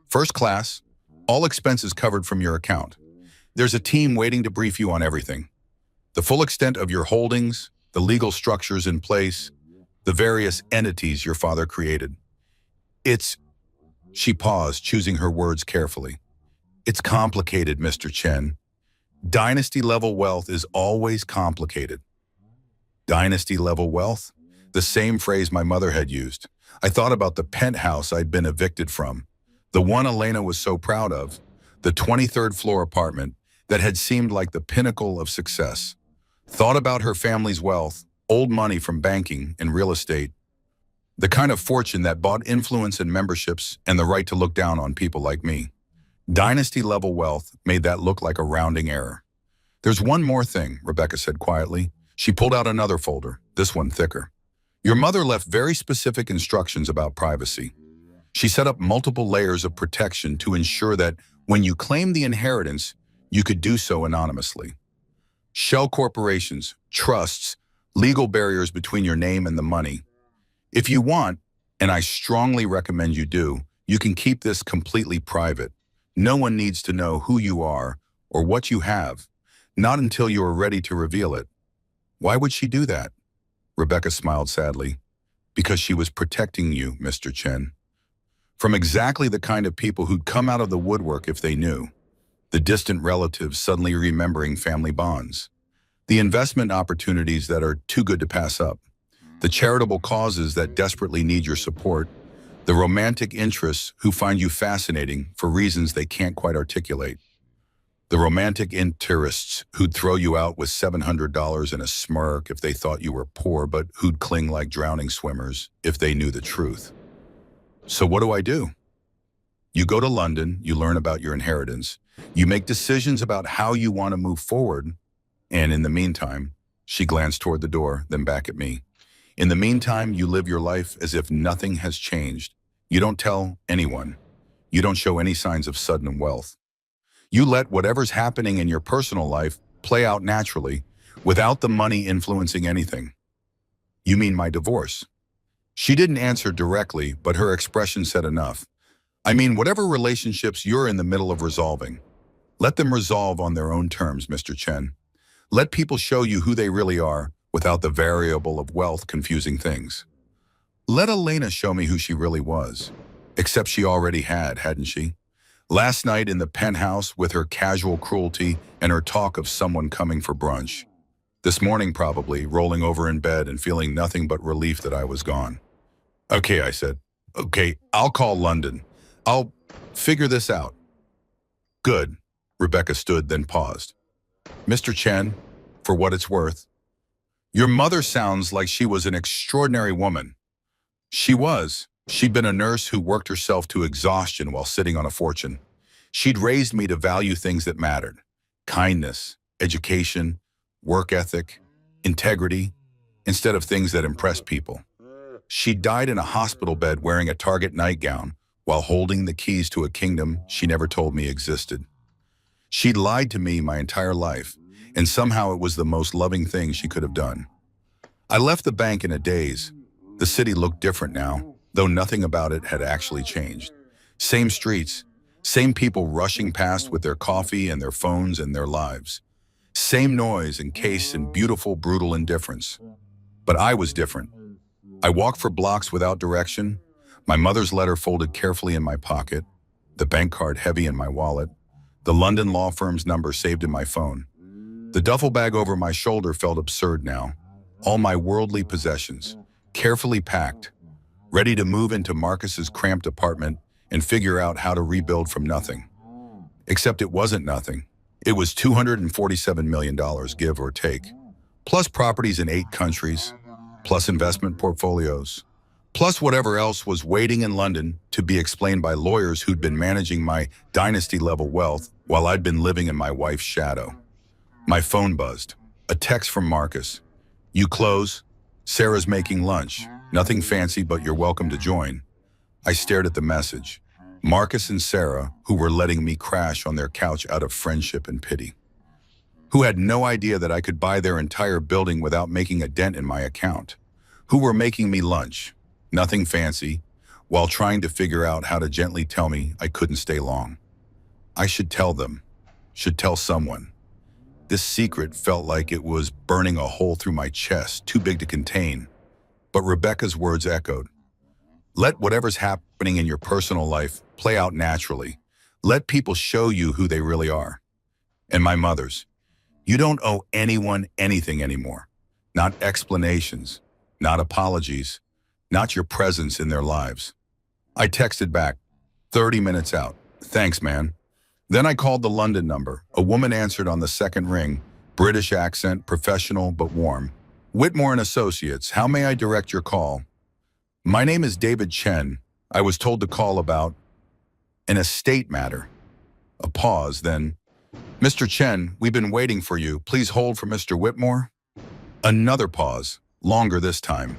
First class, all expenses covered from your account. There's a team waiting to brief you on everything. The full extent of your holdings, the legal structures in place, the various entities your father created. It's..." She paused, choosing her words carefully. "It's complicated, Mr. Chen. Dynasty-level wealth is always complicated." Dynasty-level wealth? The same phrase my mother had used. I thought about the penthouse I'd been evicted from, the one Elena was so proud of, the 23rd floor apartment that had seemed like the pinnacle of success. Thought about her family's wealth, old money from banking and real estate, the kind of fortune that bought influence and memberships and the right to look down on people like me. Dynasty-level wealth made that look like a rounding error. "There's one more thing," Rebecca said quietly. She pulled out another folder, this one thicker. "Your mother left very specific instructions about privacy. She set up multiple layers of protection to ensure that when you claimed the inheritance, you could do so anonymously. Shell corporations, trusts, legal barriers between your name and the money. If you want, and I strongly recommend you do, you can keep this completely private. No one needs to know who you are or what you have, not until you are ready to reveal it." "Why would she do that?" Rebecca smiled sadly. "Because she was protecting you, Mr. Chen. From exactly the kind of people who'd come out of the woodwork if they knew. The distant relatives suddenly remembering family bonds. The investment opportunities that are too good to pass up. The charitable causes that desperately need your support. The romantic interests who find you fascinating for reasons they can't quite articulate. The romantic interests who'd throw you out with $700 and a smirk if they thought you were poor, but who'd cling like drowning swimmers if they knew the truth. So what do? You go to London, you learn about your inheritance, you make decisions about how you want to move forward, and in the meantime," she glanced toward the door, then back at me. "In the meantime, you live your life as if nothing has changed. You don't tell anyone. You don't show any signs of sudden wealth. You let whatever's happening in your personal life play out naturally, without the money influencing anything." "You mean my divorce?" She didn't answer directly, but her expression said enough. "I mean, whatever relationships you're in the middle of resolving. Let them resolve on their own terms, Mr. Chen. Let people show you who they really are, without the variable of wealth confusing things. Let Elena show me who she really was. Except she already had, hadn't she? Last night in the penthouse with her casual cruelty and her talk of someone coming for brunch. This morning probably, rolling over in bed and feeling nothing but relief that I was gone. "Okay," I said. "Okay, I'll call London. I'll figure this out." "Good." Rebecca stood, then paused. "Mr. Chen, for what it's worth, your mother sounds like she was an extraordinary woman." She was. She'd been a nurse who worked herself to exhaustion while sitting on a fortune. She'd raised me to value things that mattered: kindness, education, work ethic, integrity, instead of things that impressed people. She died in a hospital bed wearing a Target nightgown while holding the keys to a kingdom she never told me existed. She'd lied to me my entire life, and somehow it was the most loving thing she could have done. I left the bank in a daze. The city looked different now, though nothing about it had actually changed. Same streets, same people rushing past with their coffee and their phones and their lives. Same noise encased in beautiful, brutal indifference. But I was different. I walked for blocks without direction, My mother's letter folded carefully in my pocket, the bank card heavy in my wallet, the London law firm's number saved in my phone. The duffel bag over my shoulder felt absurd now. All my worldly possessions, carefully packed, ready to move into Marcus's cramped apartment and figure out how to rebuild from nothing. Except it wasn't nothing. It was $247 million, give or take, plus properties in 8 countries, plus investment portfolios, plus whatever else was waiting in London to be explained by lawyers who'd been managing my dynasty-level wealth while I'd been living in my wife's shadow. My phone buzzed. A text from Marcus. "You close? Sarah's making lunch. Nothing fancy, but you're welcome to join." I stared at the message. Marcus and Sarah, who were letting me crash on their couch out of friendship and pity. Who had no idea that I could buy their entire building without making a dent in my account. Who were making me lunch. Nothing fancy, while trying to figure out how to gently tell me I couldn't stay long. I should tell them. Should tell someone. This secret felt like it was burning a hole through my chest, too big to contain. But Rebecca's words echoed. Let whatever's happening in your personal life play out naturally. Let people show you who they really are. And my mother's. You don't owe anyone anything anymore. Not explanations, not apologies, not your presence in their lives. I texted back, 30 minutes out. Thanks, man. Then I called the London number. A woman answered on the second ring, British accent, professional but warm. "Whitmore and Associates, how may I direct your call?" "My name is David Chen. I was told to call about an estate matter." A pause, then, "Mr. Chen, we've been waiting for you. Please hold for Mr. Whitmore." Another pause, longer this time.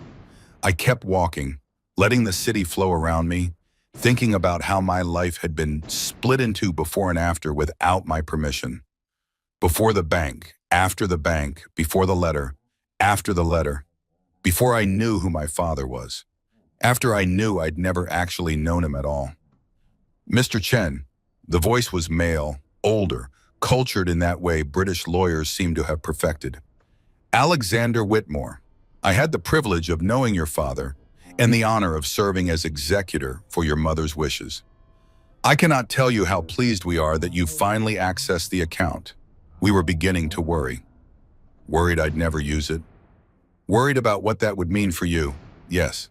I kept walking, letting the city flow around me, thinking about how my life had been split into before and after without my permission. Before the bank, after the bank, before the letter, after the letter, before I knew who my father was, after I knew I'd never actually known him at all. "Mr. Chen," the voice was male, older, cultured in that way British lawyers seem to have perfected. "Alexander Whitmore, I had the privilege of knowing your father and the honor of serving as executor for your mother's wishes. I cannot tell you how pleased we are that you finally accessed the account. We were beginning to worry. Worried I'd never use it. Worried about what that would mean for you. Yes.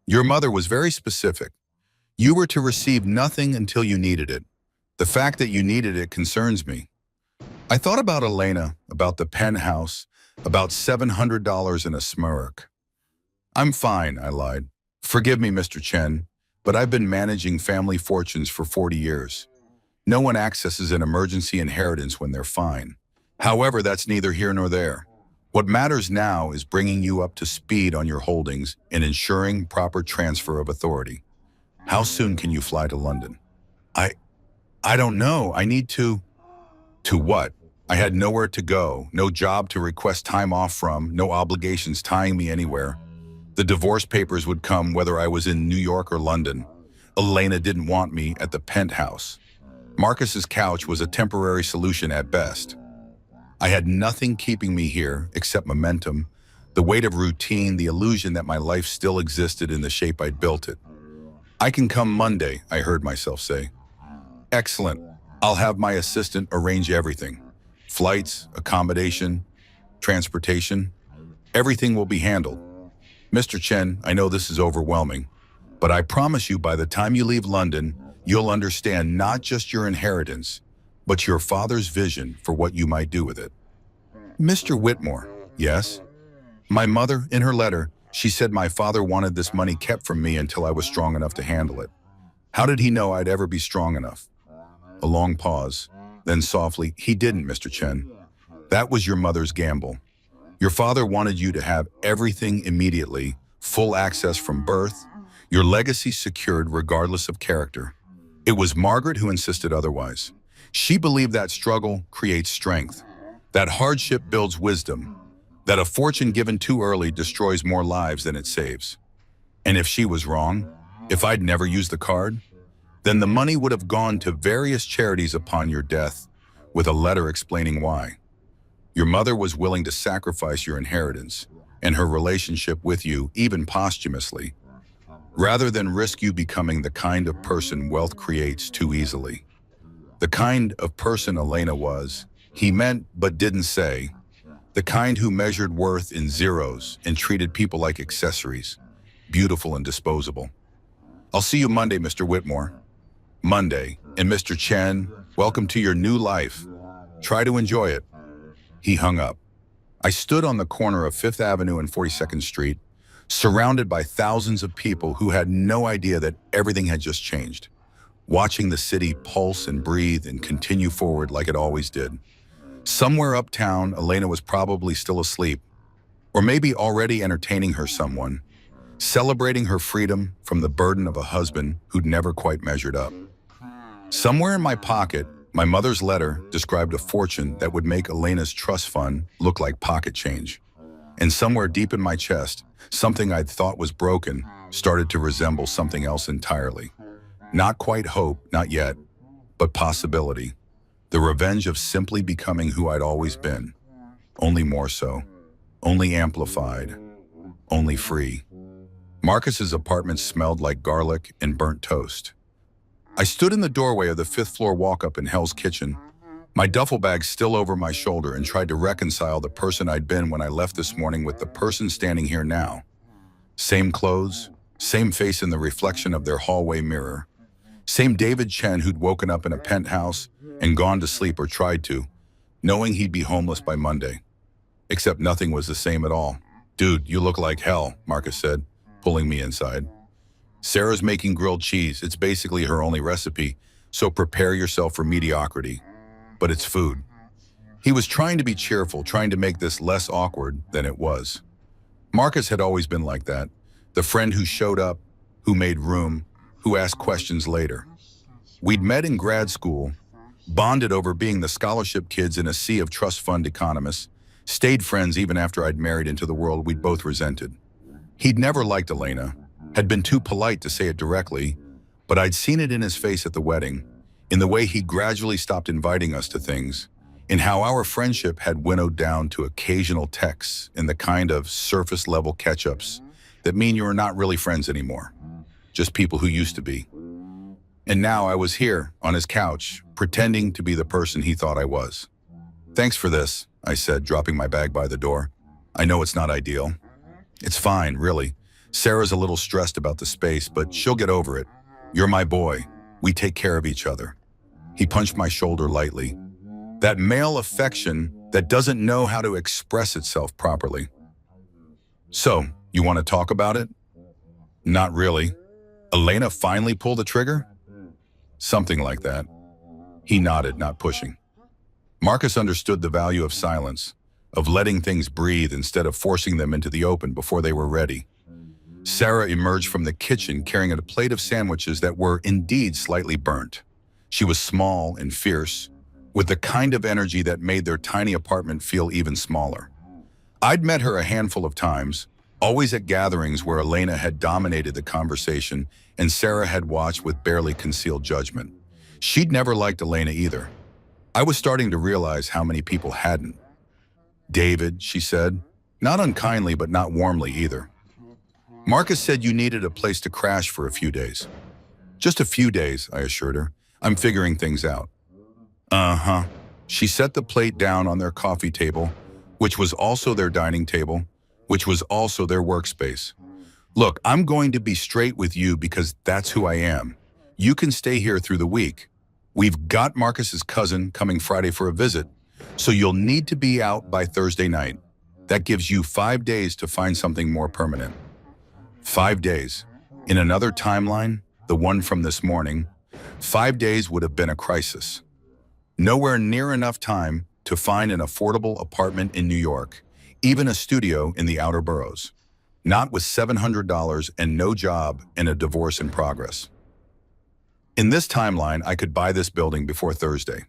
Your mother was very specific. You were to receive nothing until you needed it. The fact that you needed it concerns me. I thought about Elena, about the penthouse, about $700 in a smirk. I'm fine, I lied. Forgive me, Mr. Chen, but I've been managing family fortunes for 40 years. No one accesses an emergency inheritance when they're fine. However, that's neither here nor there. What matters now is bringing you up to speed on your holdings and ensuring proper transfer of authority. How soon can you fly to London? I don't know. I need to... To what? I had nowhere to go, no job to request time off from, no obligations tying me anywhere. The divorce papers would come whether I was in New York or London. Elena didn't want me at the penthouse. Marcus's couch was a temporary solution at best. I had nothing keeping me here except momentum, the weight of routine, the illusion that my life still existed in the shape I'd built it. I can come Monday, I heard myself say. Excellent. I'll have my assistant arrange everything. Flights, accommodation, transportation. Everything will be handled. Mr. Chen, I know this is overwhelming, but I promise you by the time you leave London, you'll understand not just your inheritance, but your father's vision for what you might do with it. Mr. Whitmore, yes? My mother, in her letter, she said my father wanted this money kept from me until I was strong enough to handle it. How did he know I'd ever be strong enough? A long pause, then softly, he didn't, Mr. Chen. That was your mother's gamble. Your father wanted you to have everything immediately, full access from birth, your legacy secured regardless of character. It was Margaret who insisted otherwise. She believed that struggle creates strength, that hardship builds wisdom, that a fortune given too early destroys more lives than it saves. And if she was wrong, if I'd never used the card, then the money would have gone to various charities upon your death, with a letter explaining why. Your mother was willing to sacrifice your inheritance and her relationship with you, even posthumously. rather than risk you becoming the kind of person wealth creates too easily. The kind of person Elena was, he meant but didn't say, the kind who measured worth in zeros and treated people like accessories, beautiful and disposable. I'll see you Monday, Mr. Whitmore. Monday. And Mr. Chen, welcome to your new life. Try to enjoy it. He hung up. I stood on the corner of 5th Avenue and 42nd Street, surrounded by thousands of people who had no idea that everything had just changed, watching the city pulse and breathe and continue forward like it always did. Somewhere uptown, Elena was probably still asleep, or maybe already entertaining her someone, celebrating her freedom from the burden of a husband who'd never quite measured up. Somewhere in my pocket, my mother's letter described a fortune that would make Elena's trust fund look like pocket change. And somewhere deep in my chest, something I'd thought was broken started to resemble something else entirely. Not quite hope, not yet, but possibility. The revenge of simply becoming who I'd always been. Only more so. Only amplified. Only free. Marcus's apartment smelled like garlic and burnt toast. I stood in the doorway of the 5th floor walk-up in Hell's Kitchen, my duffel bag still over my shoulder, and tried to reconcile the person I'd been when I left this morning with the person standing here now. Same clothes, same face in the reflection of their hallway mirror. Same David Chen who'd woken up in a penthouse and gone to sleep, or tried to, knowing he'd be homeless by Monday. Except nothing was the same at all. Dude, you look like hell, Marcus said, pulling me inside. Sarah's making grilled cheese. It's basically her only recipe, so prepare yourself for mediocrity. But it's food. He was trying to be cheerful, trying to make this less awkward than it was. Marcus had always been like that, the friend who showed up, who made room, who asked questions later. We'd met in grad school, bonded over being the scholarship kids in a sea of trust fund economists, stayed friends even after I'd married into the world we'd both resented. He'd never liked Elena, had been too polite to say it directly, but I'd seen it in his face at the wedding, in the way he gradually stopped inviting us to things, in how our friendship had winnowed down to occasional texts and the kind of surface-level catch-ups that mean you are not really friends anymore, just people who used to be. And now I was here, on his couch, pretending to be the person he thought I was. Thanks for this, I said, dropping my bag by the door. I know it's not ideal. It's fine, really. Sarah's a little stressed about the space, but she'll get over it. You're my boy. We take care of each other. He punched my shoulder lightly. That male affection that doesn't know how to express itself properly. So, you want to talk about it? Not really. Elena finally pulled the trigger? Something like that. He nodded, not pushing. Marcus understood the value of silence, of letting things breathe instead of forcing them into the open before they were ready. Sarah emerged from the kitchen carrying a plate of sandwiches that were indeed slightly burnt. She was small and fierce, with the kind of energy that made their tiny apartment feel even smaller. I'd met her a handful of times, always at gatherings where Elena had dominated the conversation and Sarah had watched with barely concealed judgment. She'd never liked Elena either. I was starting to realize how many people hadn't. David, she said, not unkindly but not warmly either. Marcus said you needed a place to crash for a few days. Just a few days, I assured her. I'm figuring things out. Uh-huh. She set the plate down on their coffee table, which was also their dining table, which was also their workspace. Look, I'm going to be straight with you because that's who I am. You can stay here through the week. We've got Marcus's cousin coming Friday for a visit, so you'll need to be out by Thursday night. That gives you 5 days to find something more permanent. 5 days. In another timeline, the one from this morning, 5 days would have been a crisis. Nowhere near enough time to find an affordable apartment in New York, even a studio in the outer boroughs. Not with $700 and no job and a divorce in progress. In this timeline, I could buy this building before Thursday.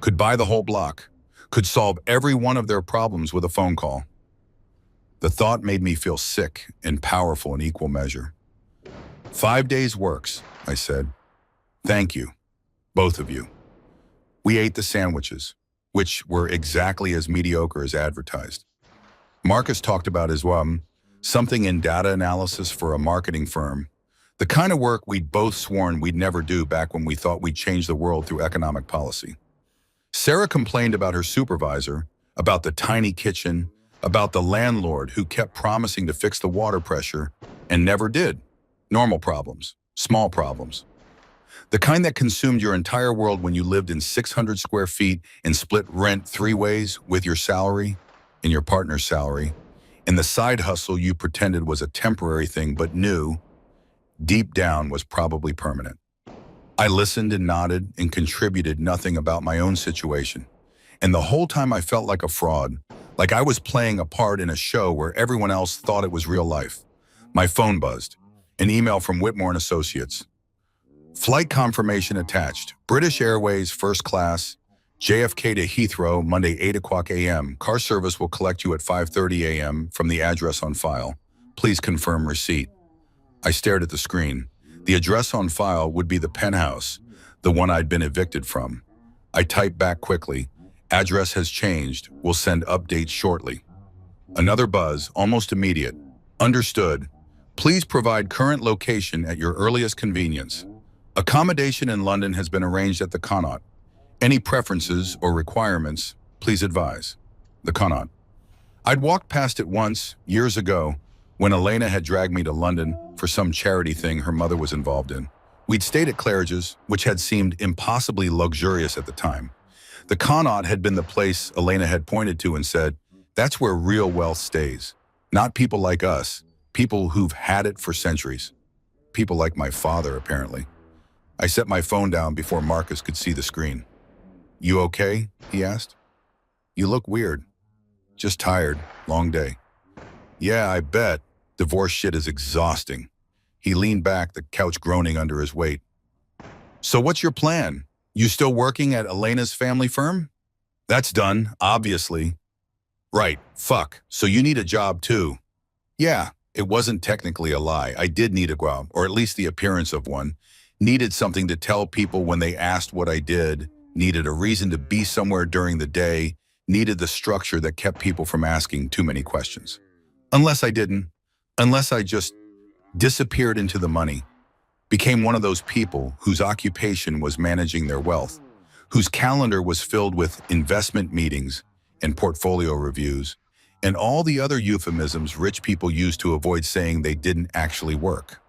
Could buy the whole block. Could solve every one of their problems with a phone call. The thought made me feel sick and powerful in equal measure. 5 days works, I said. Thank you, both of you. We ate the sandwiches, which were exactly as mediocre as advertised. Marcus talked about his something in data analysis for a marketing firm, the kind of work we'd both sworn we'd never do back when we thought we'd change the world through economic policy. Sarah complained about her supervisor, about the tiny kitchen, about the landlord who kept promising to fix the water pressure and never did. Normal problems, small problems. The kind that consumed your entire world when you lived in 600 square feet and split rent 3 ways with your salary and your partner's salary, and the side hustle you pretended was a temporary thing but knew, deep down, was probably permanent. I listened and nodded and contributed nothing about my own situation. And the whole time I felt like a fraud, like I was playing a part in a show where everyone else thought it was real life. My phone buzzed. An email from Whitmore and Associates. Flight confirmation attached. British Airways first class, JFK to Heathrow, Monday 8 o'clock a.m. Car service will collect you at 5:30 a.m. from the address on file. Please confirm receipt. I stared at the screen. The address on file would be the penthouse, the one I'd been evicted from. I typed back quickly. Address has changed. We'll send updates shortly. Another buzz, almost immediate. Understood. Please provide current location at your earliest convenience. Accommodation in London has been arranged at the Connaught. Any preferences or requirements, please advise. The Connaught. I'd walked past it once, years ago, when Elena had dragged me to London for some charity thing her mother was involved in. We'd stayed at Claridge's, which had seemed impossibly luxurious at the time. The Connaught had been the place Elena had pointed to and said, that's where real wealth stays. Not people like us, people who've had it for centuries. People like my father, apparently. I set my phone down before Marcus could see the screen. You okay? He asked. You look weird. Just tired. Long day. Yeah, I bet. Divorce shit is exhausting. He leaned back, the couch groaning under his weight. So what's your plan? You still working at Elena's family firm? That's done, obviously. Right, fuck. So you need a job too. Yeah, it wasn't technically a lie. I did need a job, or at least the appearance of one. Needed something to tell people when they asked what I did. Needed a reason to be somewhere during the day. Needed the structure that kept people from asking too many questions. Unless I didn't. Unless I just disappeared into the money. Became one of those people whose occupation was managing their wealth, whose calendar was filled with investment meetings and portfolio reviews, and all the other euphemisms rich people use to avoid saying they didn't actually work.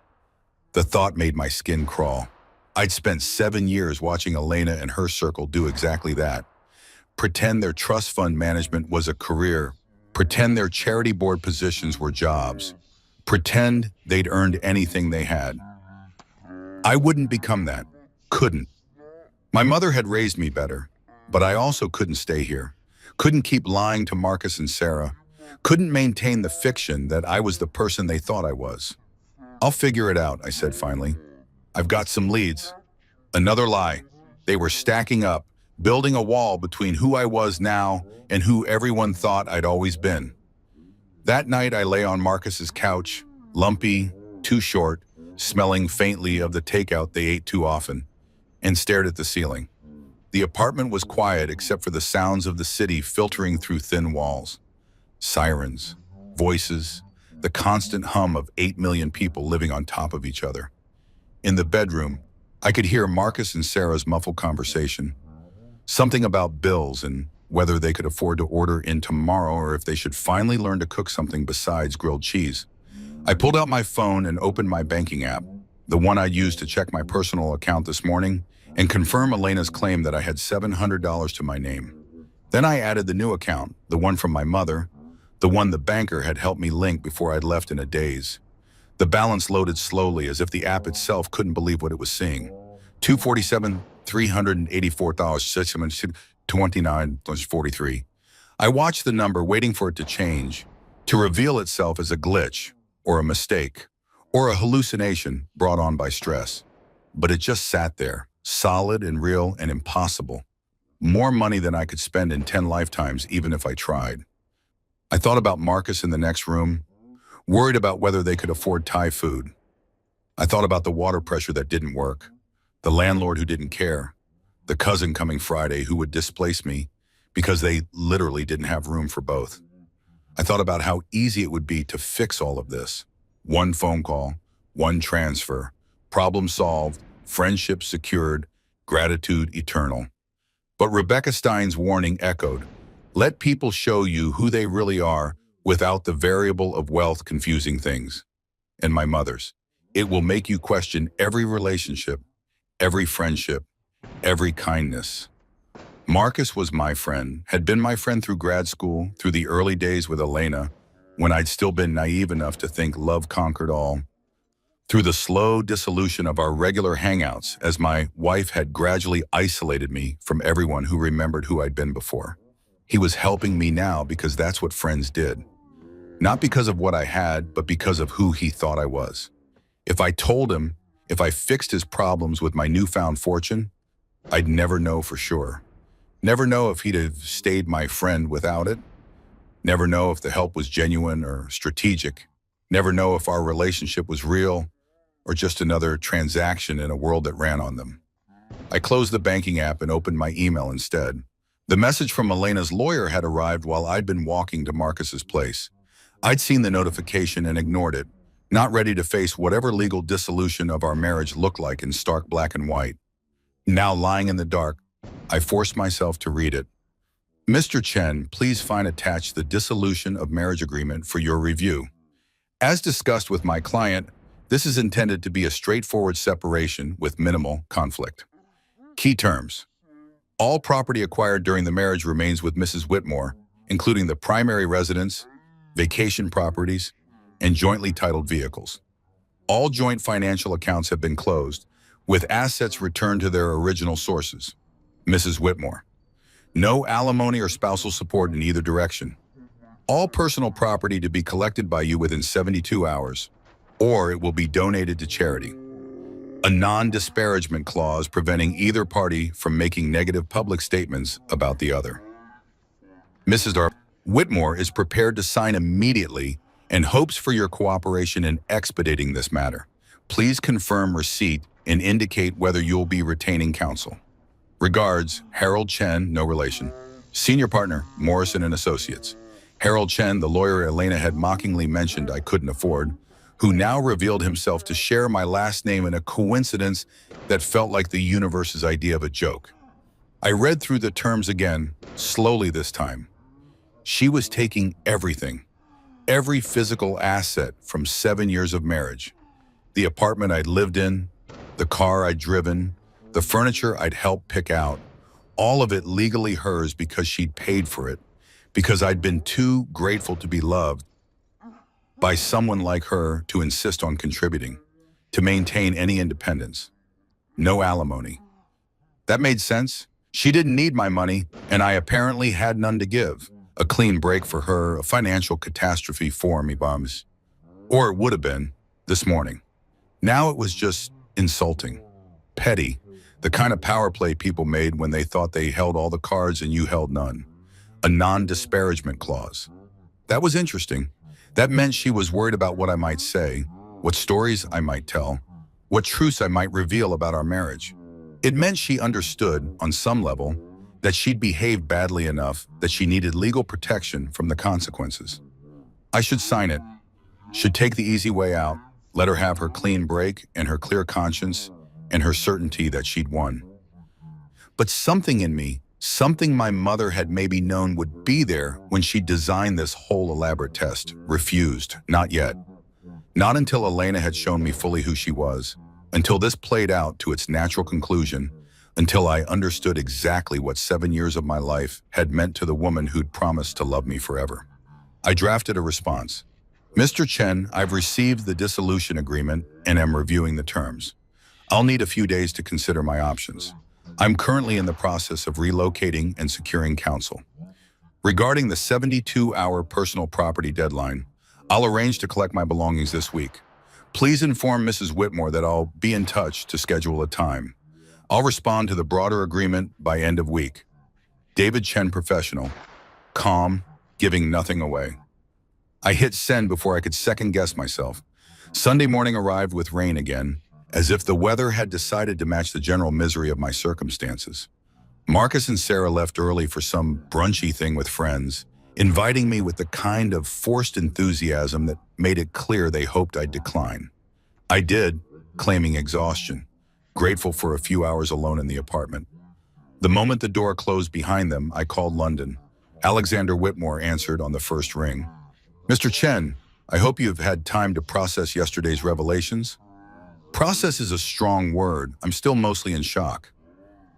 The thought made my skin crawl. I'd spent 7 years watching Elena and her circle do exactly that. Pretend their trust fund management was a career. Pretend their charity board positions were jobs. Pretend they'd earned anything they had. I wouldn't become that. Couldn't. My mother had raised me better, but I also couldn't stay here. Couldn't keep lying to Marcus and Sarah. Couldn't maintain the fiction that I was the person they thought I was. I'll figure it out, I said finally. I've got some leads. Another lie. They were stacking up, building a wall between who I was now and who everyone thought I'd always been. That night I lay on Marcus's couch, lumpy, too short, smelling faintly of the takeout they ate too often, and stared at the ceiling. The apartment was quiet except for the sounds of the city filtering through thin walls. Sirens, voices, the constant hum of 8 million people living on top of each other. In the bedroom, I could hear Marcus and Sarah's muffled conversation. Something about bills and whether they could afford to order in tomorrow or if they should finally learn to cook something besides grilled cheese. I pulled out my phone and opened my banking app, the one I used to check my personal account this morning, and confirm Elena's claim that I had $700 to my name. Then I added the new account, the one from my mother, the one the banker had helped me link before I'd left in a daze. The balance loaded slowly as if the app itself couldn't believe what it was seeing. $247, $384, $29.43. I watched the number, waiting for it to change, to reveal itself as a glitch, or a mistake, or a hallucination brought on by stress. But it just sat there, solid and real and impossible. More money than I could spend in 10 lifetimes, even if I tried. I thought about Marcus in the next room, worried about whether they could afford Thai food. I thought about the water pressure that didn't work, the landlord who didn't care, the cousin coming Friday who would displace me because they literally didn't have room for both. I thought about how easy it would be to fix all of this. One phone call, one transfer, problem solved, friendship secured, gratitude eternal. But Rebecca Stein's warning echoed, let people show you who they really are without the variable of wealth confusing things. And my mother's, it will make you question every relationship, every friendship, every kindness. Marcus was my friend, had been my friend through grad school, through the early days with Elena, when I'd still been naive enough to think love conquered all, through the slow dissolution of our regular hangouts as my wife had gradually isolated me from everyone who remembered who I'd been before. He was helping me now because that's what friends did. Not because of what I had, but because of who he thought I was. If I told him, if I fixed his problems with my newfound fortune, I'd never know for sure. Never know if he'd have stayed my friend without it. Never know if the help was genuine or strategic. Never know if our relationship was real or just another transaction in a world that ran on them. I closed the banking app and opened my email instead. The message from Elena's lawyer had arrived while I'd been walking to Marcus's place. I'd seen the notification and ignored it, not ready to face whatever legal dissolution of our marriage looked like in stark black and white. Now lying in the dark, I forced myself to read it. Mr. Chen, please find attached the dissolution of marriage agreement for your review. As discussed with my client, this is intended to be a straightforward separation with minimal conflict. Key terms. All property acquired during the marriage remains with Mrs. Whitmore, including the primary residence, vacation properties, and jointly titled vehicles. All joint financial accounts have been closed, with assets returned to their original sources. Mrs. Whitmore. No alimony or spousal support in either direction. All personal property to be collected by you within 72 hours, or it will be donated to charity. A non-disparagement clause preventing either party from making negative public statements about the other. Mrs. Whitmore is prepared to sign immediately and hopes for your cooperation in expediting this matter. Please confirm receipt and indicate whether you'll be retaining counsel. Regards, Harold Chen, no relation. Senior partner, Morrison and Associates. Harold Chen, the lawyer Elena had mockingly mentioned I couldn't afford, who now revealed himself to share my last name in a coincidence that felt like the universe's idea of a joke. I read through the terms again, slowly this time. She was taking everything, every physical asset from 7 years of marriage. The apartment I'd lived in, the car I'd driven, the furniture I'd helped pick out, all of it legally hers because she'd paid for it, because I'd been too grateful to be loved by someone like her to insist on contributing, to maintain any independence. No alimony. That made sense. She didn't need my money, and I apparently had none to give. A clean break for her, a financial catastrophe for me, bums. Or it would have been, this morning. Now it was just insulting, petty, the kind of power play people made when they thought they held all the cards and you held none. A non-disparagement clause. That was interesting. That meant she was worried about what I might say, what stories I might tell, what truths I might reveal about our marriage. It meant she understood, on some level, that she'd behaved badly enough that she needed legal protection from the consequences. I should sign it, should take the easy way out, let her have her clean break and her clear conscience and her certainty that she'd won. But something in me, something my mother had maybe known would be there when she designed this whole elaborate test, refused, not yet. Not until Elena had shown me fully who she was, until this played out to its natural conclusion, until I understood exactly what 7 years of my life had meant to the woman who'd promised to love me forever. I drafted a response. Mr. Chen, I've received the dissolution agreement and am reviewing the terms. I'll need a few days to consider my options. I'm currently in the process of relocating and securing counsel. Regarding the 72-hour personal property deadline, I'll arrange to collect my belongings this week. Please inform Mrs. Whitmore that I'll be in touch to schedule a time. I'll respond to the broader agreement by end of week. David Chen, professional, calm, giving nothing away. I hit send before I could second-guess myself. Sunday morning arrived with rain again, as if the weather had decided to match the general misery of my circumstances. Marcus and Sarah left early for some brunchy thing with friends, inviting me with the kind of forced enthusiasm that made it clear they hoped I'd decline. I did, claiming exhaustion, grateful for a few hours alone in the apartment. The moment the door closed behind them, I called London. Alexander Whitmore answered on the first ring. Mr. Chen, I hope you've had time to process yesterday's revelations. Process is a strong word. I'm still mostly in shock.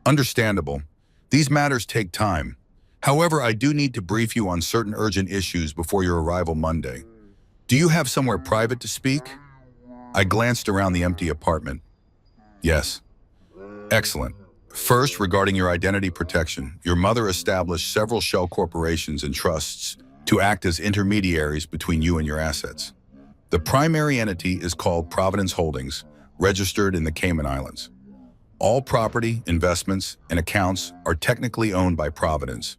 Understandable. These matters take time. However, I do need to brief you on certain urgent issues before your arrival Monday. Do you have somewhere private to speak? I glanced around the empty apartment. Yes. Excellent. First, regarding your identity protection, your mother established several shell corporations and trusts to act as intermediaries between you and your assets. The primary entity is called Providence Holdings, registered in the Cayman Islands. All property, investments, and accounts are technically owned by Providence,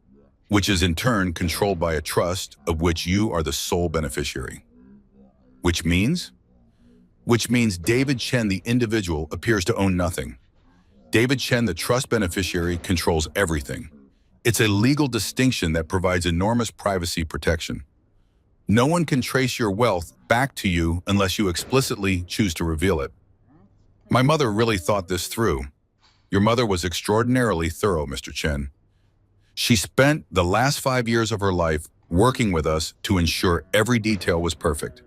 which is in turn controlled by a trust of which you are the sole beneficiary. Which means David Chen, the individual, appears to own nothing. David Chen, the trust beneficiary, controls everything. It's a legal distinction that provides enormous privacy protection. No one can trace your wealth back to you unless you explicitly choose to reveal it. My mother really thought this through. Your mother was extraordinarily thorough, Mr. Chen. She spent the last 5 years of her life working with us to ensure every detail was perfect.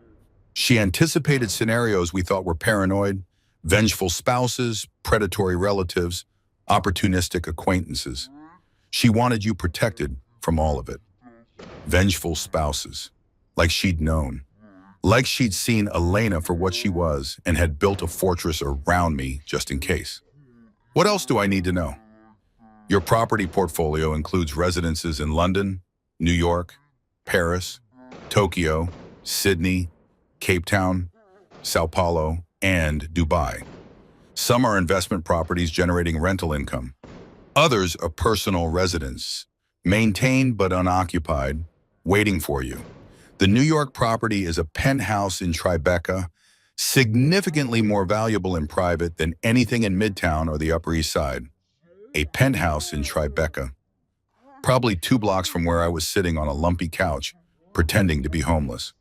She anticipated scenarios we thought were paranoid, vengeful spouses, predatory relatives, opportunistic acquaintances. She wanted you protected from all of it. Vengeful spouses, like she'd known. Like she'd seen Elena for what she was and had built a fortress around me just in case. What else do I need to know? Your property portfolio includes residences in London, New York, Paris, Tokyo, Sydney, Cape Town, Sao Paulo, and Dubai. Some are investment properties generating rental income. Others are personal residence, maintained but unoccupied, waiting for you. The New York property is a penthouse in Tribeca, significantly more valuable in private than anything in Midtown or the Upper East Side. A penthouse in Tribeca, probably 2 blocks from where I was sitting on a lumpy couch, pretending to be homeless.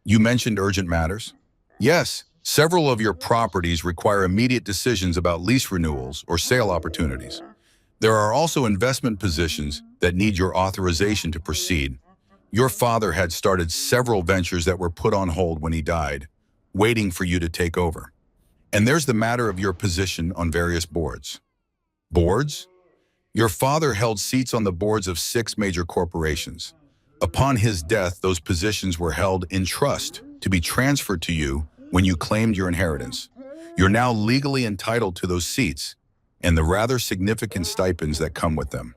You mentioned urgent matters? Yes, several of your properties require immediate decisions about lease renewals or sale opportunities. There are also investment positions that need your authorization to proceed. Your father had started several ventures that were put on hold when he died, waiting for you to take over. And there's the matter of your position on various boards. Boards? Your father held seats on the boards of 6 major corporations. Upon his death, those positions were held in trust to be transferred to you when you claimed your inheritance. You're now legally entitled to those seats and the rather significant stipends that come with them.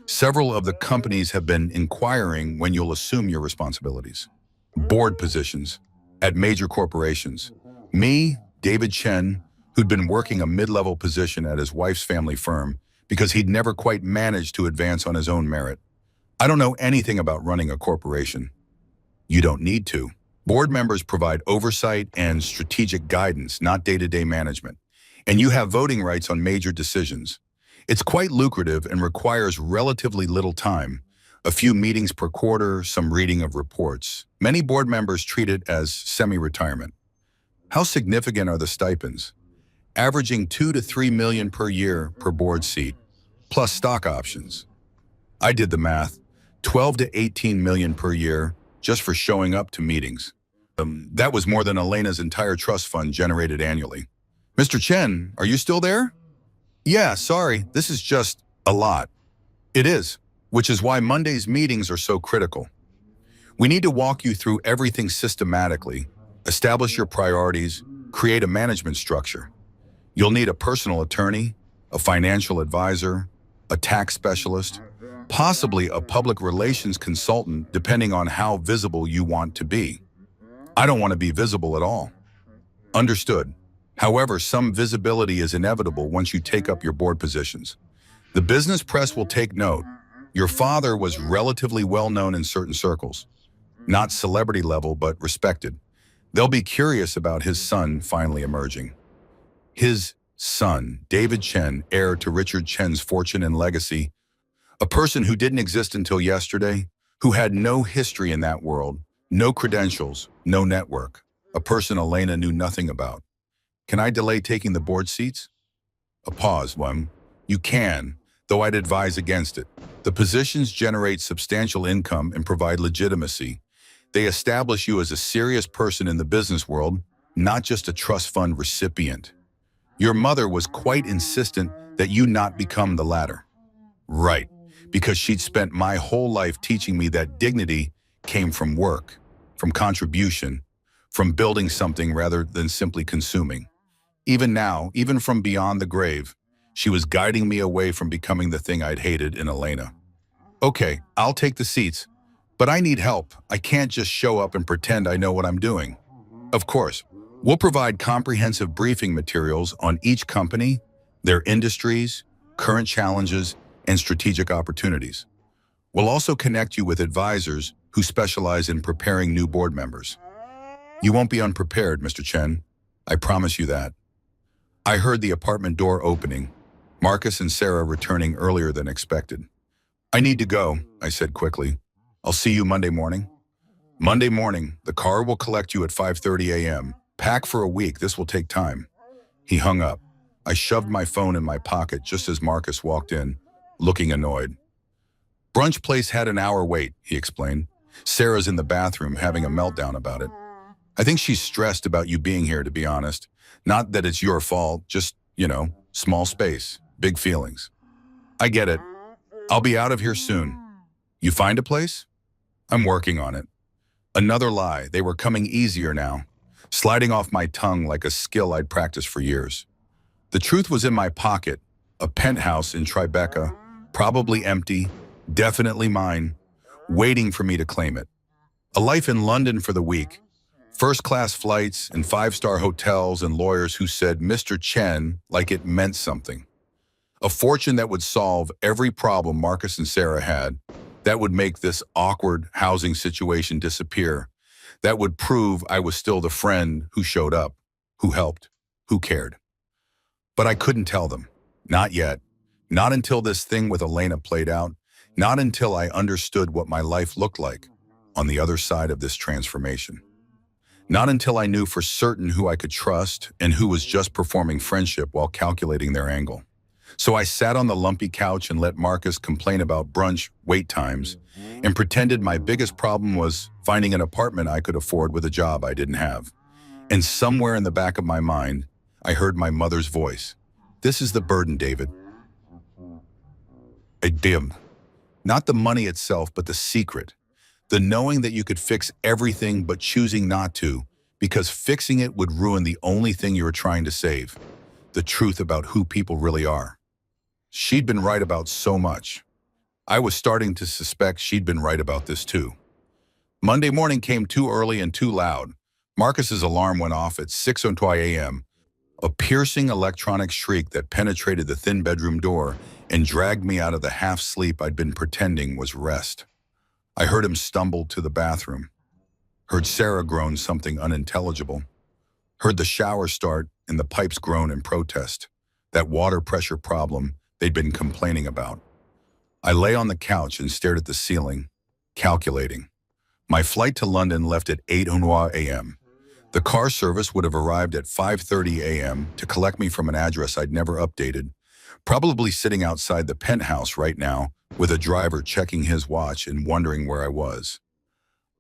Several of the companies have been inquiring when you'll assume your responsibilities. Board positions at major corporations. Me, David Chen, who'd been working a mid-level position at his wife's family firm because he'd never quite managed to advance on his own merit. I don't know anything about running a corporation. You don't need to. Board members provide oversight and strategic guidance, not day-to-day management. And you have voting rights on major decisions. It's quite lucrative and requires relatively little time. A few meetings per quarter, some reading of reports. Many board members treat it as semi-retirement. How significant are the stipends? Averaging 2 to 3 million per year per board seat, plus stock options. I did the math, 12 to 18 million per year just for showing up to meetings. That was more than Elena's entire trust fund generated annually. Mr. Chen, are you still there? Yeah, sorry, this is just a lot. It is, which is why Monday's meetings are so critical. We need to walk you through everything systematically, establish your priorities, create a management structure. You'll need a personal attorney, a financial advisor, a tax specialist, possibly a public relations consultant, depending on how visible you want to be. I don't want to be visible at all. Understood. However, some visibility is inevitable once you take up your board positions. The business press will take note. Your father was relatively well known in certain circles. Not celebrity level, but respected. They'll be curious about his son finally emerging. His son, David Chen, heir to Richard Chen's fortune and legacy, a person who didn't exist until yesterday, who had no history in that world, no credentials, no network, a person Elena knew nothing about. Can I delay taking the board seats? A pause, You can, though I'd advise against it. The positions generate substantial income and provide legitimacy. They establish you as a serious person in the business world, not just a trust fund recipient. Your mother was quite insistent that you not become the latter. Right, because she'd spent my whole life teaching me that dignity came from work, from contribution, from building something rather than simply consuming. Even now, even from beyond the grave, she was guiding me away from becoming the thing I'd hated in Elena. Okay, I'll take the seats, but I need help. I can't just show up and pretend I know what I'm doing. Of course, we'll provide comprehensive briefing materials on each company, their industries, current challenges, and strategic opportunities. We'll also connect you with advisors who specialize in preparing new board members. You won't be unprepared, Mr. Chen. I promise you that. I heard the apartment door opening, Marcus and Sarah returning earlier than expected. I need to go, I said quickly. I'll see you Monday morning. Monday morning, the car will collect you at 5:30 a.m. Pack for a week, this will take time. He hung up. I shoved my phone in my pocket just as Marcus walked in, looking annoyed. Brunch place had an hour wait, he explained. Sarah's in the bathroom having a meltdown about it. I think she's stressed about you being here, to be honest. Not that it's your fault, just, small space, big feelings. I get it. I'll be out of here soon. You find a place? I'm working on it. Another lie, they were coming easier now, sliding off my tongue like a skill I'd practiced for years. The truth was in my pocket, a penthouse in Tribeca, probably empty, definitely mine, waiting for me to claim it. A life in London for the week, first-class flights and five-star hotels and lawyers who said Mr. Chen like it meant something. A fortune that would solve every problem Marcus and Sarah had, that would make this awkward housing situation disappear, that would prove I was still the friend who showed up, who helped, who cared. But I couldn't tell them. Not yet. Not until this thing with Elena played out. Not until I understood what my life looked like on the other side of this transformation. Not until I knew for certain who I could trust and who was just performing friendship while calculating their angle. So I sat on the lumpy couch and let Marcus complain about brunch wait times and pretended my biggest problem was finding an apartment I could afford with a job I didn't have. And somewhere in the back of my mind, I heard my mother's voice. This is the burden, David. A dim. Not the money itself, but the secret. The knowing that you could fix everything but choosing not to, because fixing it would ruin the only thing you were trying to save. The truth about who people really are. She'd been right about so much. I was starting to suspect she'd been right about this too. Monday morning came too early and too loud. Marcus's alarm went off at 6:02 a.m., a piercing electronic shriek that penetrated the thin bedroom door and dragged me out of the half-sleep I'd been pretending was rest. I heard him stumble to the bathroom, heard Sarah groan something unintelligible, heard the shower start and the pipes groan in protest, that water pressure problem they'd been complaining about. I lay on the couch and stared at the ceiling, calculating. My flight to London left at 8:00 a.m. The car service would have arrived at 5:30 a.m. to collect me from an address I'd never updated, probably sitting outside the penthouse right now with a driver checking his watch and wondering where I was.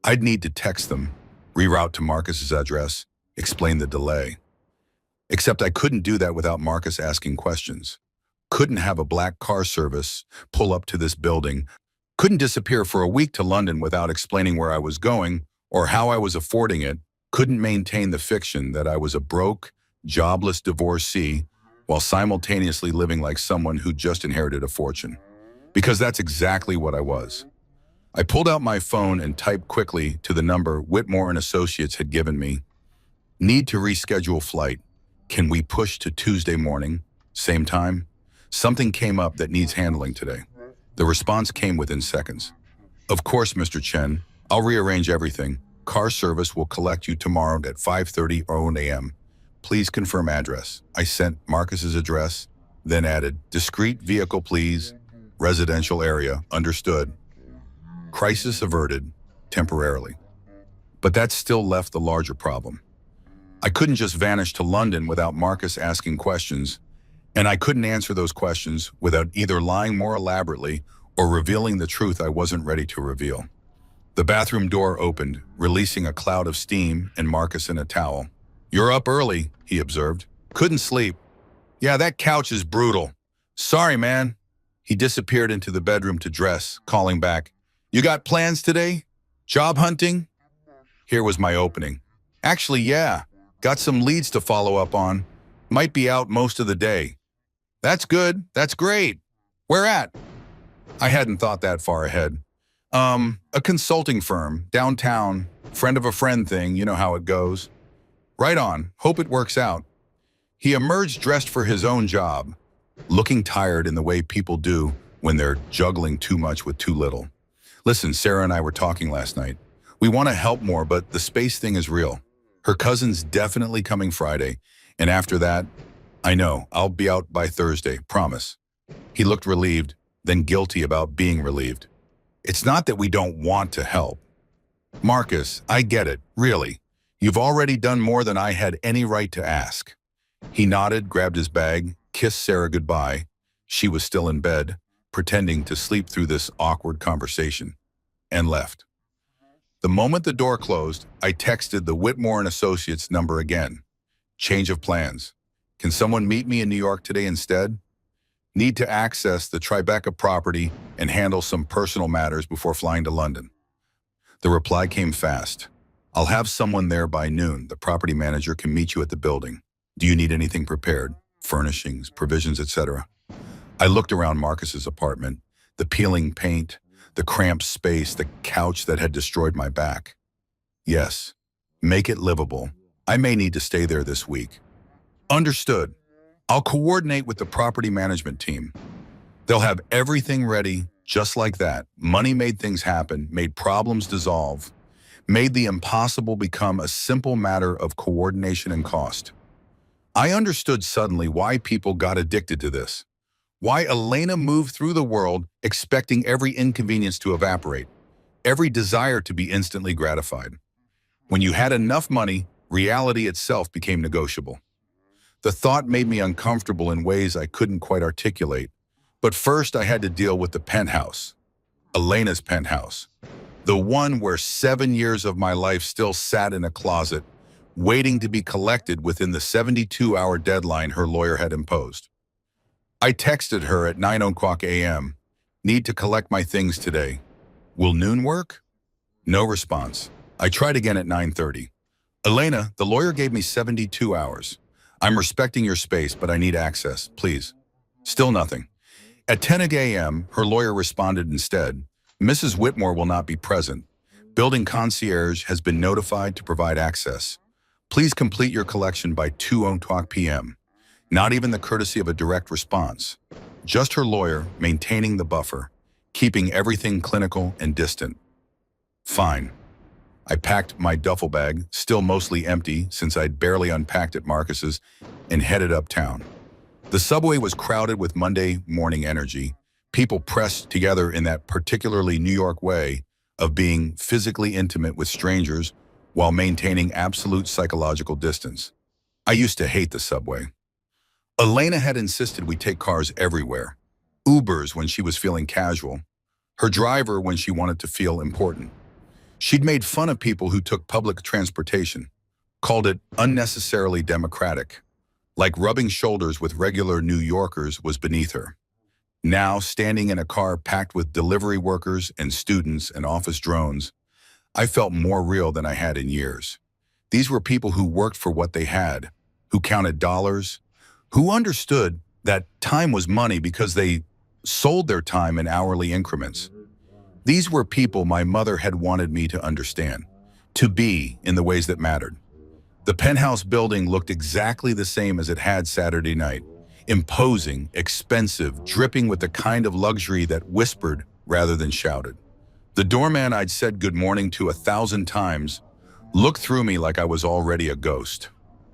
I'd need to text them, reroute to Marcus's address, explain the delay. Except I couldn't do that without Marcus asking questions. Couldn't have a black car service pull up to this building. Couldn't disappear for a week to London without explaining where I was going or how I was affording it. Couldn't maintain the fiction that I was a broke, jobless divorcee while simultaneously living like someone who just inherited a fortune. Because that's exactly what I was. I pulled out my phone and typed quickly to the number Whitmore and Associates had given me. Need to reschedule flight. Can we push to Tuesday morning? Same time? Something came up that needs handling today. The response came within seconds. Of course, Mr. Chen. I'll rearrange everything. Car service will collect you tomorrow at 5:30 a.m. Please confirm address. I sent Marcus's address, then added, discreet vehicle please, residential area, understood. Crisis averted, temporarily. But that still left the larger problem. I couldn't just vanish to London without Marcus asking questions, and I couldn't answer those questions without either lying more elaborately or revealing the truth I wasn't ready to reveal. The bathroom door opened, releasing a cloud of steam and Marcus in a towel. "You're up early," he observed. "Couldn't sleep." "Yeah, that couch is brutal. Sorry, man." He disappeared into the bedroom to dress, calling back, "You got plans today? Job hunting?" Here was my opening. "Actually, yeah. Got some leads to follow up on. Might be out most of the day." "That's good. That's great. Where at?" I hadn't thought that far ahead. A consulting firm, downtown, friend of a friend thing, you know how it goes." "Right on. Hope it works out." He emerged dressed for his own job, looking tired in the way people do when they're juggling too much with too little. "Listen, Sarah and I were talking last night. We want to help more, but the space thing is real. Her cousin's definitely coming Friday, and after that, I know, I'll be out by Thursday, promise." He looked relieved, then guilty about being relieved. "It's not that we don't want to help. Marcus, I get it, really. You've already done more than I had any right to ask." He nodded, grabbed his bag, kissed Sarah goodbye. She was still in bed, pretending to sleep through this awkward conversation, and left. The moment the door closed, I texted the Whitmore and Associates number again. "Change of plans. Can someone meet me in New York today instead? Need to access the Tribeca property and handle some personal matters before flying to London." The reply came fast. "I'll have someone there by noon. The property manager can meet you at the building. Do you need anything prepared? Furnishings, provisions, etc." I looked around Marcus's apartment, the peeling paint, the cramped space, the couch that had destroyed my back. "Yes, make it livable. I may need to stay there this week." "Understood. I'll coordinate with the property management team. They'll have everything ready just like that." Money made things happen, made problems dissolve, made the impossible become a simple matter of coordination and cost. I understood suddenly why people got addicted to this. Why Elena moved through the world expecting every inconvenience to evaporate, every desire to be instantly gratified. When you had enough money, reality itself became negotiable. The thought made me uncomfortable in ways I couldn't quite articulate. But first I had to deal with the penthouse. Elena's penthouse. The one where 7 years of my life still sat in a closet, waiting to be collected within the 72-hour deadline her lawyer had imposed. I texted her at 9:00 a.m. "Need to collect my things today. Will noon work?" No response. I tried again at 9:30. "Elena, the lawyer gave me 72 hours. I'm respecting your space, but I need access, please." Still nothing. At 10 a.m., her lawyer responded instead, "Mrs. Whitmore will not be present. Building concierge has been notified to provide access. Please complete your collection by 2:00 p.m. Not even the courtesy of a direct response. Just her lawyer maintaining the buffer, keeping everything clinical and distant. Fine. I packed my duffel bag, still mostly empty since I'd barely unpacked at Marcus's, and headed uptown. The subway was crowded with Monday morning energy, people pressed together in that particularly New York way of being physically intimate with strangers while maintaining absolute psychological distance. I used to hate the subway. Elena had insisted we take cars everywhere. Ubers when she was feeling casual. Her driver when she wanted to feel important. She'd made fun of people who took public transportation, called it unnecessarily democratic, like rubbing shoulders with regular New Yorkers was beneath her. Now, standing in a car packed with delivery workers and students and office drones, I felt more real than I had in years. These were people who worked for what they had, who counted dollars, who understood that time was money because they sold their time in hourly increments. These were people my mother had wanted me to understand, to be in the ways that mattered. The penthouse building looked exactly the same as it had Saturday night. Imposing, expensive, dripping with the kind of luxury that whispered rather than shouted. The doorman I'd said good morning to 1,000 times looked through me like I was already a ghost.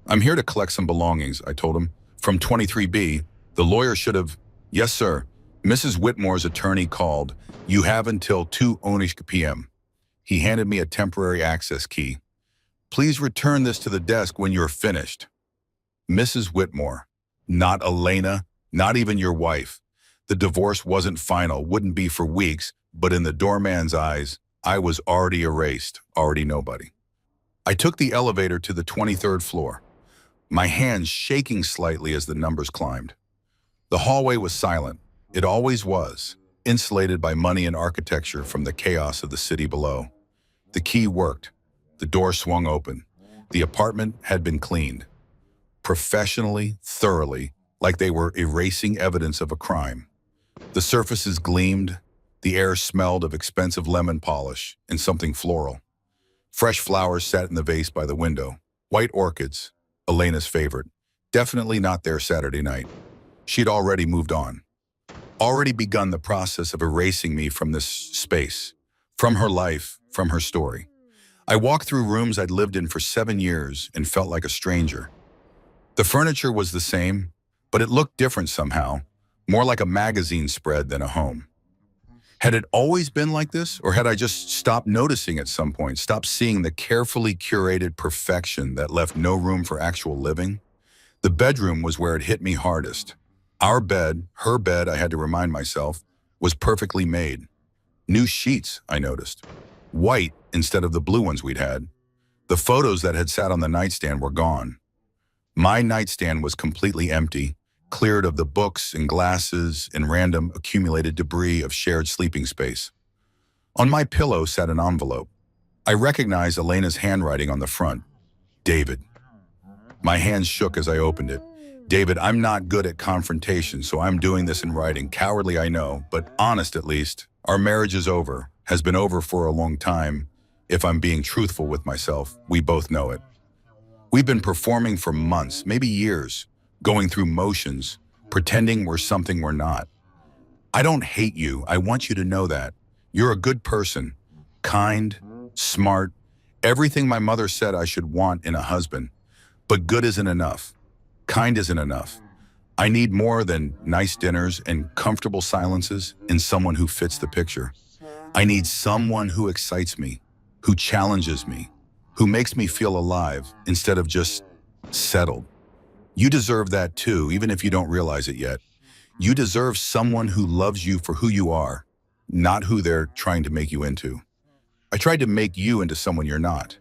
"I'm here to collect some belongings," I told him. "From 23B, the lawyer should have..." "Yes, sir. Mrs. Whitmore's attorney called. You have until 2 p.m. He handed me a temporary access key. Please return this to the desk when you're finished. Mrs. Whitmore, not Elena, not even your wife. The divorce wasn't final, wouldn't be for weeks, but in the doorman's eyes, I was already erased, already nobody. I took the elevator to the 23rd floor, my hands shaking slightly as the numbers climbed. The hallway was silent. It always was, insulated by money and architecture from the chaos of the city below. The key worked. The door swung open. The apartment had been cleaned. Professionally, thoroughly, like they were erasing evidence of a crime. The surfaces gleamed. The air smelled of expensive lemon polish and something floral. Fresh flowers sat in the vase by the window. White orchids, Elena's favorite. Definitely not there Saturday night. She'd already moved on. Already begun the process of erasing me from this space, from her life, from her story. I walked through rooms I'd lived in for 7 years and felt like a stranger. The furniture was the same, but it looked different somehow, more like a magazine spread than a home. Had it always been like this, or had I just stopped noticing at some point, stopped seeing the carefully curated perfection that left no room for actual living? The bedroom was where it hit me hardest. Our bed, her bed, I had to remind myself, was perfectly made. New sheets, I noticed. White instead of the blue ones we'd had. The photos that had sat on the nightstand were gone. My nightstand was completely empty, cleared of the books and glasses and random accumulated debris of shared sleeping space. On my pillow sat an envelope. I recognized Elena's handwriting on the front. David. My hands shook as I opened it. David, I'm not good at confrontation, so I'm doing this in writing. Cowardly, I know, but honest at least. Our marriage is over, has been over for a long time. If I'm being truthful with myself, we both know it. We've been performing for months, maybe years, going through motions, pretending we're something we're not. I don't hate you. I want you to know that. You're a good person, kind, smart, everything my mother said I should want in a husband. But good isn't enough. Kind isn't enough. I need more than nice dinners and comfortable silences in someone who fits the picture. I need someone who excites me, who challenges me, who makes me feel alive instead of just settled. You deserve that too, even if you don't realize it yet. You deserve someone who loves you for who you are, not who they're trying to make you into. I tried to make you into someone you're not,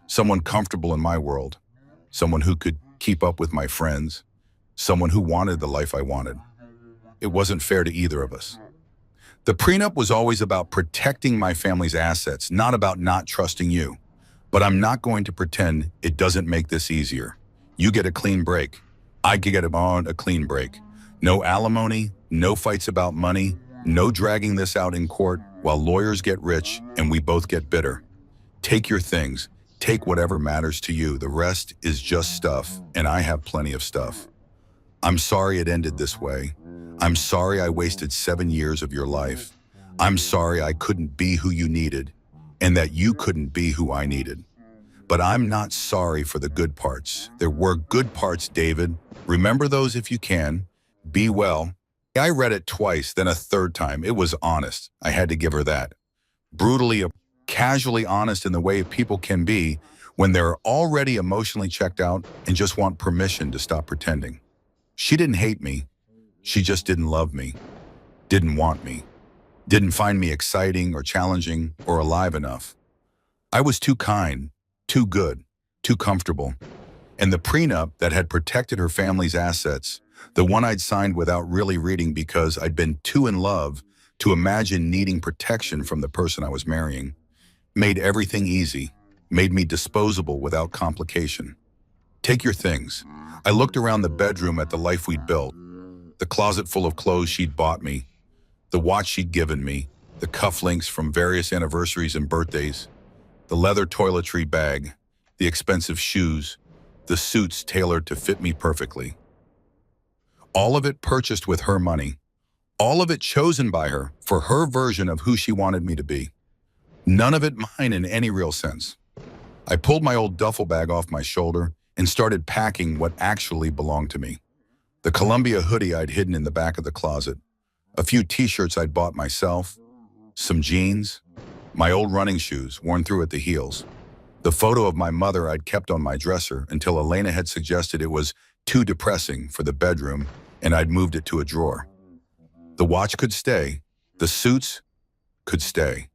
someone comfortable in my world, someone who could keep up with my friends, someone who wanted the life I wanted. It wasn't fair to either of us. The prenup was always about protecting my family's assets, not about not trusting you. But I'm not going to pretend it doesn't make this easier. You get a clean break. I get a clean break. No alimony, no fights about money, no dragging this out in court while lawyers get rich and we both get bitter. Take your things. Take whatever matters to you. The rest is just stuff, and I have plenty of stuff. I'm sorry it ended this way. I'm sorry I wasted 7 years of your life. I'm sorry I couldn't be who you needed, and that you couldn't be who I needed. But I'm not sorry for the good parts. There were good parts, David. Remember those if you can. Be well. I read it twice, then a third time. It was honest. I had to give her that. Brutally, casually honest in the way people can be when they're already emotionally checked out and just want permission to stop pretending. She didn't hate me. She just didn't love me, didn't want me, didn't find me exciting or challenging or alive enough. I was too kind, too good, too comfortable. And the prenup that had protected her family's assets, the one I'd signed without really reading because I'd been too in love to imagine needing protection from the person I was marrying, made everything easy, made me disposable without complication. Take your things. I looked around the bedroom at the life we'd built, the closet full of clothes she'd bought me, the watch she'd given me, the cufflinks from various anniversaries and birthdays, the leather toiletry bag, the expensive shoes, the suits tailored to fit me perfectly. All of it purchased with her money, all of it chosen by her for her version of who she wanted me to be. None of it mine in any real sense. I pulled my old duffel bag off my shoulder and started packing what actually belonged to me. The Columbia hoodie I'd hidden in the back of the closet, A few t-shirts I'd bought myself, some jeans, my old running shoes worn through at the heels. The photo of my mother I'd kept on my dresser until Elena had suggested it was too depressing for the bedroom and I'd moved it to a drawer. The watch could stay. The suits could stay.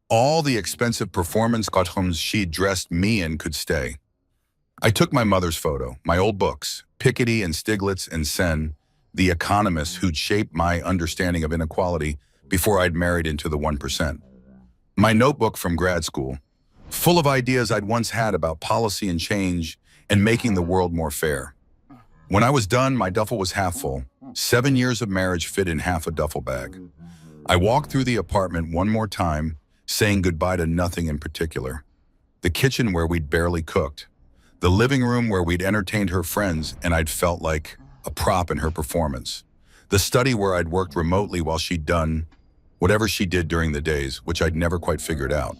All the expensive performance costumes she'd dressed me in could stay. I took my mother's photo, my old books, Piketty and Stiglitz and Sen, the economists who'd shaped my understanding of inequality before I'd married into the 1%. My notebook from grad school, full of ideas I'd once had about policy and change and making the world more fair. When I was done, my duffel was half full. 7 years of marriage fit in half a duffel bag. I walked through the apartment one more time, saying goodbye to nothing in particular. The kitchen where we'd barely cooked. The living room where we'd entertained her friends and I'd felt like a prop in her performance. The study where I'd worked remotely while she'd done whatever she did during the days, which I'd never quite figured out.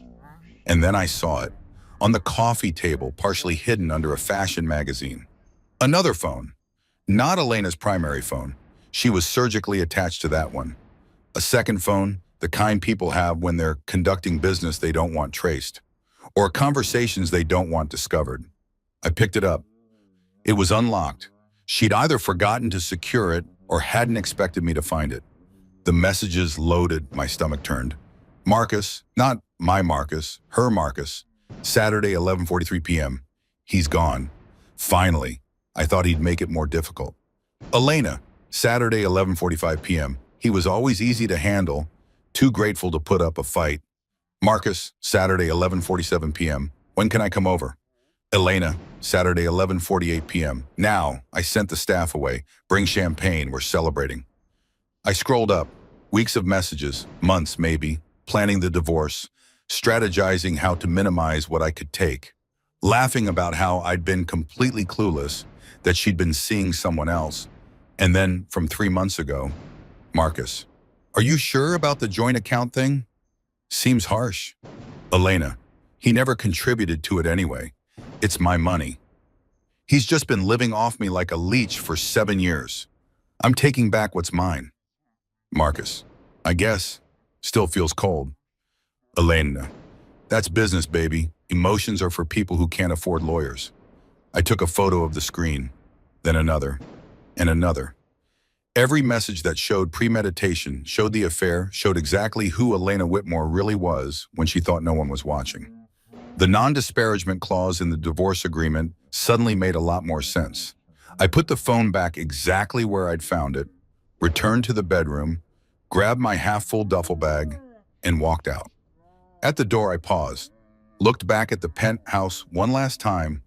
And then I saw it, on the coffee table, partially hidden under a fashion magazine. Another phone. Not Elena's primary phone. She was surgically attached to that one. A second phone, the kind people have when they're conducting business they don't want traced, or conversations they don't want discovered. I picked it up. It was unlocked. She'd either forgotten to secure it or hadn't expected me to find it. The messages loaded, my stomach turned. Marcus, not my Marcus, her Marcus. Saturday, 11:43 p.m. He's gone. Finally, I thought he'd make it more difficult. Elena, Saturday, 11:45 p.m. He was always easy to handle, too grateful to put up a fight. Marcus, Saturday, 11:47 p.m. When can I come over? Elena, Saturday, 11:48 p.m. Now, I sent the staff away. Bring champagne, we're celebrating. I scrolled up. Weeks of messages, months maybe, planning the divorce, strategizing how to minimize what I could take, laughing about how I'd been completely clueless, that she'd been seeing someone else. And then, from 3 months ago, Marcus, are you sure about the joint account thing? Seems harsh. Elena, he never contributed to it anyway. It's my money. He's just been living off me like a leech for 7 years. I'm taking back what's mine. Marcus, I guess. Still feels cold. Elena, that's business, baby. Emotions are for people who can't afford lawyers. I took a photo of the screen, then another, and another. Every message that showed premeditation, showed the affair, showed exactly who Elena Whitmore really was when she thought no one was watching. The non-disparagement clause in the divorce agreement suddenly made a lot more sense. I put the phone back exactly where I'd found it, returned to the bedroom, grabbed my half-full duffel bag, and walked out. At the door, I paused, looked back at the penthouse one last time,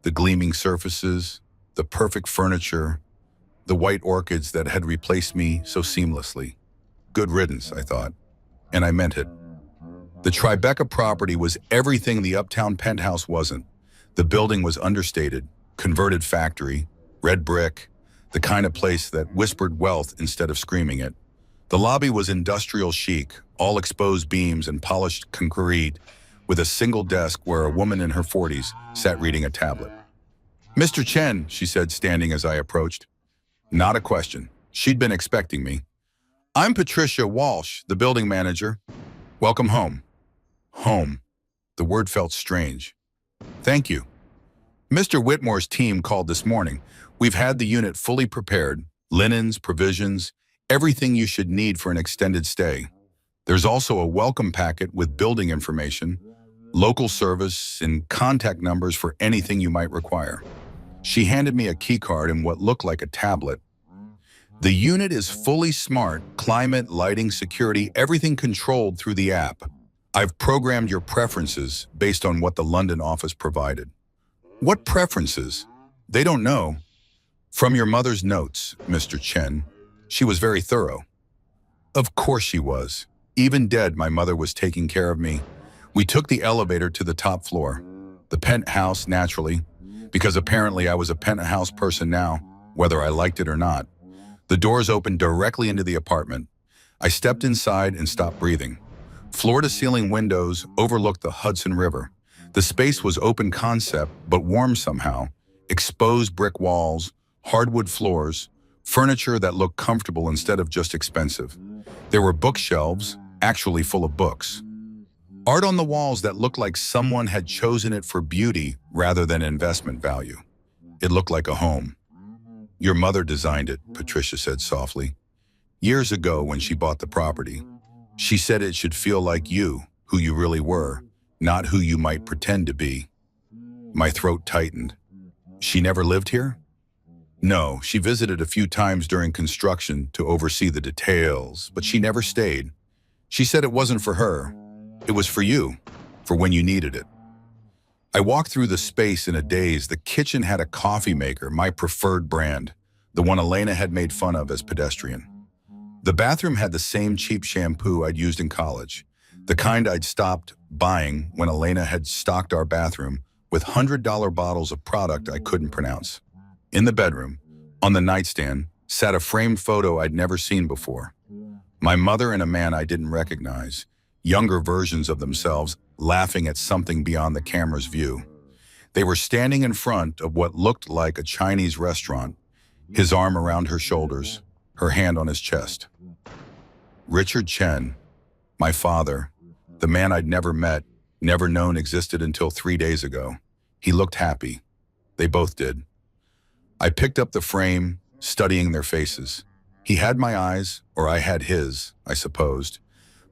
the gleaming surfaces, the perfect furniture, the white orchids that had replaced me so seamlessly. Good riddance, I thought, and I meant it. The Tribeca property was everything the uptown penthouse wasn't. The building was understated, converted factory, red brick, the kind of place that whispered wealth instead of screaming it. The lobby was industrial chic, all exposed beams and polished concrete, with a single desk where a woman in her 40s sat reading a tablet. Mr. Chen, she said, standing as I approached. Not a question. She'd been expecting me. I'm Patricia Walsh, the building manager. Welcome home. Home. The word felt strange. Thank you. Mr. Whitmore's team called this morning. We've had the unit fully prepared, linens, provisions, everything you should need for an extended stay. There's also a welcome packet with building information, local service, and contact numbers for anything you might require. She handed me a key card and what looked like a tablet. The unit is fully smart, climate, lighting, security, everything controlled through the app. I've programmed your preferences based on what the London office provided. What preferences? They don't know. From your mother's notes, Mr. Chen. She was very thorough. Of course she was. Even dead, my mother was taking care of me. We took the elevator to the top floor. The penthouse, naturally, because apparently I was a penthouse person now, whether I liked it or not. The doors opened directly into the apartment. I stepped inside and stopped breathing. Floor-to-ceiling windows overlooked the Hudson River. The space was open concept, but warm somehow. Exposed brick walls, hardwood floors, Furniture that looked comfortable instead of just expensive. There were bookshelves, actually full of books. Art on the walls that looked like someone had chosen it for beauty rather than investment value. It looked like a home. Your mother designed it, Patricia said softly. Years ago when she bought the property, she said it should feel like you, who you really were, not who you might pretend to be. My throat tightened. She never lived here? No, she visited a few times during construction to oversee the details, but she never stayed. She said it wasn't for her. It was for you, for when you needed it. I walked through the space in a daze. The kitchen had a coffee maker, my preferred brand, the one Elena had made fun of as pedestrian. The bathroom had the same cheap shampoo I'd used in college, the kind I'd stopped buying when Elena had stocked our bathroom with $100 bottles of product I couldn't pronounce. In the bedroom, on the nightstand, sat a framed photo I'd never seen before. My mother and a man I didn't recognize, younger versions of themselves, laughing at something beyond the camera's view. They were standing in front of what looked like a Chinese restaurant, his arm around her shoulders, her hand on his chest. Richard Chen, my father, the man I'd never met, never known existed until 3 days ago. He looked happy. They both did. I picked up the frame, studying their faces. He had my eyes, or I had his, I supposed.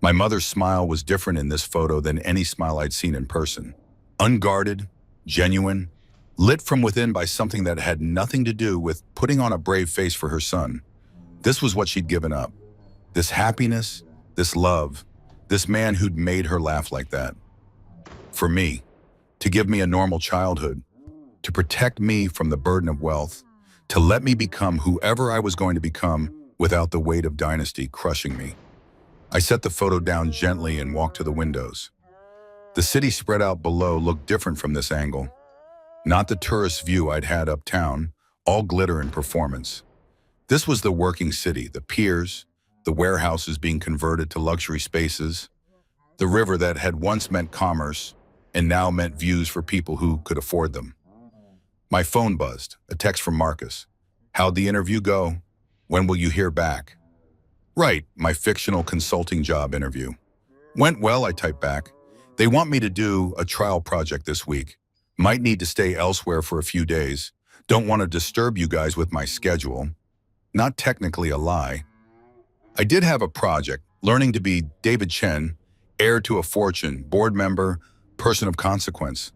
My mother's smile was different in this photo than any smile I'd seen in person. Unguarded, genuine, lit from within by something that had nothing to do with putting on a brave face for her son. This was what she'd given up. This happiness, this love, this man who'd made her laugh like that. For me, to give me a normal childhood, to protect me from the burden of wealth, to let me become whoever I was going to become without the weight of dynasty crushing me. I set the photo down gently and walked to the windows. The city spread out below looked different from this angle. Not the tourist view I'd had uptown, all glitter and performance. This was the working city, the piers, the warehouses being converted to luxury spaces, the river that had once meant commerce and now meant views for people who could afford them. My phone buzzed, a text from Marcus. How'd the interview go? When will you hear back? Right, my fictional consulting job interview. Went well, I typed back. They want me to do a trial project this week. Might need to stay elsewhere for a few days. Don't want to disturb you guys with my schedule. Not technically a lie. I did have a project, learning to be David Chen, heir to a fortune, board member, person of consequence.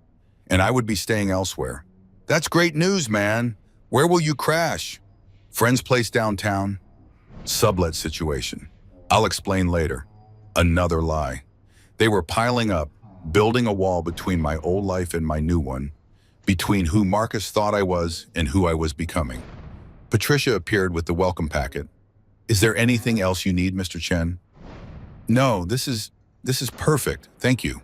And I would be staying elsewhere. That's great news, man. Where will you crash? Friend's place downtown? Sublet situation. I'll explain later. Another lie. They were piling up, building a wall between my old life and my new one, between who Marcus thought I was and who I was becoming. Patricia appeared with the welcome packet. Is there anything else you need, Mr. Chen? No, this is perfect, thank you.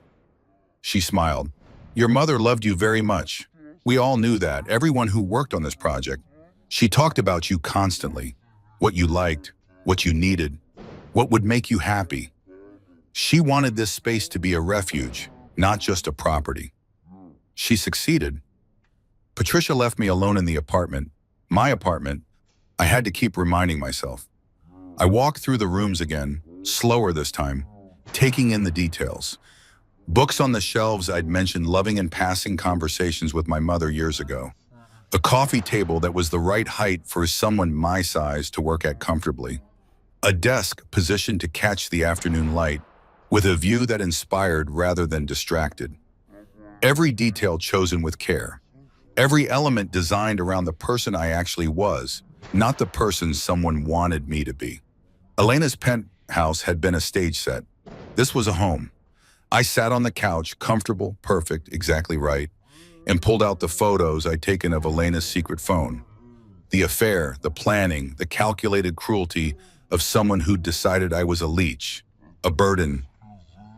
She smiled. Your mother loved you very much. We all knew that, everyone who worked on this project. She talked about you constantly, what you liked, what you needed, what would make you happy. She wanted this space to be a refuge, not just a property. She succeeded. Patricia left me alone in the apartment, my apartment. I had to keep reminding myself. I walked through the rooms again, slower this time, taking in the details. Books on the shelves I'd mentioned loving in passing conversations with my mother years ago. A coffee table that was the right height for someone my size to work at comfortably. A desk positioned to catch the afternoon light, with a view that inspired rather than distracted. Every detail chosen with care. Every element designed around the person I actually was, not the person someone wanted me to be. Elena's penthouse had been a stage set. This was a home. I sat on the couch, comfortable, perfect, exactly right, and pulled out the photos I'd taken of Elena's secret phone. The affair, the planning, the calculated cruelty of someone who'd decided I was a leech, a burden,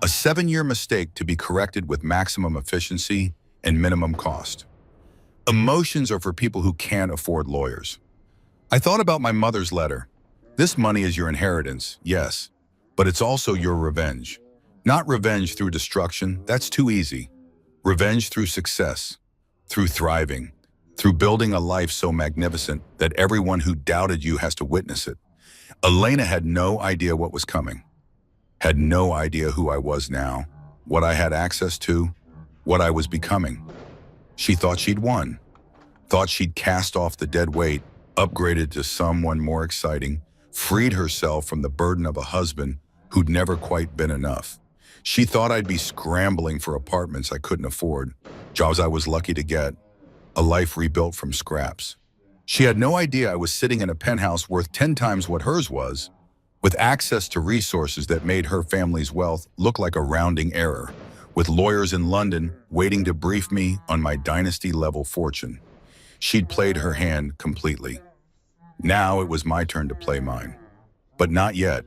a 7-year mistake to be corrected with maximum efficiency and minimum cost. Emotions are for people who can't afford lawyers. I thought about my mother's letter. This money is your inheritance, yes, but it's also your revenge. Not revenge through destruction, that's too easy. Revenge through success, through thriving, through building a life so magnificent that everyone who doubted you has to witness it. Elena had no idea what was coming, had no idea who I was now, what I had access to, what I was becoming. She thought she'd won, thought she'd cast off the dead weight, upgraded to someone more exciting, freed herself from the burden of a husband who'd never quite been enough. She thought I'd be scrambling for apartments I couldn't afford, jobs I was lucky to get, a life rebuilt from scraps. She had no idea I was sitting in a penthouse worth 10 times what hers was, with access to resources that made her family's wealth look like a rounding error, with lawyers in London waiting to brief me on my dynasty-level fortune. She'd played her hand completely. Now it was my turn to play mine. But not yet.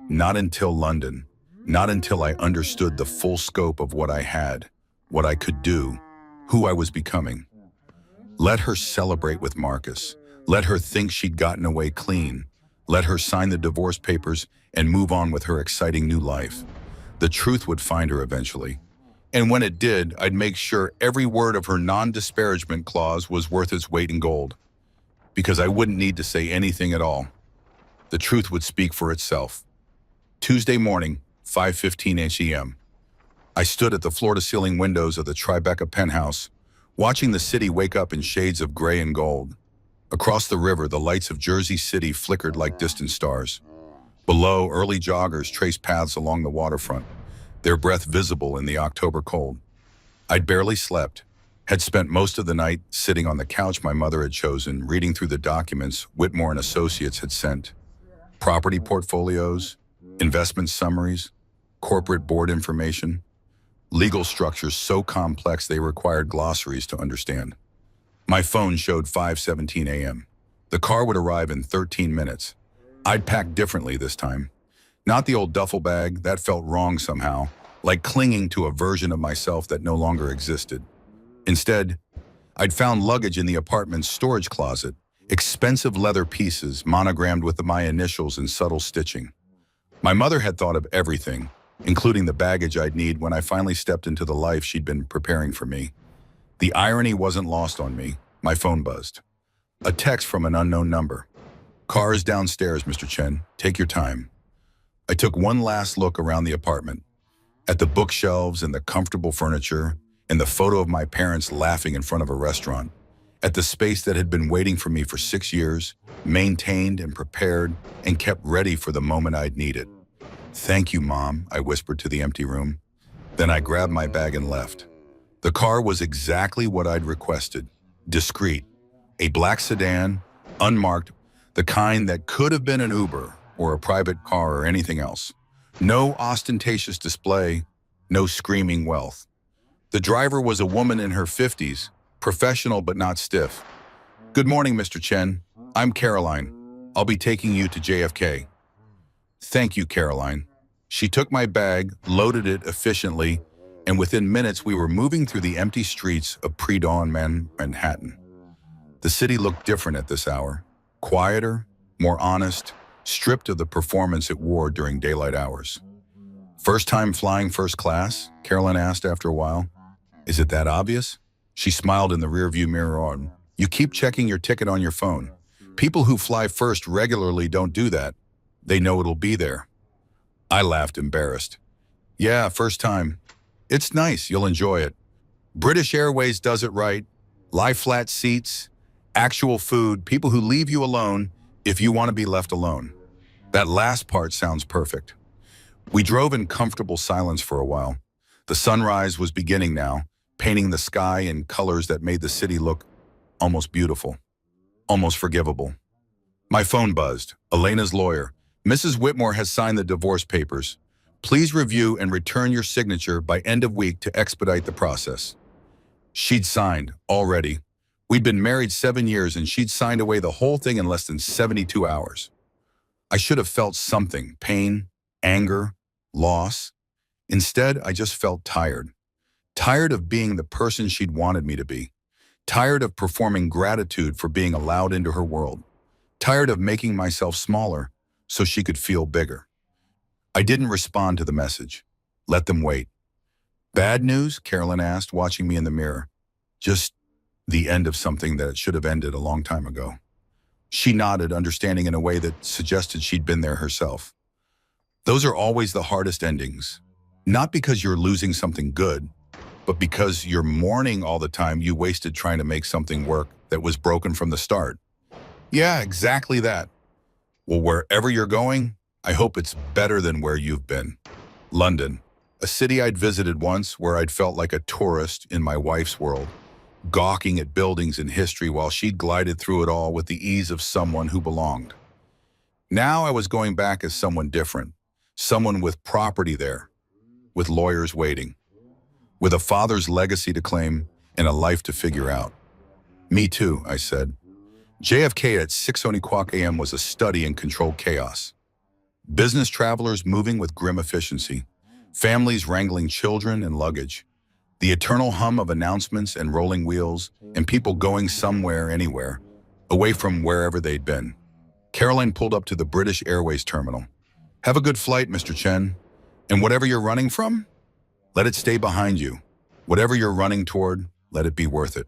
Not until London. Not until I understood the full scope of what I had, what I could do, who I was becoming. Let her celebrate with Marcus. Let her think she'd gotten away clean. Let her sign the divorce papers and move on with her exciting new life. The truth would find her eventually. And when it did, I'd make sure every word of her non-disparagement clause was worth its weight in gold. Because I wouldn't need to say anything at all. The truth would speak for itself. Tuesday morning, 5:15 a.m. I stood at the floor-to-ceiling windows of the Tribeca penthouse, watching the city wake up in shades of gray and gold. Across the river, the lights of Jersey City flickered like distant stars. Below, early joggers traced paths along the waterfront, their breath visible in the October cold. I'd barely slept, had spent most of the night sitting on the couch my mother had chosen, reading through the documents Whitmore and Associates had sent. Property portfolios, investment summaries, corporate board information, legal structures so complex they required glossaries to understand. My phone showed 5:17 a.m. The car would arrive in 13 minutes. I'd packed differently this time. Not the old duffel bag, that felt wrong somehow, like clinging to a version of myself that no longer existed. Instead, I'd found luggage in the apartment's storage closet, expensive leather pieces monogrammed with my initials in subtle stitching. My mother had thought of everything, including the baggage I'd need when I finally stepped into the life she'd been preparing for me. The irony wasn't lost on me. My phone buzzed. A text from an unknown number. "Car is downstairs, Mr. Chen. Take your time." I took one last look around the apartment, at the bookshelves and the comfortable furniture, and the photo of my parents laughing in front of a restaurant, at the space that had been waiting for me for 6 years, maintained and prepared and kept ready for the moment I'd need it. "Thank you, Mom," I whispered to the empty room. Then I grabbed my bag and left. The car was exactly what I'd requested. Discreet. A black sedan, unmarked, the kind that could have been an Uber or a private car or anything else. No ostentatious display, no screaming wealth. The driver was a woman in her 50s, professional but not stiff. "Good morning, Mr. Chen. I'm Caroline. I'll be taking you to JFK." "Thank you, Caroline." She took my bag, loaded it efficiently, and within minutes we were moving through the empty streets of pre-dawn Manhattan. The city looked different at this hour. Quieter, more honest, stripped of the performance it wore during daylight hours. "First time flying first class?" Caroline asked after a while. "Is it that obvious?" She smiled in the rearview mirror on. "You keep checking your ticket on your phone. People who fly first regularly don't do that. They know it'll be there." I laughed, embarrassed. "Yeah, first time. It's nice, you'll enjoy it. British Airways does it right. Lie flat seats, actual food, people who leave you alone if you want to be left alone." That last part sounds perfect. We drove in comfortable silence for a while. The sunrise was beginning now, painting the sky in colors that made the city look almost beautiful, almost forgivable. My phone buzzed. Elena's lawyer. "Mrs. Whitmore has signed the divorce papers. Please review and return your signature by end of week to expedite the process." She'd signed, already. We'd been married 7 years and she'd signed away the whole thing in less than 72 hours. I should have felt something, pain, anger, loss. Instead, I just felt tired. Tired of being the person she'd wanted me to be. Tired of performing gratitude for being allowed into her world. Tired of making myself smaller so she could feel bigger. I didn't respond to the message. Let them wait. "Bad news?" Carolyn asked, watching me in the mirror. "Just The end of something that should have ended a long time ago. She nodded, understanding in a way that suggested she'd been there herself. Those are always the hardest endings. Not because you're losing something good, but because you're mourning all the time you wasted trying to make something work that was broken from the start. Yeah, exactly that. Well, wherever you're going, I hope it's better than where you've been. London, a city I'd visited once where I'd felt like a tourist in my wife's world, gawking at buildings and history while she'd glided through it all with the ease of someone who belonged. Now I was going back as someone different, someone with property there, with lawyers waiting, with a father's legacy to claim and a life to figure out. Me too, I said. JFK at 6:00 a.m. was a study in controlled chaos. Business travelers moving with grim efficiency, families wrangling children and luggage, the eternal hum of announcements and rolling wheels, and people going somewhere, anywhere, away from wherever they'd been. Caroline pulled up to the British Airways terminal. Have a good flight, Mr. Chen. And whatever you're running from, let it stay behind you. Whatever you're running toward, let it be worth it.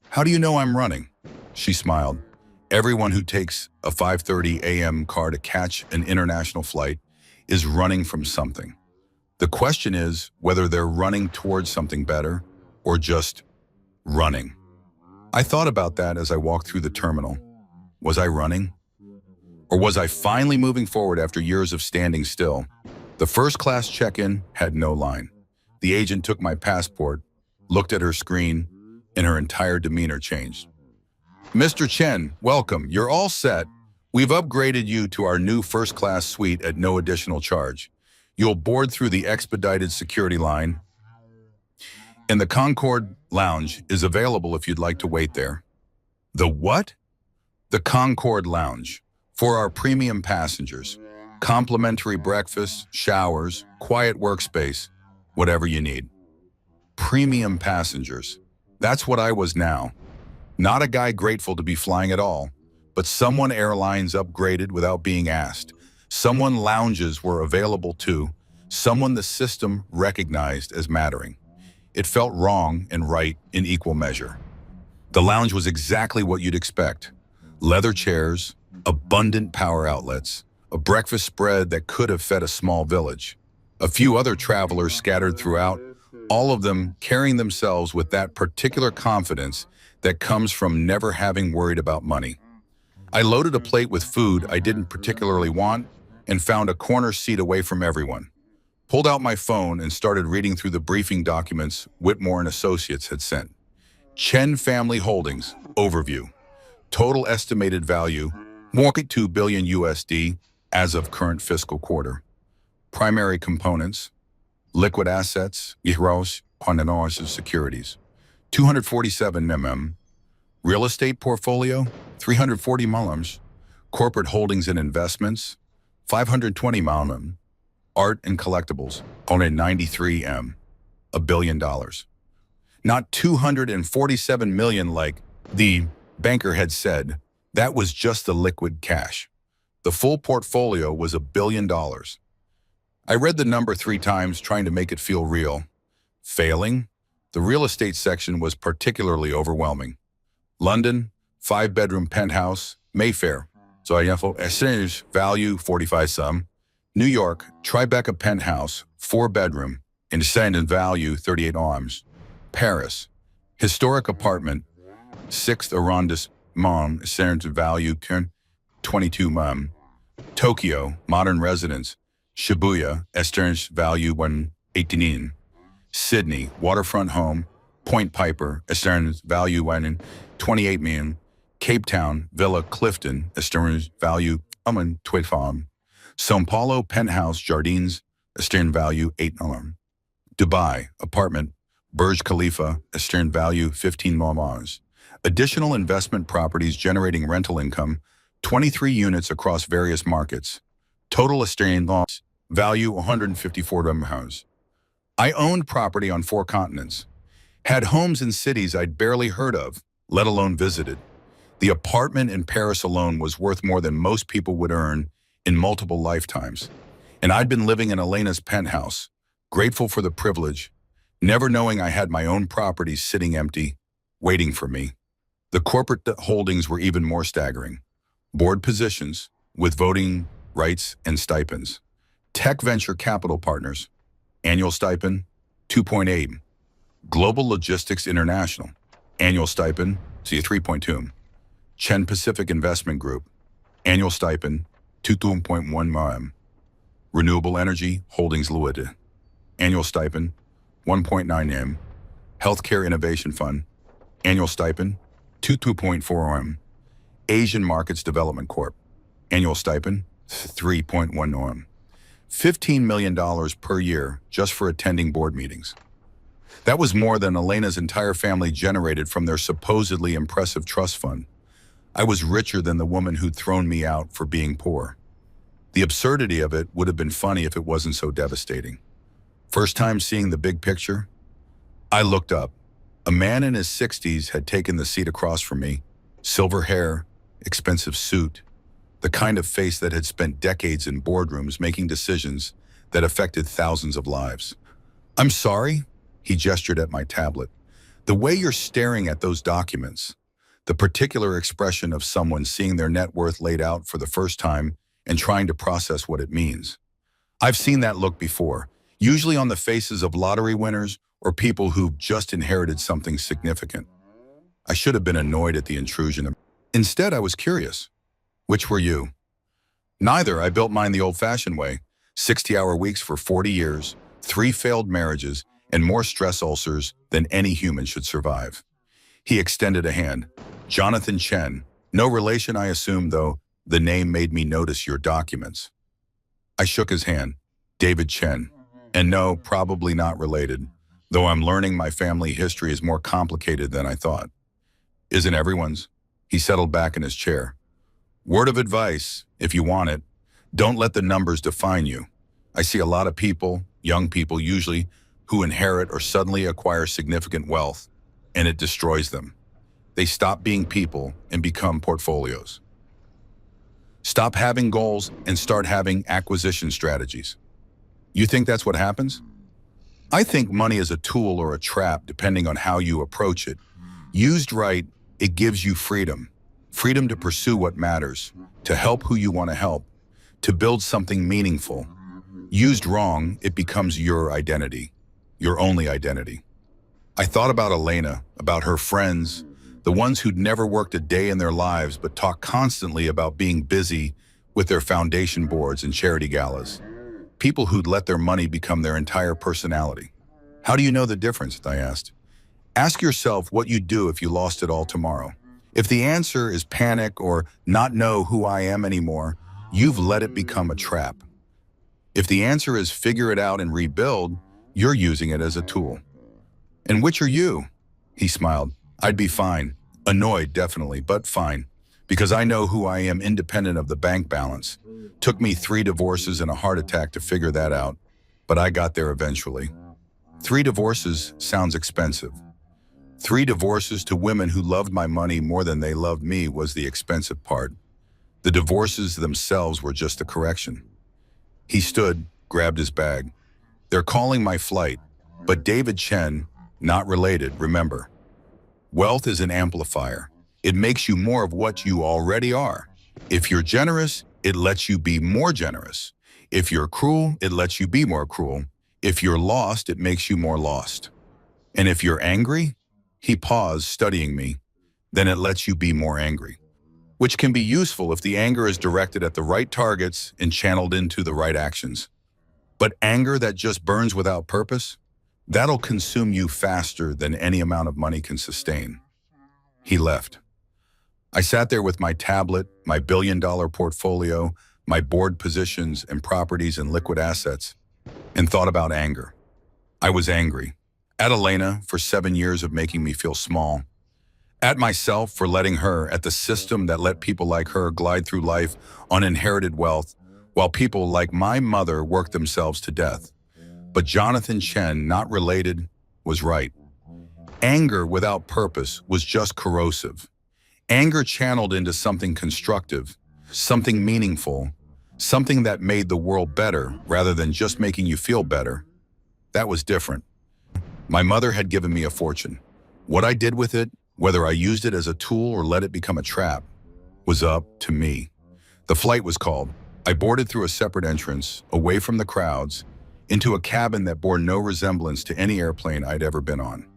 How do you know I'm running? She smiled. Everyone who takes a 5:30 a.m. car to catch an international flight is running from something. The question is whether they're running towards something better or just running. I thought about that as I walked through the terminal. Was I running? Or was I finally moving forward after years of standing still? The first-class check-in had no line. The agent took my passport, looked at her screen, and her entire demeanor changed. Mr. Chen, welcome. You're all set. We've upgraded you to our new first-class suite at no additional charge. You'll board through the expedited security line, and the Concorde Lounge is available if you'd like to wait there. The what? The Concorde Lounge. For our premium passengers. Complimentary breakfast, showers, quiet workspace, whatever you need. Premium passengers. That's what I was now. Not a guy grateful to be flying at all, but someone airlines upgraded without being asked. Someone lounges were available to. Someone the system recognized as mattering. It felt wrong and right in equal measure. The lounge was exactly what you'd expect. Leather chairs, abundant power outlets, a breakfast spread that could have fed a small village. A few other travelers scattered throughout, all of them carrying themselves with that particular confidence that comes from never having worried about money. I loaded a plate with food I didn't particularly want and found a corner seat away from everyone. Pulled out my phone and started reading through the briefing documents Whitmore and Associates had sent. Chen Family Holdings, overview. Total estimated value, 1.2 billion USD as of current fiscal quarter. Primary components, liquid assets, gross of securities, 247 mm, real estate portfolio, 340 mm, corporate holdings and investments, 520 mm, art and collectibles, only 93 m, $1 billion. Not 247 million like the banker had said. That was just the liquid cash. The full portfolio was $1 billion. I read the number 3 times trying to make it feel real. Failing, the real estate section was particularly overwhelming. London, 5-bedroom penthouse, Mayfair. So I exchange value 45 some. New York, Tribeca penthouse, 4-bedroom, and value 38 arms. Paris, historic apartment, 6th arrondissement, value 22 mm. Tokyo, modern residence, Shibuya, value 118. Sydney, waterfront home, Point Piper, value 28 million. Cape Town, Villa Clifton, value 25. São Paulo, penthouse, Jardins, value 8 million. Dubai, apartment, Burj Khalifa, value 15 million. Additional investment properties generating rental income, 23 units across various markets. Total loss, value 154 million. I owned property on 4 continents. Had homes in cities I'd barely heard of, let alone visited. The apartment in Paris alone was worth more than most people would earn in multiple lifetimes. And I'd been living in Elena's penthouse, grateful for the privilege, never knowing I had my own property sitting empty, waiting for me. The corporate holdings were even more staggering. Board positions with voting rights and stipends. Tech venture capital partners, annual stipend 2.8. Global Logistics International, annual stipend, see 3.2. Chen Pacific Investment Group, annual stipend 2.1 Renewable Energy Holdings Limited, annual stipend 1.9 M. Healthcare Innovation Fund, annual stipend 2.4 M. Asian Markets Development Corp, annual stipend 3.1 M. $15 million per year just for attending board meetings. That was more than Elena's entire family generated from their supposedly impressive trust fund. I was richer than the woman who'd thrown me out for being poor. The absurdity of it would have been funny if it wasn't so devastating. First time seeing the big picture, I looked up. A man in his 60s had taken the seat across from me. Silver hair, expensive suit, the kind of face that had spent decades in boardrooms making decisions that affected thousands of lives. "I'm sorry," he gestured at my tablet. "The way you're staring at those documents, the particular expression of someone seeing their net worth laid out for the first time and trying to process what it means. I've seen that look before, usually on the faces of lottery winners or people who've just inherited something significant." I should have been annoyed at the intrusion. Instead, I was curious. "Which were you?" "Neither. I built mine the old-fashioned way. 60-hour weeks for 40 years, 3 failed marriages, and more stress ulcers than any human should survive." He extended a hand. "Jonathan Chen. No relation, I assume, though the name made me notice your documents." I shook his hand. "David Chen. And no, probably not related, though I'm learning my family history is more complicated than I thought." "Isn't everyone's?" He settled back in his chair. "Word of advice, if you want it, don't let the numbers define you. I see a lot of people, young people usually, who inherit or suddenly acquire significant wealth, and it destroys them. They stop being people and become portfolios. Stop having goals and start having acquisition strategies." "You think that's what happens?" "I think money is a tool or a trap depending on how you approach it. Used right, it gives you freedom. Freedom to pursue what matters, to help who you want to help, to build something meaningful. Used wrong, it becomes your identity, your only identity." I thought about Elena, about her friends, the ones who'd never worked a day in their lives but talked constantly about being busy with their foundation boards and charity galas. People who'd let their money become their entire personality. "How do you know the difference?" I asked. "Ask yourself what you'd do if you lost it all tomorrow. If the answer is panic or not know who I am anymore, you've let it become a trap. If the answer is figure it out and rebuild, you're using it as a tool." "And which are you?" He smiled. "I'd be fine. Annoyed, definitely, but fine. Because I know who I am independent of the bank balance. Took me 3 divorces and a heart attack to figure that out, but I got there eventually." 3 divorces sounds expensive. 3 divorces to women who loved my money more than they loved me was the expensive part. The divorces themselves were just a correction. He stood, grabbed his bag. "They're calling my flight, but David Chen, not related, remember. Wealth is an amplifier. It makes you more of what you already are. If you're generous, it lets you be more generous. If you're cruel, it lets you be more cruel. If you're lost, it makes you more lost. And if you're angry," he paused, studying me, "then it lets you be more angry. Which can be useful if the anger is directed at the right targets and channeled into the right actions. But anger that just burns without purpose, that'll consume you faster than any amount of money can sustain." He left. I sat there with my tablet, my billion-dollar portfolio, my board positions and properties and liquid assets, and thought about anger. I was angry. At Elena for 7 years of making me feel small. At myself for letting her, at the system that let people like her glide through life on inherited wealth, while people like my mother worked themselves to death. But Jonathan Chen, not related, was right. Anger without purpose was just corrosive. Anger channeled into something constructive, something meaningful, something that made the world better rather than just making you feel better. That was different. My mother had given me a fortune. What I did with it, Whether I used it as a tool or let it become a trap was up to me. The flight was called. I boarded through a separate entrance, away from the crowds, into a cabin that bore no resemblance to any airplane I'd ever been on.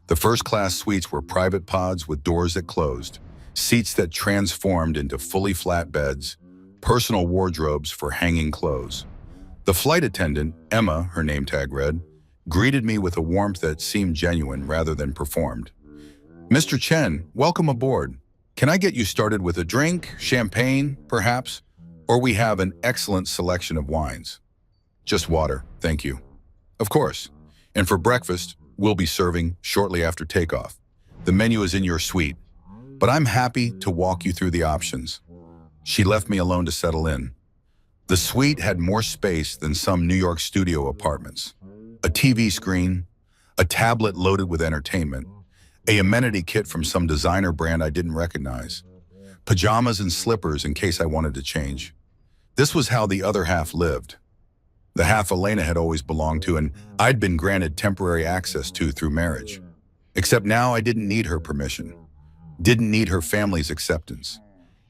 The first-class suites were private pods with doors that closed, seats that transformed into fully flat beds, personal wardrobes for hanging clothes. The flight attendant, Emma, her name tag read, greeted me with a warmth that seemed genuine rather than performed. "Mr. Chen, welcome aboard. Can I get you started with a drink, champagne, perhaps? Or we have an excellent selection of wines." "Just water, thank you." "Of course. And for breakfast, we'll be serving shortly after takeoff. The menu is in your suite, but I'm happy to walk you through the options." She left me alone to settle in. The suite had more space than some New York studio apartments. A TV screen, a tablet loaded with entertainment, an amenity kit from some designer brand I didn't recognize, pajamas and slippers in case I wanted to change. This was how the other half lived. The half Elena had always belonged to and I'd been granted temporary access to through marriage. Except now I didn't need her permission, didn't need her family's acceptance,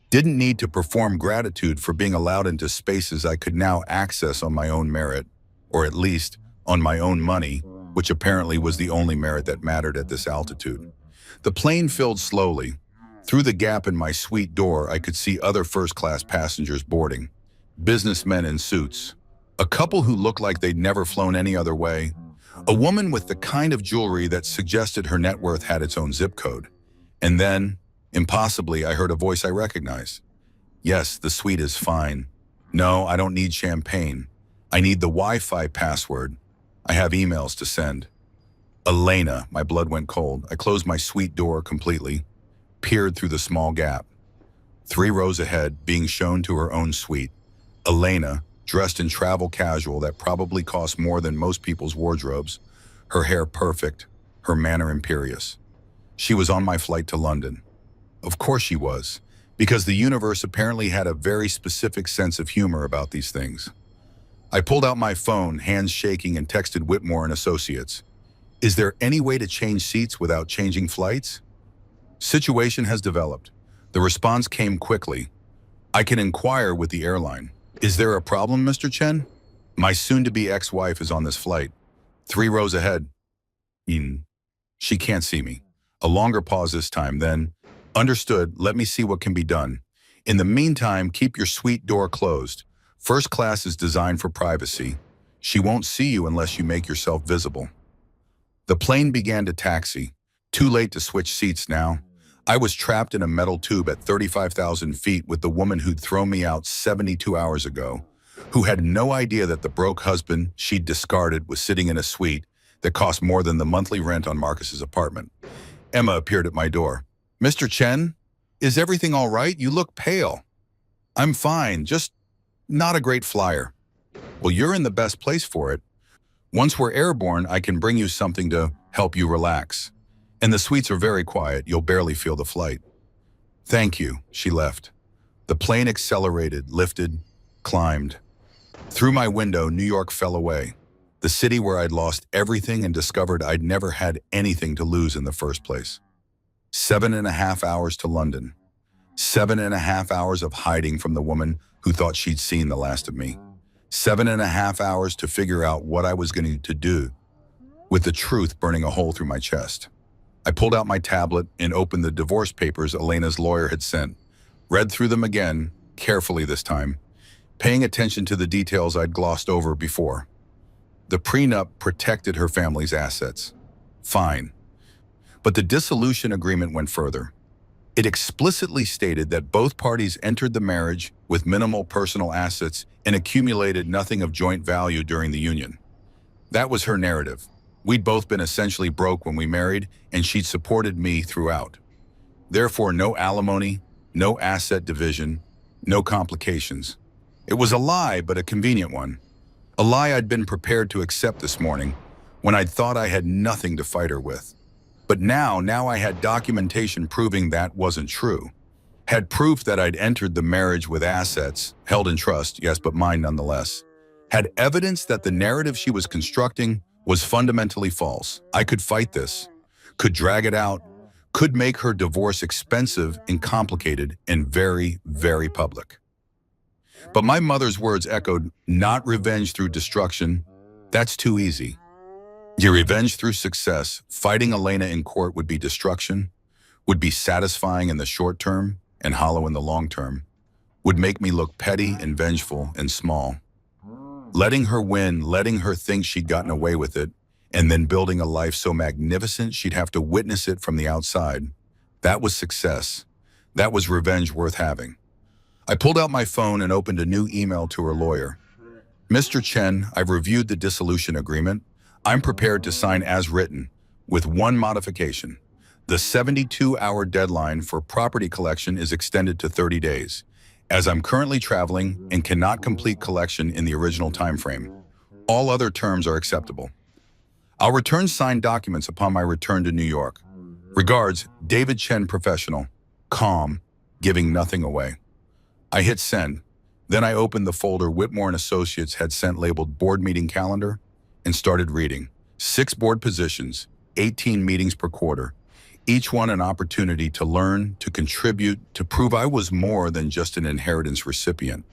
didn't need to perform gratitude for being allowed into spaces I could now access on my own merit, or at least on my own money, which apparently was the only merit that mattered at this altitude. The plane filled slowly. Through the gap in my suite door, I could see other first-class passengers boarding, businessmen in suits, a couple who looked like they'd never flown any other way, a woman with the kind of jewelry that suggested her net worth had its own zip code. And then, impossibly, I heard a voice I recognized. "Yes, the suite is fine. No, I don't need champagne. I need the Wi-Fi password. I have emails to send." Elena, my blood went cold. I closed my suite door completely, peered through the small gap. 3 rows ahead, being shown to her own suite. Elena, dressed in travel casual that probably cost more than most people's wardrobes, her hair perfect, her manner imperious. She was on my flight to London. Of course she was, because the universe apparently had a very specific sense of humor about these things. I pulled out my phone, hands shaking, and texted Whitmore and Associates. "Is there any way to change seats without changing flights?" "Situation has developed." The response came quickly. "I can inquire with the airline." "Is there a problem, Mr. Chen?" "My soon-to-be ex-wife is on this flight. 3 rows ahead." She can't see me." A longer pause this time, then, "Understood, let me see what can be done. In the meantime, keep your suite door closed. First class is designed for privacy. She won't see you unless you make yourself visible." The plane began to taxi. Too late to switch seats now. I was trapped in a metal tube at 35,000 feet with the woman who'd thrown me out 72 hours ago, who had no idea that the broke husband she'd discarded was sitting in a suite that cost more than the monthly rent on Marcus's apartment. Emma appeared at my door. "Mr. Chen, is everything all right? You look pale." "I'm fine, just not a great flyer." "Well, you're in the best place for it. Once we're airborne, I can bring you something to help you relax. And the suites are very quiet, you'll barely feel the flight." "Thank you." She left. The plane accelerated, lifted, climbed. Through my window, New York fell away. The city where I'd lost everything and discovered I'd never had anything to lose in the first place. 7.5 hours to London. 7.5 hours of hiding from the woman who thought she'd seen the last of me. 7.5 hours to figure out what I was going to do, with the truth burning a hole through my chest. I pulled out my tablet and opened the divorce papers Elena's lawyer had sent, read through them again, carefully this time, paying attention to the details I'd glossed over before. The prenup protected her family's assets. Fine. But the dissolution agreement went further. It explicitly stated that both parties entered the marriage with minimal personal assets and accumulated nothing of joint value during the union. That was her narrative. We'd both been essentially broke when we married, and she'd supported me throughout. Therefore, no alimony, no asset division, no complications. It was a lie, but a convenient one. A lie I'd been prepared to accept this morning, when I'd thought I had nothing to fight her with. But now I had documentation proving that wasn't true. Had proof that I'd entered the marriage with assets, held in trust, yes, but mine nonetheless. Had evidence that the narrative she was constructing was fundamentally false. I could fight this, could drag it out, could make her divorce expensive and complicated and very, very public. But my mother's words echoed, not revenge through destruction. That's too easy. Your revenge through success, fighting Elena in court would be destruction, would be satisfying in the short term and hollow in the long term, would make me look petty and vengeful and small. Letting her win, letting her think she'd gotten away with it, and then building a life so magnificent she'd have to witness it from the outside. That was success. That was revenge worth having. I pulled out my phone and opened a new email to her lawyer. Mr. Chen, I've reviewed the dissolution agreement. I'm prepared to sign as written, with one modification. The 72-hour deadline for property collection is extended to 30 days, as I'm currently traveling and cannot complete collection in the original time frame. All other terms are acceptable. I'll return signed documents upon my return to New York. Regards, David Chen, professional, calm, giving nothing away. I hit send. Then I opened the folder Whitmore & Associates had sent labeled Board Meeting Calendar and started reading. 6 board positions, 18 meetings per quarter. Each one an opportunity to learn, to contribute, to prove I was more than just an inheritance recipient.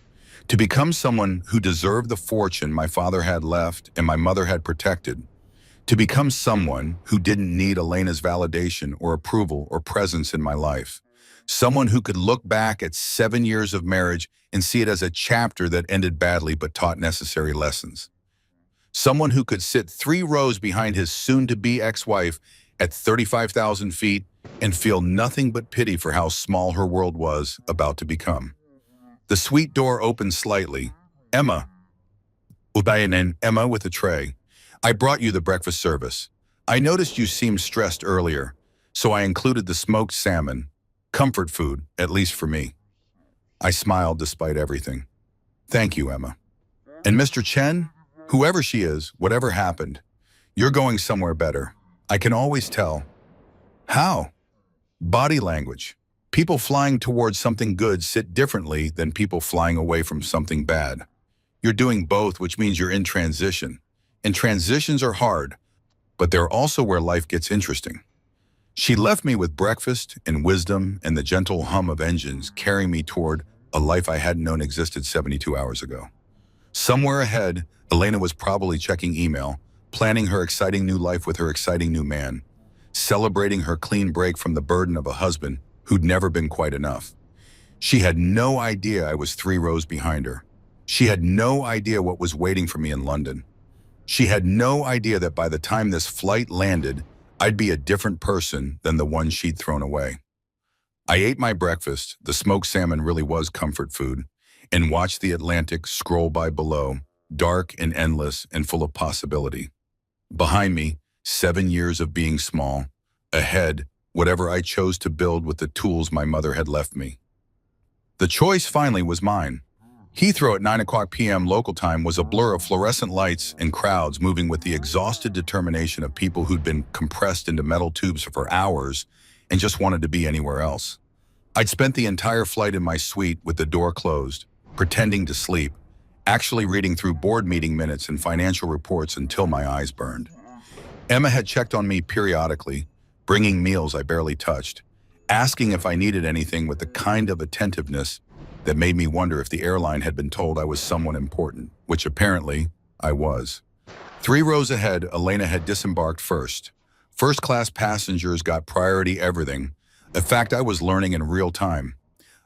To become someone who deserved the fortune my father had left and my mother had protected. To become someone who didn't need Elena's validation or approval or presence in my life. Someone who could look back at 7 years of marriage and see it as a chapter that ended badly but taught necessary lessons. Someone who could sit 3 rows behind his soon-to-be ex-wife at 35,000 feet and feel nothing but pity for how small her world was about to become. The suite door opened slightly. Emma. Ubayanen, Emma with a tray. I brought you the breakfast service. I noticed you seemed stressed earlier, so I included the smoked salmon. Comfort food, at least for me. I smiled despite everything. Thank you, Emma. And Mr. Chen, whoever she is, whatever happened, you're going somewhere better. I can always tell. How? Body language. People flying towards something good sit differently than people flying away from something bad. You're doing both, which means you're in transition. And transitions are hard, but they're also where life gets interesting. She left me with breakfast and wisdom and the gentle hum of engines carrying me toward a life I hadn't known existed 72 hours ago. Somewhere ahead, Elena was probably checking email, planning her exciting new life with her exciting new man, celebrating her clean break from the burden of a husband who'd never been quite enough. She had no idea I was 3 rows behind her. She had no idea what was waiting for me in London. She had no idea that by the time this flight landed, I'd be a different person than the one she'd thrown away. I ate my breakfast, the smoked salmon really was comfort food, and watched the Atlantic scroll by below, dark and endless and full of possibility. Behind me, 7 years of being small. Ahead, whatever I chose to build with the tools my mother had left me. The choice finally was mine. Heathrow at 9 p.m. local time was a blur of fluorescent lights and crowds moving with the exhausted determination of people who'd been compressed into metal tubes for hours and just wanted to be anywhere else. I'd spent the entire flight in my suite with the door closed, pretending to sleep, actually reading through board meeting minutes and financial reports until my eyes burned. Emma had checked on me periodically, bringing meals I barely touched, asking if I needed anything with the kind of attentiveness that made me wonder if the airline had been told I was someone important, which apparently I was. 3 rows ahead, Elena had disembarked first. First-class passengers got priority everything, a fact I was learning in real time.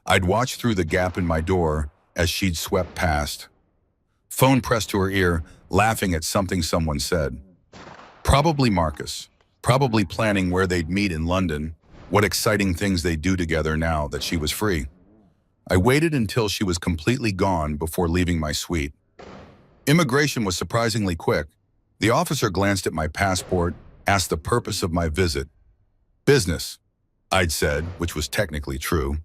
I'd watched through the gap in my door as she'd swept past. Phone pressed to her ear, laughing at something someone said. Probably Marcus, probably planning where they'd meet in London, what exciting things they'd do together now that she was free. I waited until she was completely gone before leaving my suite. Immigration was surprisingly quick. The officer glanced at my passport, asked the purpose of my visit. Business, I'd said, which was technically true,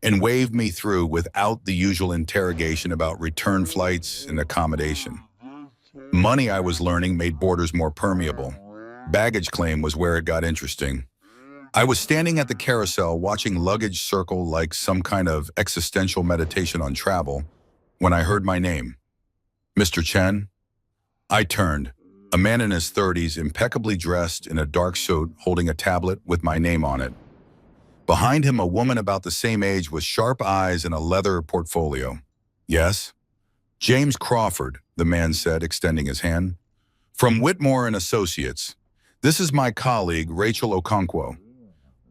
and waved me through without the usual interrogation about return flights and accommodation. Money, I was learning, made borders more permeable. Baggage claim was where it got interesting. I was standing at the carousel watching luggage circle like some kind of existential meditation on travel when I heard my name. Mr. Chen? I turned, a man in his 30s, impeccably dressed in a dark suit holding a tablet with my name on it. Behind him, a woman about the same age with sharp eyes and a leather portfolio. Yes? James Crawford, the man said, extending his hand. From Whitmore and Associates. This is my colleague, Rachel Okonkwo.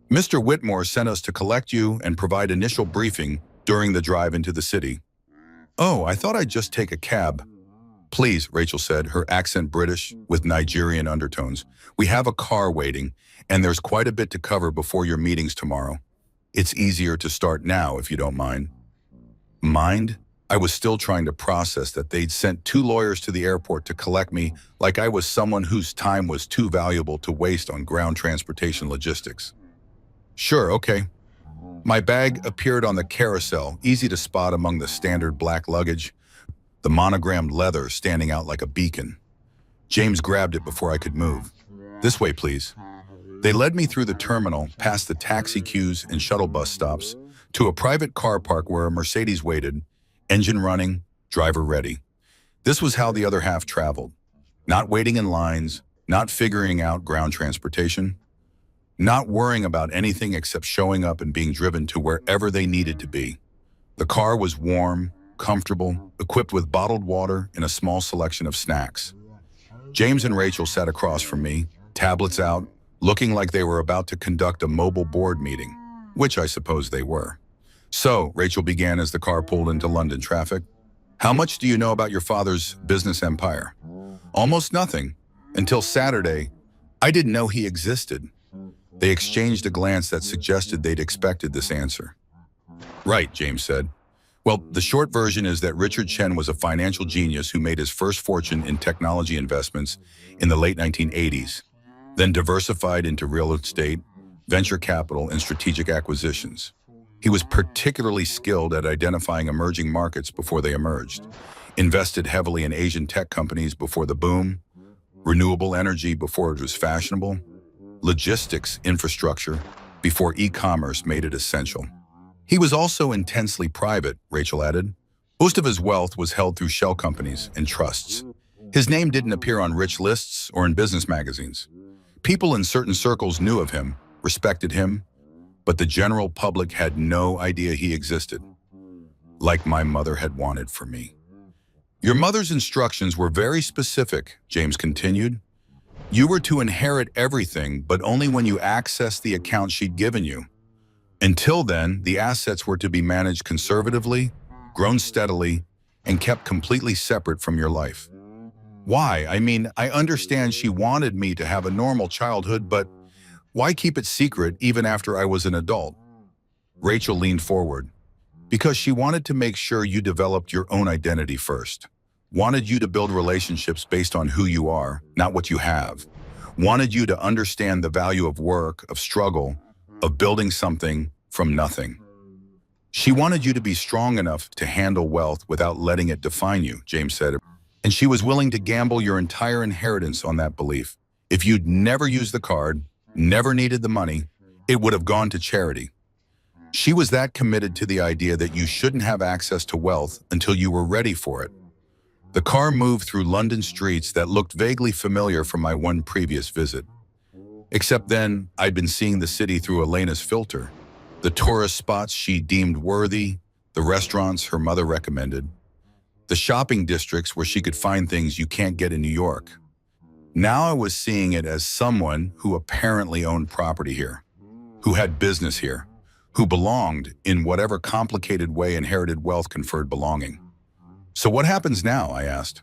Mr. Whitmore sent us to collect you and provide initial briefing during the drive into the city. Oh, I thought I'd just take a cab. Please, Rachel said, her accent British with Nigerian undertones. We have a car waiting, and there's quite a bit to cover before your meetings tomorrow. It's easier to start now, if you don't mind. Mind? I was still trying to process that they'd sent 2 lawyers to the airport to collect me like I was someone whose time was too valuable to waste on ground transportation logistics. Sure, okay. My bag appeared on the carousel, easy to spot among the standard black luggage, the monogrammed leather standing out like a beacon. James grabbed it before I could move. This way, please. They led me through the terminal, past the taxi queues and shuttle bus stops, to a private car park where a Mercedes waited, engine running, driver ready. This was how the other half traveled. Not waiting in lines, not figuring out ground transportation, not worrying about anything except showing up and being driven to wherever they needed to be. The car was warm, comfortable, equipped with bottled water and a small selection of snacks. James and Rachel sat across from me, tablets out, looking like they were about to conduct a mobile board meeting, which I suppose they were. So, Rachel began as the car pulled into London traffic. How much do you know about your father's business empire? Almost nothing. Until Saturday, I didn't know he existed. They exchanged a glance that suggested they'd expected this answer. Right, James said. Well, the short version is that Richard Chen was a financial genius who made his first fortune in technology investments in the late 1980s, then diversified into real estate, venture capital, and strategic acquisitions. He was particularly skilled at identifying emerging markets before they emerged, invested heavily in Asian tech companies before the boom, renewable energy before it was fashionable, logistics infrastructure before e-commerce made it essential. He was also intensely private, Rachel added. Most of his wealth was held through shell companies and trusts. His name didn't appear on rich lists or in business magazines. People in certain circles knew of him, respected him, but the general public had no idea he existed, like my mother had wanted for me. Your mother's instructions were very specific, James continued. You were to inherit everything, but only when you accessed the account she'd given you. Until then, the assets were to be managed conservatively, grown steadily, and kept completely separate from your life. Why? I mean, I understand she wanted me to have a normal childhood, but why keep it secret even after I was an adult? Rachel leaned forward. Because she wanted to make sure you developed your own identity first. Wanted you to build relationships based on who you are, not what you have. Wanted you to understand the value of work, of struggle, of building something from nothing. She wanted you to be strong enough to handle wealth without letting it define you, James said. And she was willing to gamble your entire inheritance on that belief. If you'd never used the card, never needed the money, it would have gone to charity. She was that committed to the idea that you shouldn't have access to wealth until you were ready for it. The car moved through London streets that looked vaguely familiar from my one previous visit. Except then, I'd been seeing the city through Elena's filter. The tourist spots she deemed worthy, the restaurants her mother recommended, the shopping districts where she could find things you can't get in New York. Now I was seeing it as someone who apparently owned property here, who had business here, who belonged in whatever complicated way inherited wealth conferred belonging. So what happens now, I asked.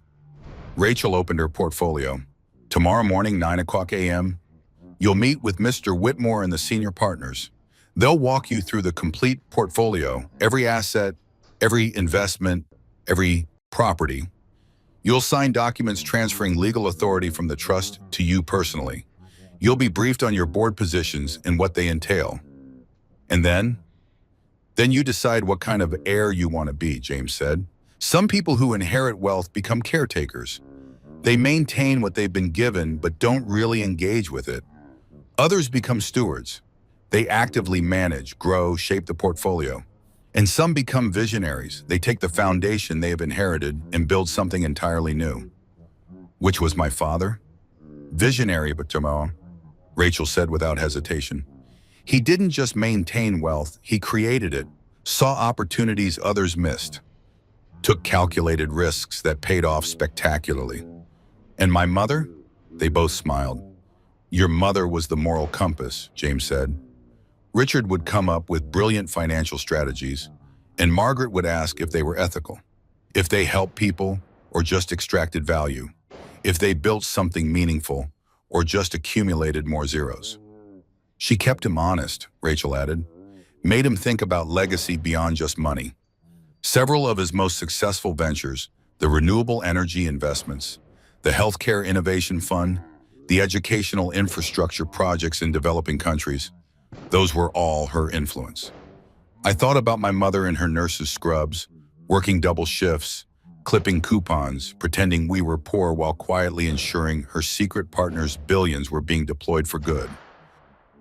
Rachel opened her portfolio. Tomorrow morning, 9:00 a.m., you'll meet with Mr. Whitmore and the senior partners. They'll walk you through the complete portfolio, every asset, every investment, every property. You'll sign documents transferring legal authority from the trust to you personally. You'll be briefed on your board positions and what they entail. And then you decide what kind of heir you want to be, James said. Some people who inherit wealth become caretakers. They maintain what they've been given but don't really engage with it. Others become stewards. They actively manage, grow, shape the portfolio. And some become visionaries. They take the foundation they have inherited and build something entirely new. Which was my father? Visionary, but tomorrow, Rachel said without hesitation. He didn't just maintain wealth, he created it, saw opportunities others missed, took calculated risks that paid off spectacularly. And my mother? They both smiled. Your mother was the moral compass, James said. Richard would come up with brilliant financial strategies, and Margaret would ask if they were ethical, if they helped people or just extracted value, if they built something meaningful or just accumulated more zeros. She kept him honest, Rachel added, made him think about legacy beyond just money. Several of his most successful ventures, the renewable energy investments, the healthcare innovation fund, the educational infrastructure projects in developing countries, those were all her influence. I thought about my mother in her nurse's scrubs, working double shifts, clipping coupons, pretending we were poor while quietly ensuring her secret partner's billions were being deployed for good.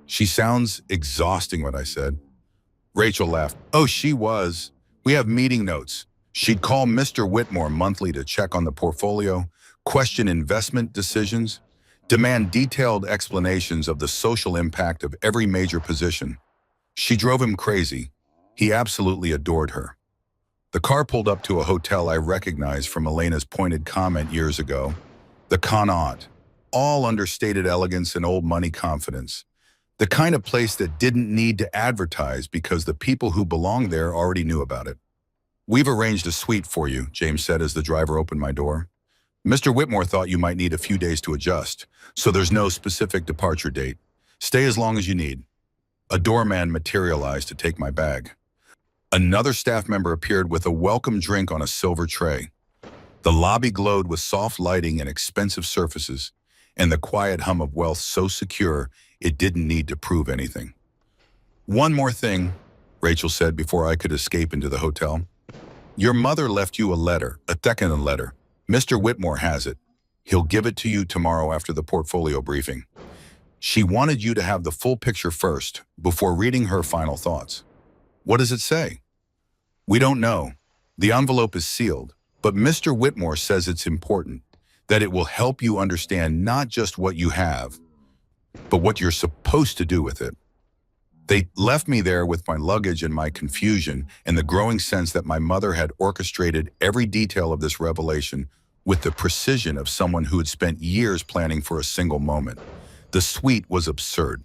She sounds exhausting, what I said. Rachel laughed. Oh, she was. We have meeting notes. She'd call Mr. Whitmore monthly to check on the portfolio, question investment decisions, demand detailed explanations of the social impact of every major position. She drove him crazy. He absolutely adored her. The car pulled up to a hotel I recognized from Elena's pointed comment years ago. The Connaught. All understated elegance and old money confidence. The kind of place that didn't need to advertise because the people who belonged there already knew about it. We've arranged a suite for you, James said as the driver opened my door. Mr. Whitmore thought you might need a few days to adjust, so there's no specific departure date. Stay as long as you need. A doorman materialized to take my bag. Another staff member appeared with a welcome drink on a silver tray. The lobby glowed with soft lighting and expensive surfaces, and the quiet hum of wealth so secure it didn't need to prove anything. One more thing, Rachel said before I could escape into the hotel. Your mother left you a letter, a second letter. Mr. Whitmore has it. He'll give it to you tomorrow after the portfolio briefing. She wanted you to have the full picture first, before reading her final thoughts. What does it say? We don't know. The envelope is sealed, but Mr. Whitmore says it's important, that it will help you understand not just what you have, but what you're supposed to do with it. They left me there with my luggage and my confusion and the growing sense that my mother had orchestrated every detail of this revelation with the precision of someone who had spent years planning for a single moment. The suite was absurd.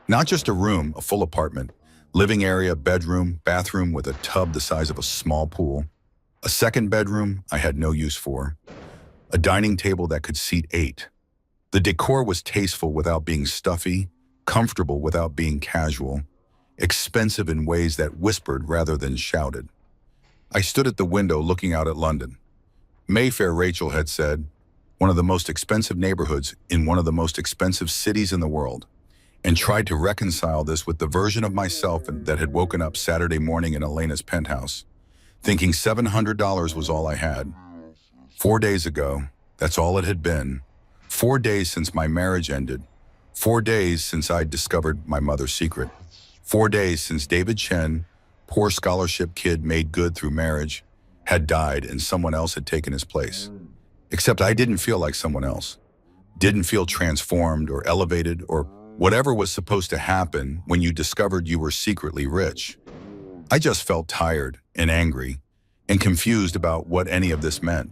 Not just a room, a full apartment, living area, bedroom, bathroom with a tub the size of a small pool, a second bedroom I had no use for, a dining table that could seat 8. The decor was tasteful without being stuffy, comfortable without being casual, expensive in ways that whispered rather than shouted. I stood at the window looking out at London. Mayfair, Rachel had said, one of the most expensive neighborhoods in one of the most expensive cities in the world, and tried to reconcile this with the version of myself that had woken up Saturday morning in Elena's penthouse, thinking $700 was all I had. 4 days ago, that's all it had been. 4 days since my marriage ended. 4 days since I'd discovered my mother's secret. 4 days since David Chen, poor scholarship kid made good through marriage, had died and someone else had taken his place. Except I didn't feel like someone else. Didn't feel transformed or elevated or whatever was supposed to happen when you discovered you were secretly rich. I just felt tired and angry and confused about what any of this meant.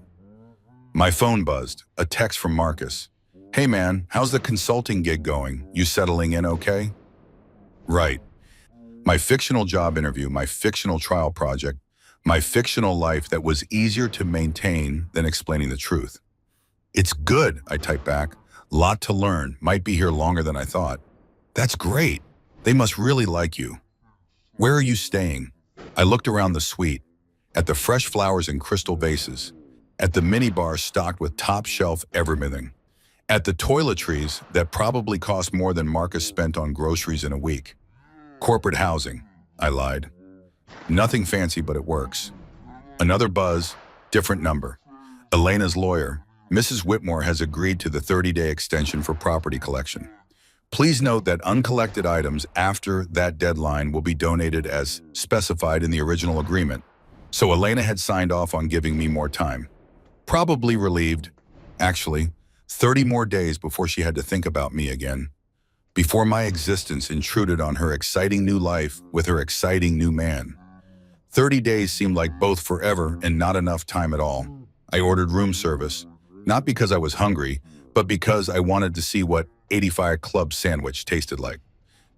My phone buzzed, a text from Marcus. Hey man, how's the consulting gig going? You settling in okay? Right. My fictional job interview, my fictional trial project, my fictional life that was easier to maintain than explaining the truth. It's good, I typed back. Lot to learn, might be here longer than I thought. That's great. They must really like you. Where are you staying? I looked around the suite, at the fresh flowers in crystal vases, at the minibar stocked with top-shelf everything, at the toiletries that probably cost more than Marcus spent on groceries in a week. Corporate housing, I lied. Nothing fancy, but it works. Another buzz, different number. Elena's lawyer, Mrs. Whitmore, has agreed to the 30-day extension for property collection. Please note that uncollected items after that deadline will be donated as specified in the original agreement. So Elena had signed off on giving me more time. Probably relieved. Actually, 30 more days before she had to think about me again. before my existence intruded on her exciting new life with her exciting new man. 30 days seemed like both forever and not enough time at all. I ordered room service, not because I was hungry, but because I wanted to see what 85 Club sandwich tasted like.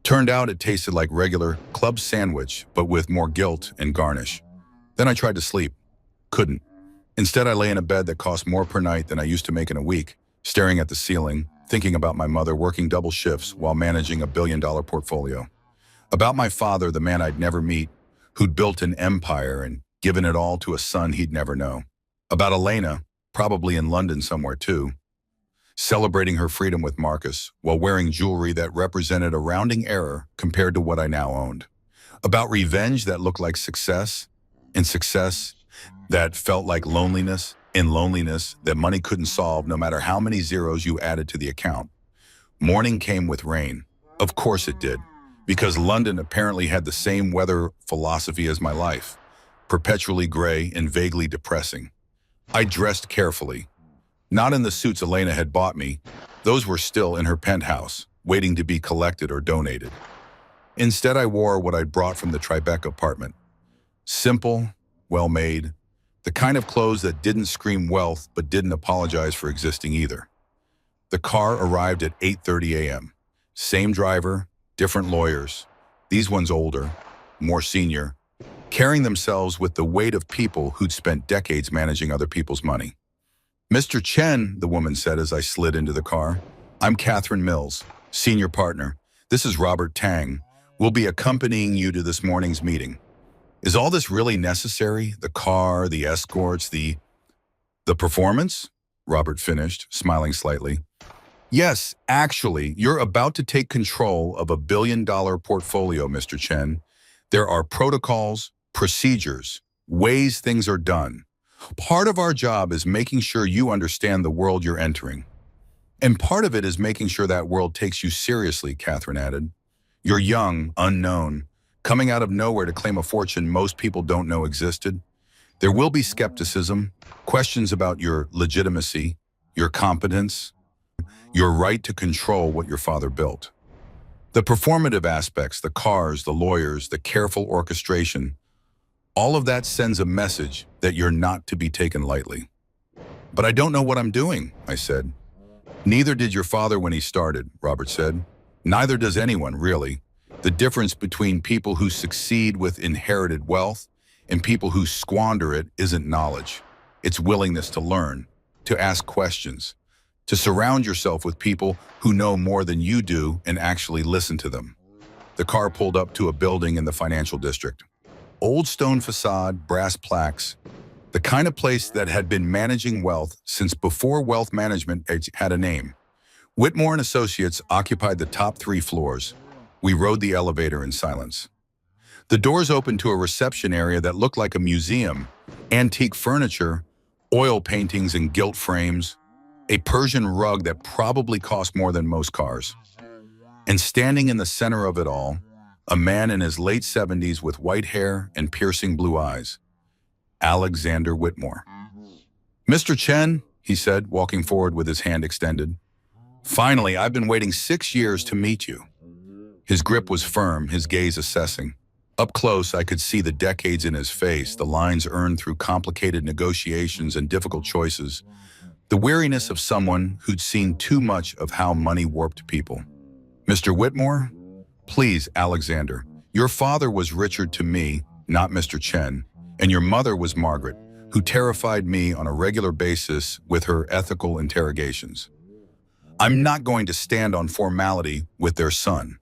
Turned out it tasted like regular club sandwich, but with more guilt and garnish. Then I tried to sleep. Couldn't. Instead, I lay in a bed that cost more per night than I used to make in a week, staring at the ceiling, thinking about my mother working double shifts while managing a billion-dollar portfolio. About my father, the man I'd never meet, who'd built an empire and given it all to a son he'd never know. About Elena, probably in London somewhere too, celebrating her freedom with Marcus while wearing jewelry that represented a rounding error compared to what I now owned. About revenge that looked like success, and success that felt like loneliness, and loneliness that money couldn't solve no matter how many zeros you added to the account. Morning came with rain. Of course it did, because London apparently had the same weather philosophy as my life, perpetually gray and vaguely depressing. I dressed carefully. Not in the suits Elena had bought me. Those were still in her penthouse, waiting to be collected or donated. Instead, I wore what I'd brought from the Tribeca apartment. Simple, well-made, the kind of clothes that didn't scream wealth but didn't apologize for existing either. The car arrived at 8:30 a.m. Same driver, different lawyers. These ones older, more senior, carrying themselves with the weight of people who'd spent decades managing other people's money. "Mr. Chen," the woman said as I slid into the car. "I'm Catherine Mills, senior partner. This is Robert Tang. We'll be accompanying you to this morning's meeting." "Is all this really necessary? The car, the escorts, the performance?" Robert finished, smiling slightly. "Yes, actually, you're about to take control of a billion-dollar portfolio, Mr. Chen. There are protocols, procedures, ways things are done. Part of our job is making sure you understand the world you're entering. And part of it is making sure that world takes you seriously," Catherine added. "You're young, unknown, coming out of nowhere to claim a fortune most people don't know existed. There will be skepticism, questions about your legitimacy, your competence, your right to control what your father built. The performative aspects, the cars, the lawyers, the careful orchestration, all of that sends a message that you're not to be taken lightly." "But I don't know what I'm doing," I said. "Neither did your father when he started," Robert said. "Neither does anyone, really. The difference between people who succeed with inherited wealth and people who squander it isn't knowledge. It's willingness to learn, to ask questions, to surround yourself with people who know more than you do and actually listen to them." The car pulled up to a building in the financial district. Old stone facade, brass plaques, the kind of place that had been managing wealth since before wealth management had a name. Whitmore and Associates occupied the top 3 floors. We rode the elevator in silence. The doors opened to a reception area that looked like a museum, antique furniture, oil paintings and gilt frames, a Persian rug that probably cost more than most cars. And standing in the center of it all, a man in his late 70s with white hair and piercing blue eyes. Alexander Whitmore. "Mr. Chen," he said, walking forward with his hand extended. "Finally, I've been waiting 6 years to meet you." His grip was firm, his gaze assessing. Up close, I could see the decades in his face, the lines earned through complicated negotiations and difficult choices, the weariness of someone who'd seen too much of how money warped people. "Mr. Whitmore? Please, Alexander. Your father was Richard to me, not Mr. Chen, and your mother was Margaret, who terrified me on a regular basis with her ethical interrogations. I'm not going to stand on formality with their son."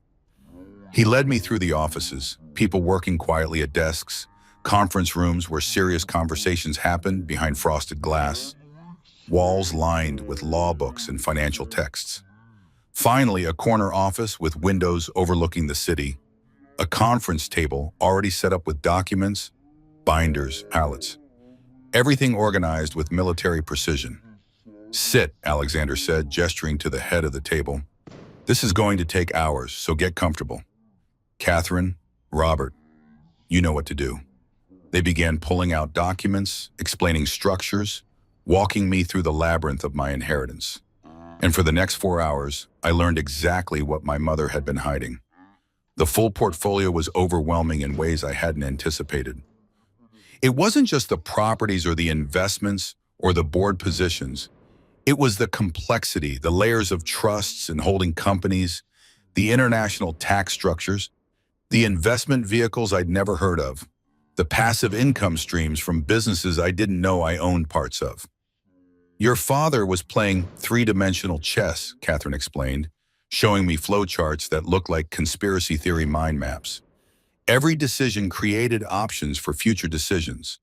He led me through the offices, people working quietly at desks, conference rooms where serious conversations happened behind frosted glass, walls lined with law books and financial texts. Finally, a corner office with windows overlooking the city, a conference table already set up with documents, binders, pallets, everything organized with military precision. "Sit," Alexander said, gesturing to the head of the table. "This is going to take hours, so get comfortable. Catherine, Robert, you know what to do." They began pulling out documents, explaining structures, walking me through the labyrinth of my inheritance. And for the next 4 hours, I learned exactly what my mother had been hiding. The full portfolio was overwhelming in ways I hadn't anticipated. It wasn't just the properties or the investments or the board positions. It was the complexity, the layers of trusts and holding companies, the international tax structures, the investment vehicles I'd never heard of, the passive income streams from businesses I didn't know I owned parts of. Your father was playing three-dimensional chess, Catherine explained, showing me flowcharts that looked like conspiracy theory mind maps. Every decision created options for future decisions.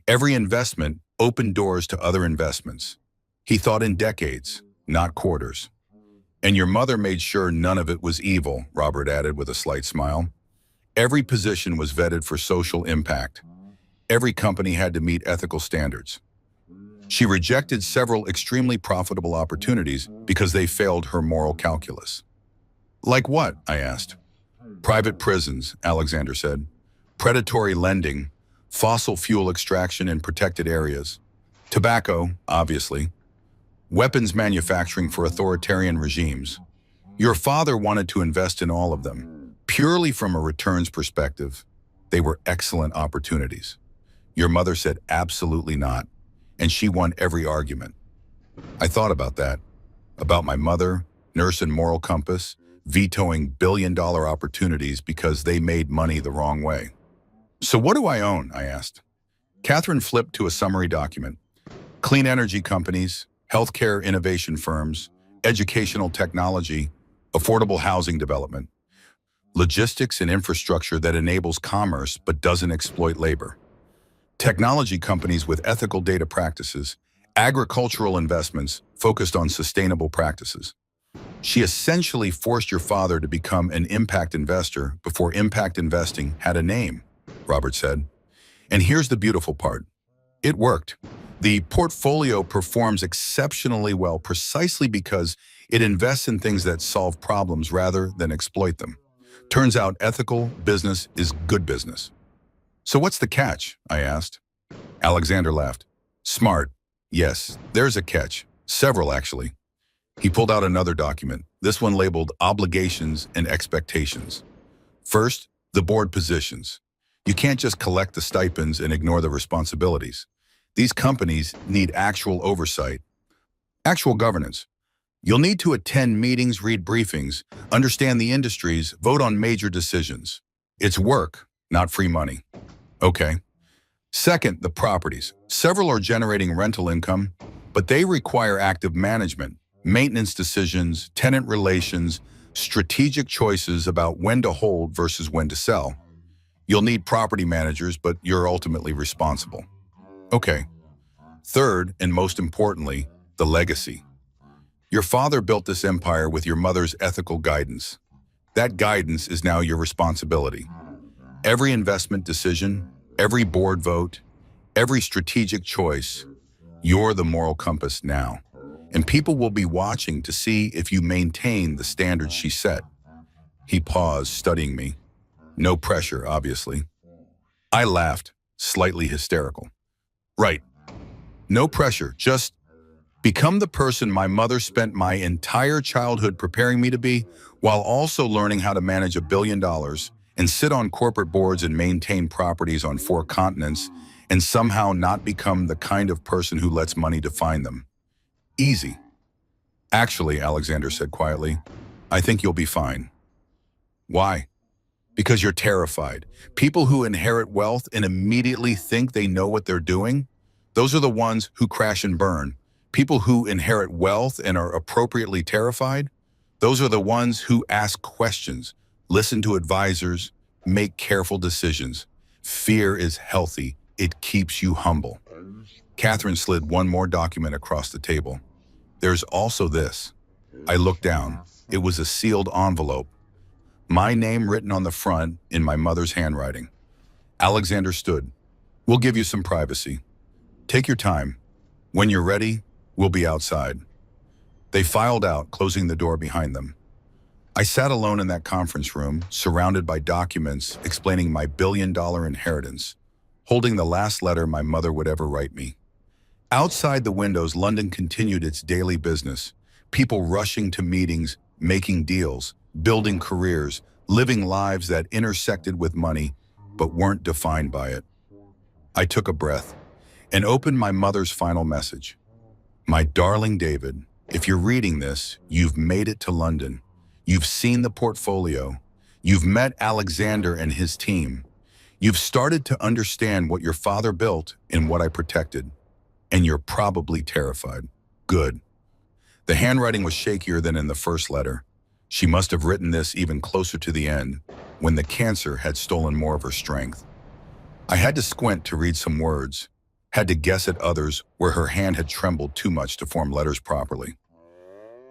Every investment opened doors to other investments. He thought in decades, not quarters. And your mother made sure none of it was evil, Robert added with a slight smile. Every position was vetted for social impact. Every company had to meet ethical standards. She rejected several extremely profitable opportunities because they failed her moral calculus. Like what? I asked. Private prisons, Alexander said. Predatory lending, fossil fuel extraction in protected areas. Tobacco, obviously. Weapons manufacturing for authoritarian regimes. Your father wanted to invest in all of them. Purely from a returns perspective, they were excellent opportunities. Your mother said absolutely not, and she won every argument. I thought about that, about my mother, nurse and moral compass, vetoing billion-dollar opportunities because they made money the wrong way. So what do I own? I asked. Catherine flipped to a summary document. Clean energy companies, healthcare innovation firms, educational technology, affordable housing development, logistics and infrastructure that enables commerce but doesn't exploit labor, technology companies with ethical data practices, agricultural investments focused on sustainable practices. She essentially forced your father to become an impact investor before impact investing had a name, Robert said. And here's the beautiful part. It worked. The portfolio performs exceptionally well precisely because it invests in things that solve problems rather than exploit them. Turns out ethical business is good business. So what's the catch? I asked. Alexander laughed. Smart. Yes, there's a catch. Several, actually. He pulled out another document, this one labeled Obligations and Expectations. First, the board positions. You can't just collect the stipends and ignore the responsibilities. These companies need actual oversight, actual governance. You'll need to attend meetings, read briefings, understand the industries, vote on major decisions. It's work, not free money. Okay. Second, the properties. Several are generating rental income, but they require active management, maintenance decisions, tenant relations, strategic choices about when to hold versus when to sell. You'll need property managers, but you're ultimately responsible. Okay. Third, and most importantly, the legacy. Your father built this empire with your mother's ethical guidance. That guidance is now your responsibility. Every investment decision, every board vote, every strategic choice, you're the moral compass now. And people will be watching to see if you maintain the standards she set. He paused, studying me. No pressure, obviously. I laughed, slightly hysterical. Right. No pressure, just become the person my mother spent my entire childhood preparing me to be, while also learning how to manage $1 billion and sit on corporate boards and maintain properties on 4 continents and somehow not become the kind of person who lets money define them. Easy. Actually, Alexander said quietly, I think you'll be fine. Why? Because you're terrified. People who inherit wealth and immediately think they know what they're doing, those are the ones who crash and burn. People who inherit wealth and are appropriately terrified, those are the ones who ask questions, listen to advisors, make careful decisions. Fear is healthy. It keeps you humble. Catherine slid one more document across the table. There's also this. I looked down. It was a sealed envelope. My name written on the front in my mother's handwriting. Alexander stood. We'll give you some privacy. Take your time. When you're ready, we'll be outside. They filed out, closing the door behind them. I sat alone in that conference room, surrounded by documents explaining my billion-dollar inheritance, holding the last letter my mother would ever write me. Outside the windows, London continued its daily business. People rushing to meetings, making deals, building careers, living lives that intersected with money but weren't defined by it. I took a breath and opened my mother's final message. My darling David, if you're reading this, you've made it to London. You've seen the portfolio. You've met Alexander and his team. You've started to understand what your father built and what I protected. And you're probably terrified. Good. The handwriting was shakier than in the first letter. She must have written this even closer to the end, when the cancer had stolen more of her strength. I had to squint to read some words, had to guess at others where her hand had trembled too much to form letters properly.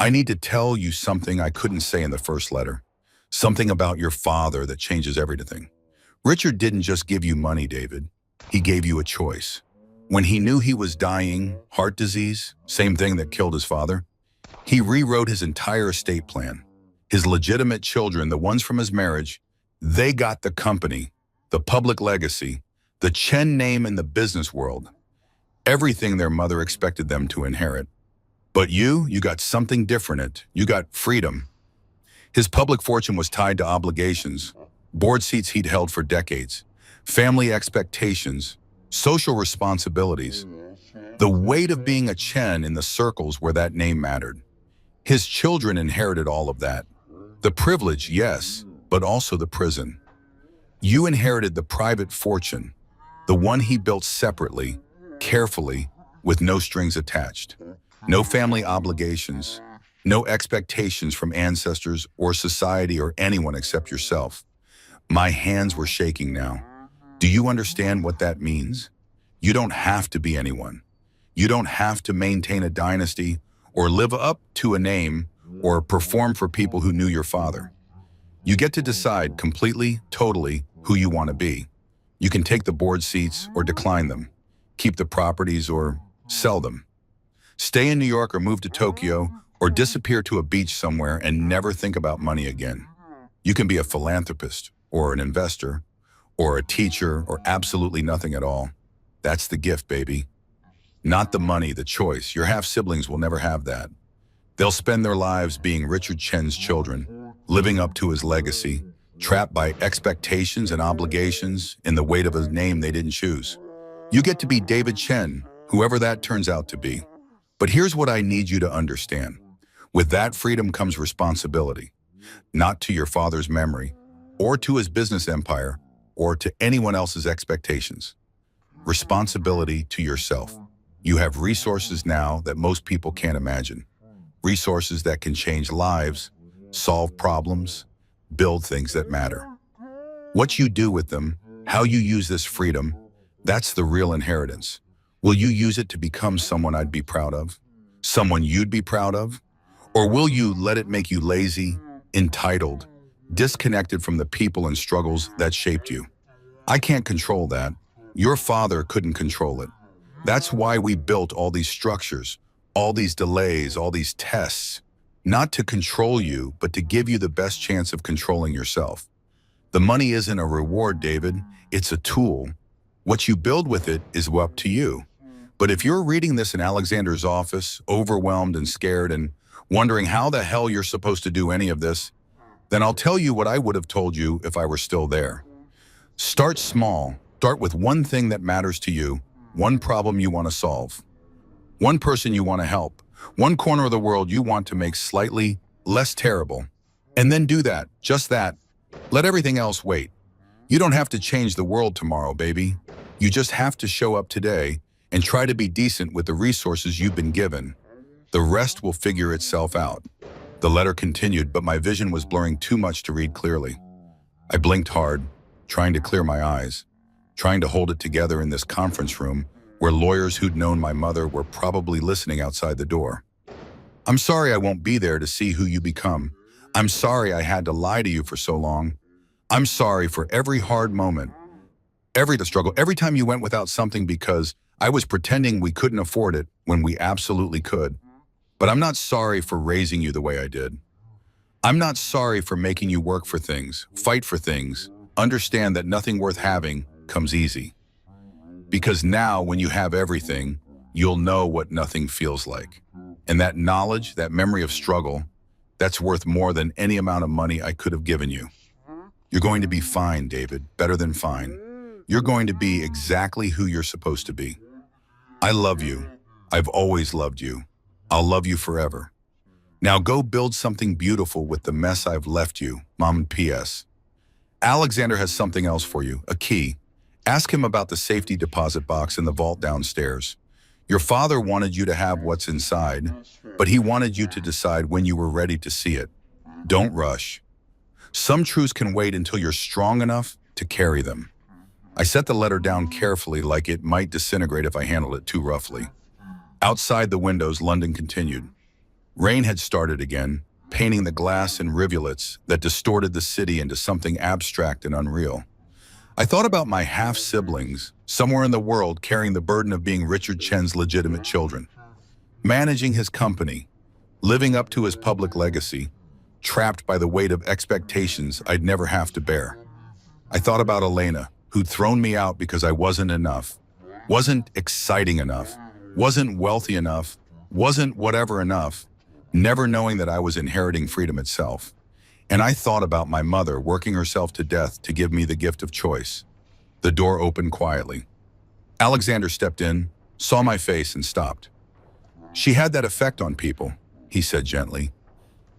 I need to tell you something I couldn't say in the first letter. Something about your father that changes everything. Richard didn't just give you money, David. He gave you a choice. When he knew he was dying, heart disease, same thing that killed his father, he rewrote his entire estate plan. His legitimate children, the ones from his marriage, they got the company, the public legacy, the Chen name in the business world, everything their mother expected them to inherit. But you got something different. You got freedom. His public fortune was tied to obligations, board seats he'd held for decades, family expectations, social responsibilities, the weight of being a Chen in the circles where that name mattered. His children inherited all of that. The privilege, yes, but also the prison. You inherited the private fortune, the one he built separately, carefully, with no strings attached. No family obligations, no expectations from ancestors or society or anyone except yourself. My hands were shaking now. Do you understand what that means? You don't have to be anyone. You don't have to maintain a dynasty or live up to a name or perform for people who knew your father. You get to decide completely, totally who you want to be. You can take the board seats or decline them, keep the properties or sell them. Stay in New York or move to Tokyo or disappear to a beach somewhere and never think about money again. You can be a philanthropist or an investor or a teacher or absolutely nothing at all. That's the gift, baby. Not the money, the choice. Your half-siblings will never have that. They'll spend their lives being Richard Chen's children, living up to his legacy, trapped by expectations and obligations in the weight of a name they didn't choose. You get to be David Chen, whoever that turns out to be. But here's what I need you to understand. With that freedom comes responsibility, not to your father's memory, or to his business empire, or to anyone else's expectations. Responsibility to yourself. You have resources now that most people can't imagine. Resources that can change lives, solve problems, build things that matter. What you do with them, how you use this freedom, that's the real inheritance. Will you use it to become someone I'd be proud of? Someone you'd be proud of? Or will you let it make you lazy, entitled, disconnected from the people and struggles that shaped you? I can't control that. Your father couldn't control it. That's why we built all these structures, all these delays, all these tests, not to control you, but to give you the best chance of controlling yourself. The money isn't a reward, David. It's a tool. What you build with it is up to you. But if you're reading this in Alexander's office, overwhelmed and scared and wondering how the hell you're supposed to do any of this, then I'll tell you what I would have told you if I were still there. Start small. Start with one thing that matters to you, one problem you want to solve, one person you want to help, one corner of the world you want to make slightly less terrible. And then do that, just that. Let everything else wait. You don't have to change the world tomorrow, baby. You just have to show up today and try to be decent with the resources you've been given. The rest will figure itself out. The letter continued, but my vision was blurring too much to read clearly. I blinked hard, trying to clear my eyes, trying to hold it together in this conference room where lawyers who'd known my mother were probably listening outside the door. I'm sorry I won't be there to see who you become. I'm sorry I had to lie to you for so long. I'm sorry for every hard moment, every struggle, every time you went without something because I was pretending we couldn't afford it when we absolutely could. But I'm not sorry for raising you the way I did. I'm not sorry for making you work for things, fight for things, understand that nothing worth having comes easy. Because now when you have everything, you'll know what nothing feels like. And that knowledge, that memory of struggle, that's worth more than any amount of money I could have given you. You're going to be fine, David, better than fine. You're going to be exactly who you're supposed to be. I love you. I've always loved you. I'll love you forever. Now go build something beautiful with the mess I've left you, Mom. P.S. Alexander has something else for you, a key. Ask him about the safety deposit box in the vault downstairs. Your father wanted you to have what's inside, but he wanted you to decide when you were ready to see it. Don't rush. Some truths can wait until you're strong enough to carry them. I set the letter down carefully, like it might disintegrate if I handled it too roughly. Outside the windows, London continued. Rain had started again, painting the glass in rivulets that distorted the city into something abstract and unreal. I thought about my half-siblings, somewhere in the world carrying the burden of being Richard Chen's legitimate children, managing his company, living up to his public legacy, trapped by the weight of expectations I'd never have to bear. I thought about Elena, who'd thrown me out because I wasn't enough, wasn't exciting enough, wasn't wealthy enough, wasn't whatever enough, never knowing that I was inheriting freedom itself. And I thought about my mother working herself to death to give me the gift of choice. The door opened quietly. Alexander stepped in, saw my face, and stopped. She had that effect on people, he said gently.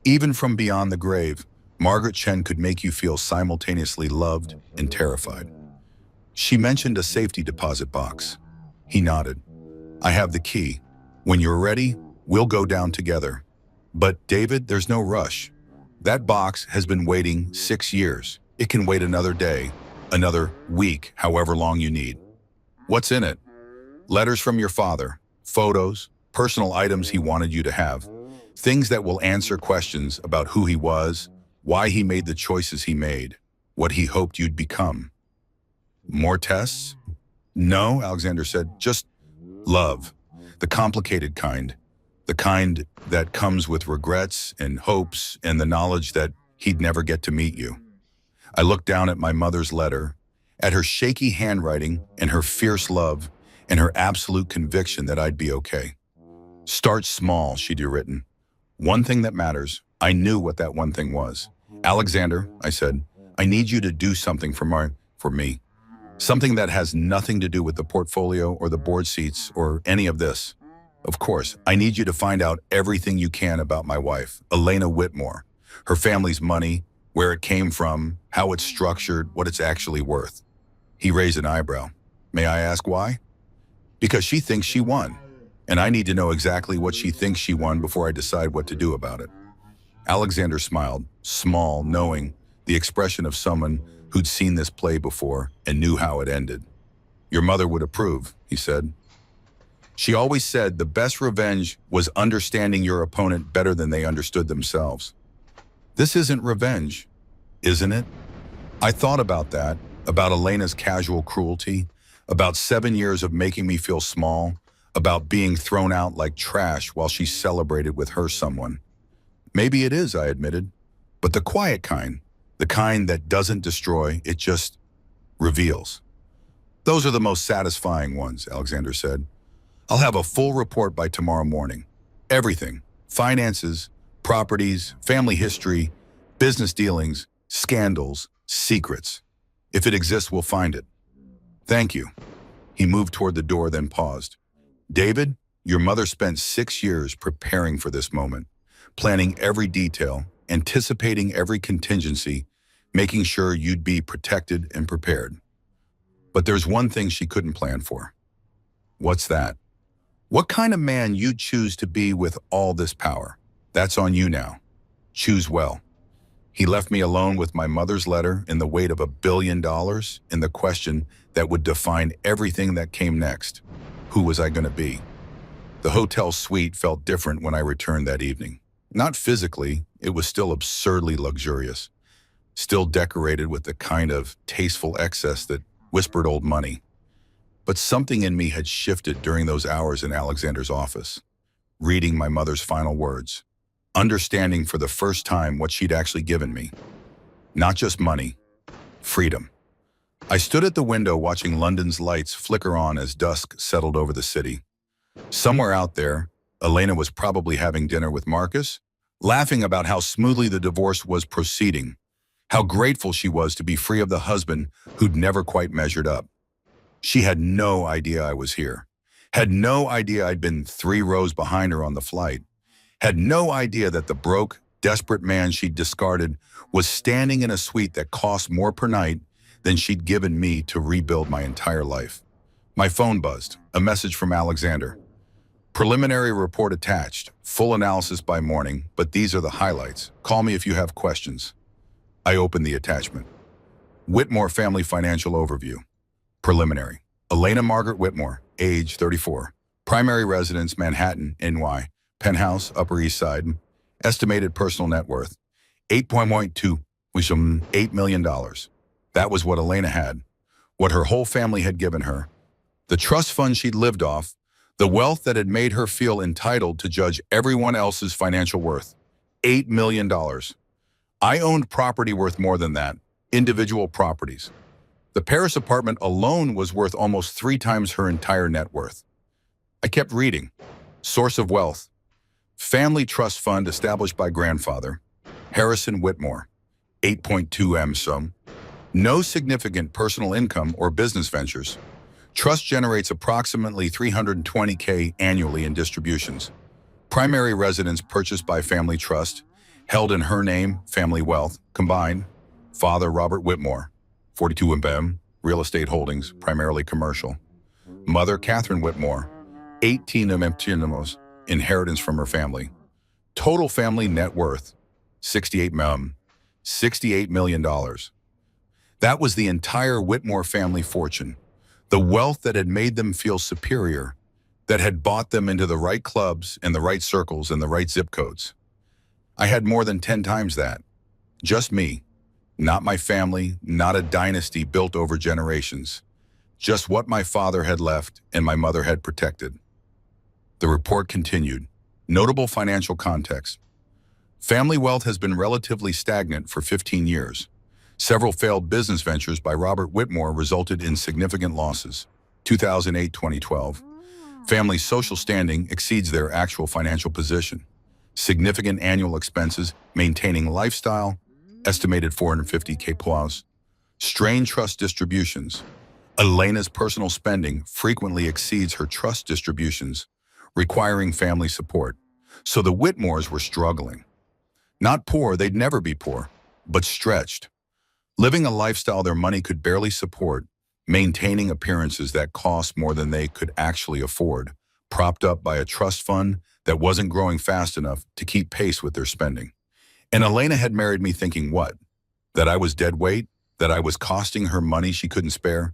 Even from beyond the grave, Margaret Chen could make you feel simultaneously loved and terrified. She mentioned a safety deposit box. He nodded. I have the key. When you're ready, we'll go down together. But David, there's no rush. That box has been waiting 6 years. It can wait another day, another week, however long you need. What's in it? Letters from your father, photos, personal items he wanted you to have, things that will answer questions about who he was, why he made the choices he made, what he hoped you'd become. More tests? No, Alexander said, just love, the complicated kind. The kind that comes with regrets and hopes and the knowledge that he'd never get to meet you. I looked down at my mother's letter, at her shaky handwriting and her fierce love and her absolute conviction that I'd be okay. Start small, she'd written. One thing that matters. I knew what that one thing was. Alexander, I said, I need you to do something for me. Something that has nothing to do with the portfolio or the board seats or any of this. Of course, I need you to find out everything you can about my wife, Elena Whitmore, her family's money, where it came from, how it's structured, what it's actually worth. He raised an eyebrow. May I ask why? Because she thinks she won, and I need to know exactly what she thinks she won before I decide what to do about it. Alexander smiled, small, knowing, the expression of someone who'd seen this play before and knew how it ended. Your mother would approve, he said. She always said the best revenge was understanding your opponent better than they understood themselves. This isn't revenge, isn't it? I thought about that, about Elena's casual cruelty, about 7 years of making me feel small, about being thrown out like trash while she celebrated with her someone. Maybe it is, I admitted, but the quiet kind, the kind that doesn't destroy, it just reveals. Those are the most satisfying ones, Alexander said. I'll have a full report by tomorrow morning. Everything, finances, properties, family history, business dealings, scandals, secrets. If it exists, we'll find it. Thank you. He moved toward the door, then paused. David, your mother spent 6 years preparing for this moment, planning every detail, anticipating every contingency, making sure you'd be protected and prepared. But there's one thing she couldn't plan for. What's that? What kind of man you'd choose to be with all this power? That's on you now. Choose well. He left me alone with my mother's letter and the weight of $1 billion and the question that would define everything that came next. Who was I going to be? The hotel suite felt different when I returned that evening. Not physically, it was still absurdly luxurious, still decorated with the kind of tasteful excess that whispered old money. But something in me had shifted during those hours in Alexander's office, reading my mother's final words, understanding for the first time what she'd actually given me. Not just money, freedom. I stood at the window watching London's lights flicker on as dusk settled over the city. Somewhere out there, Elena was probably having dinner with Marcus, laughing about how smoothly the divorce was proceeding, how grateful she was to be free of the husband who'd never quite measured up. She had no idea I was here, had no idea I'd been 3 rows behind her on the flight, had no idea that the broke, desperate man she'd discarded was standing in a suite that cost more per night than she'd given me to rebuild my entire life. My phone buzzed, a message from Alexander. Preliminary report attached, full analysis by morning, but these are the highlights. Call me if you have questions. I opened the attachment. Whitmore Family Financial Overview. Preliminary. Elena Margaret Whitmore, age 34. Primary residence, Manhattan, NY. Penthouse, Upper East Side. Estimated personal net worth, $8.2, which is $8 million. That was what Elena had, what her whole family had given her, the trust fund she'd lived off, the wealth that had made her feel entitled to judge everyone else's financial worth. $8 million. I owned property worth more than that, individual properties. The Paris apartment alone was worth almost 3 times her entire net worth. I kept reading. Source of wealth. Family trust fund established by grandfather, Harrison Whitmore, 8.2 M sum. No significant personal income or business ventures. Trust generates approximately $320K annually in distributions. Primary residence purchased by family trust, held in her name, family wealth, combined. Father Robert Whitmore, 42 M, real estate holdings, primarily commercial. Mother Catherine Whitmore, 18 M, inheritance from her family. Total family net worth, 68 M, $68 million. That was the entire Whitmore family fortune. The wealth that had made them feel superior, that had bought them into the right clubs and the right circles and the right zip codes. I had more than 10 times that. Just me. Not my family, not a dynasty built over generations. Just what my father had left and my mother had protected. The report continued. Notable financial context. Family wealth has been relatively stagnant for 15 years. Several failed business ventures by Robert Whitmore resulted in significant losses. 2008-2012. Family social standing exceeds their actual financial position. Significant annual expenses, maintaining lifestyle, estimated $450K plus. Strained trust distributions. Elena's personal spending frequently exceeds her trust distributions, requiring family support. So the Whitmores were struggling. Not poor, they'd never be poor, but stretched. Living a lifestyle their money could barely support, maintaining appearances that cost more than they could actually afford, propped up by a trust fund that wasn't growing fast enough to keep pace with their spending. And Elena had married me thinking what? That I was dead weight? That I was costing her money she couldn't spare?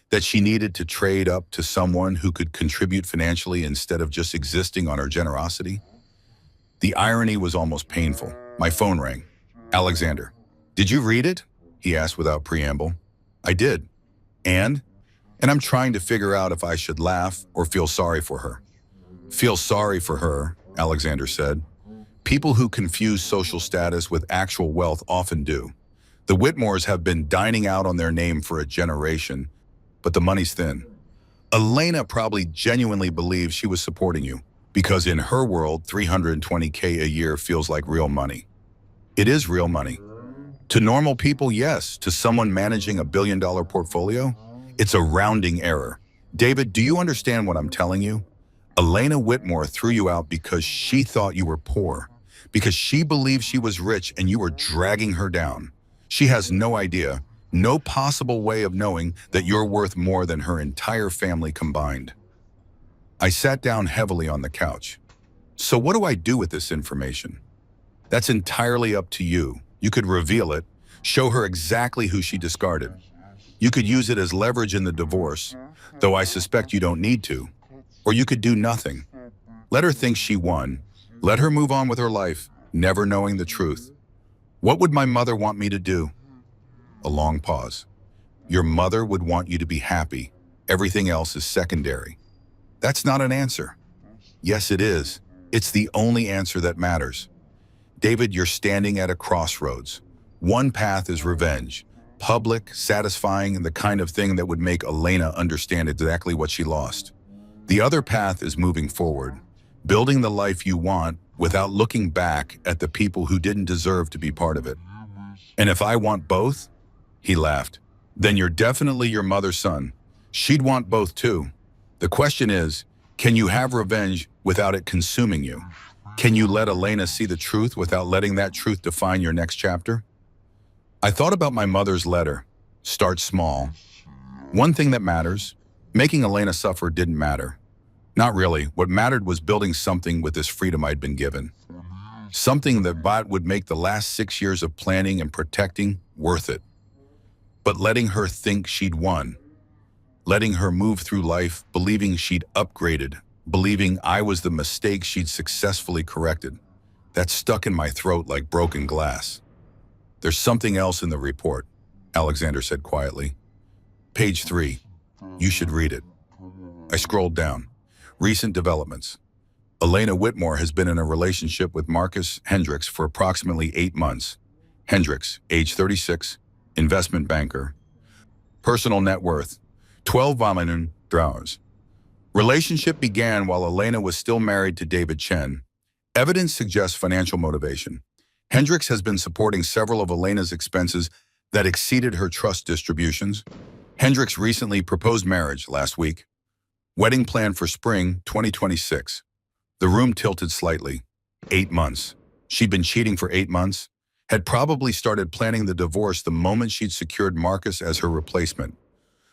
That she needed to trade up to someone who could contribute financially instead of just existing on her generosity? The irony was almost painful. My phone rang. Alexander. Did you read it? He asked without preamble. I did. And I'm trying to figure out if I should laugh or feel sorry for her. Feel sorry for her, Alexander said. People who confuse social status with actual wealth often do. The Whitmores have been dining out on their name for a generation, but the money's thin. Elena probably genuinely believes she was supporting you, because in her world, $320K a year feels like real money. It is real money. To normal people, yes. To someone managing a billion-dollar portfolio, it's a rounding error. David, do you understand what I'm telling you? Elena Whitmore threw you out because she thought you were poor, because she believed she was rich and you were dragging her down. She has no idea, no possible way of knowing that you're worth more than her entire family combined. I sat down heavily on the couch. So what do I do with this information? That's entirely up to you. You could reveal it, show her exactly who she discarded. You could use it as leverage in the divorce, though I suspect you don't need to. Or you could do nothing. Let her think she won. Let her move on with her life, never knowing the truth. What would my mother want me to do? A long pause. Your mother would want you to be happy. Everything else is secondary. That's not an answer. Yes, it is. It's the only answer that matters. David, you're standing at a crossroads. One path is revenge, public, satisfying, and the kind of thing that would make Elena understand exactly what she lost. The other path is moving forward, Building the life you want without looking back at the people who didn't deserve to be part of it. And if I want both, he laughed, then you're definitely your mother's son. She'd want both too. The question is, can you have revenge without it consuming you? Can you let Elena see the truth without letting that truth define your next chapter? I thought about my mother's letter. Start small. One thing that matters, making Elena suffer didn't matter. Not really. What mattered was building something with this freedom I'd been given. Something that would make the last 6 years of planning and protecting worth it. But letting her think she'd won. Letting her move through life believing she'd upgraded, believing I was the mistake she'd successfully corrected. That stuck in my throat like broken glass. There's something else in the report, Alexander said quietly. Page 3. You should read it. I scrolled down. Recent developments. Elena Whitmore has been in a relationship with Marcus Hendricks for approximately 8 months. Hendricks, age 36, investment banker. Personal net worth, $12 million. Relationship began while Elena was still married to David Chen. Evidence suggests financial motivation. Hendricks has been supporting several of Elena's expenses that exceeded her trust distributions. Hendricks recently proposed marriage last week. Wedding planned for spring 2026. The room tilted slightly. 8 months. She'd been cheating for 8 months. Had probably started planning the divorce the moment she'd secured Marcus as her replacement.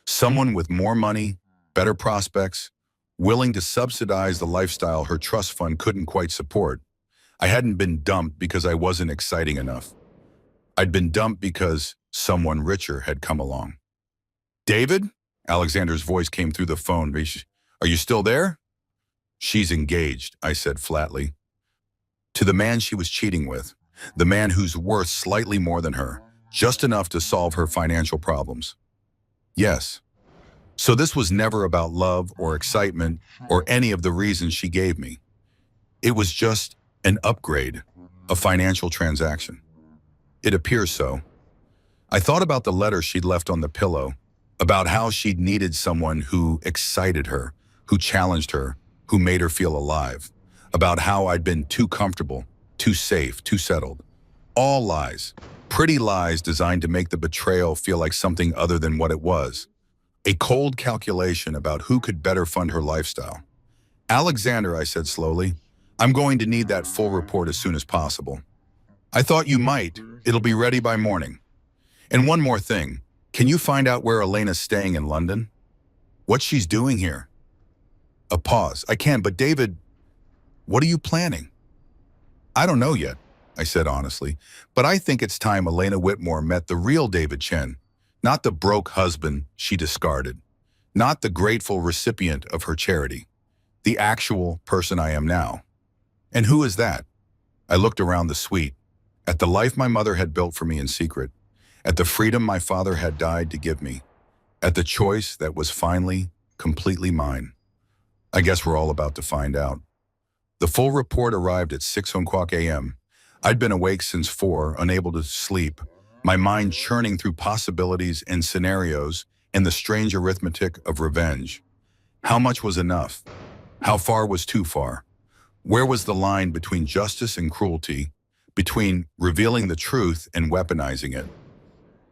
Someone with more money, better prospects, willing to subsidize the lifestyle her trust fund couldn't quite support. I hadn't been dumped because I wasn't exciting enough. I'd been dumped because someone richer had come along. David? Alexander's voice came through the phone. Are you still there? She's engaged, I said flatly. To the man she was cheating with. The man who's worth slightly more than her. Just enough to solve her financial problems. Yes. So this was never about love or excitement or any of the reasons she gave me. It was just an upgrade, a financial transaction. It appears so. I thought about the letter she'd left on the pillow, about how she'd needed someone who excited her, who challenged her, who made her feel alive, about how I'd been too comfortable, too safe, too settled. All lies, pretty lies designed to make the betrayal feel like something other than what it was. A cold calculation about who could better fund her lifestyle. Alexander, I said slowly, I'm going to need that full report as soon as possible. I thought you might. It'll be ready by morning. And one more thing. Can you find out where Elena's staying in London? What she's doing here? A pause. I can, but David, what are you planning? I don't know yet, I said honestly, but I think it's time Elena Whitmore met the real David Chen, not the broke husband she discarded, not the grateful recipient of her charity, the actual person I am now. And who is that? I looked around the suite, at the life my mother had built for me in secret, at the freedom my father had died to give me, at the choice that was finally, completely mine. I guess we're all about to find out. The full report arrived at 6:00 a.m. I'd been awake since 4, unable to sleep, my mind churning through possibilities and scenarios and the strange arithmetic of revenge. How much was enough? How far was too far? Where was the line between justice and cruelty, between revealing the truth and weaponizing it?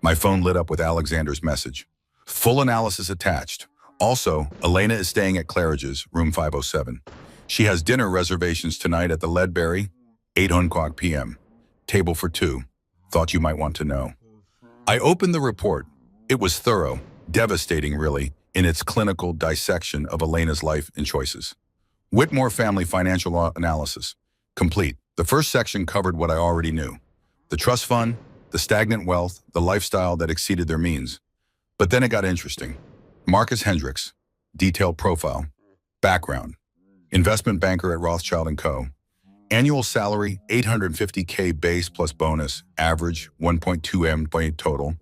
My phone lit up with Alexander's message. Full analysis attached. Also, Elena is staying at Claridge's, room 507. She has dinner reservations tonight at the Ledbury, 8:00 p.m. Table for 2. Thought you might want to know. I opened the report. It was thorough, devastating really, in its clinical dissection of Elena's life and choices. Whitmore Family Financial Analysis. Complete. The first section covered what I already knew. The trust fund, the stagnant wealth, the lifestyle that exceeded their means. But then it got interesting. Marcus Hendricks, detailed profile, background, investment banker at Rothschild & Co. Annual salary, $850K base plus bonus, average 1.2 M total.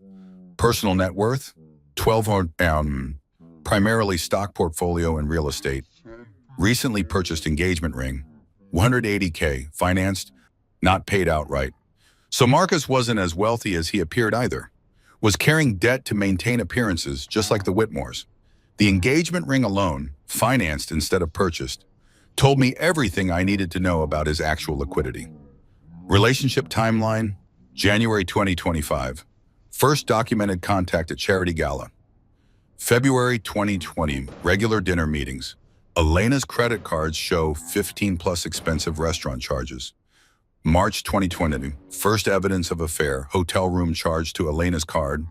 Personal net worth, 12 M, primarily stock portfolio and real estate. Recently purchased engagement ring, 180K, financed, not paid outright. So Marcus wasn't as wealthy as he appeared either. Was carrying debt to maintain appearances, just like the Whitmores. The engagement ring alone, financed instead of purchased, Told me everything I needed to know about his actual liquidity. Relationship timeline, January 2025. First documented contact at charity gala. February 2020, regular dinner meetings. Elena's credit cards show 15 plus expensive restaurant charges. March 2020, first evidence of affair, hotel room charge to Elena's card.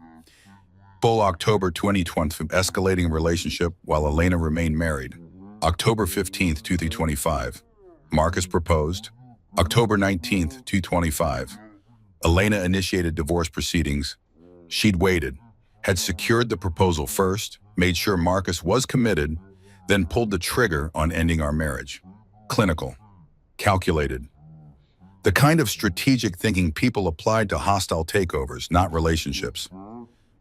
Full October 2020, escalating relationship while Elena remained married. October 15th, 2025, Marcus proposed. October 19th, 2025, Elena initiated divorce proceedings. She'd waited, had secured the proposal first, made sure Marcus was committed, then pulled the trigger on ending our marriage. Clinical, calculated. The kind of strategic thinking people applied to hostile takeovers, not relationships.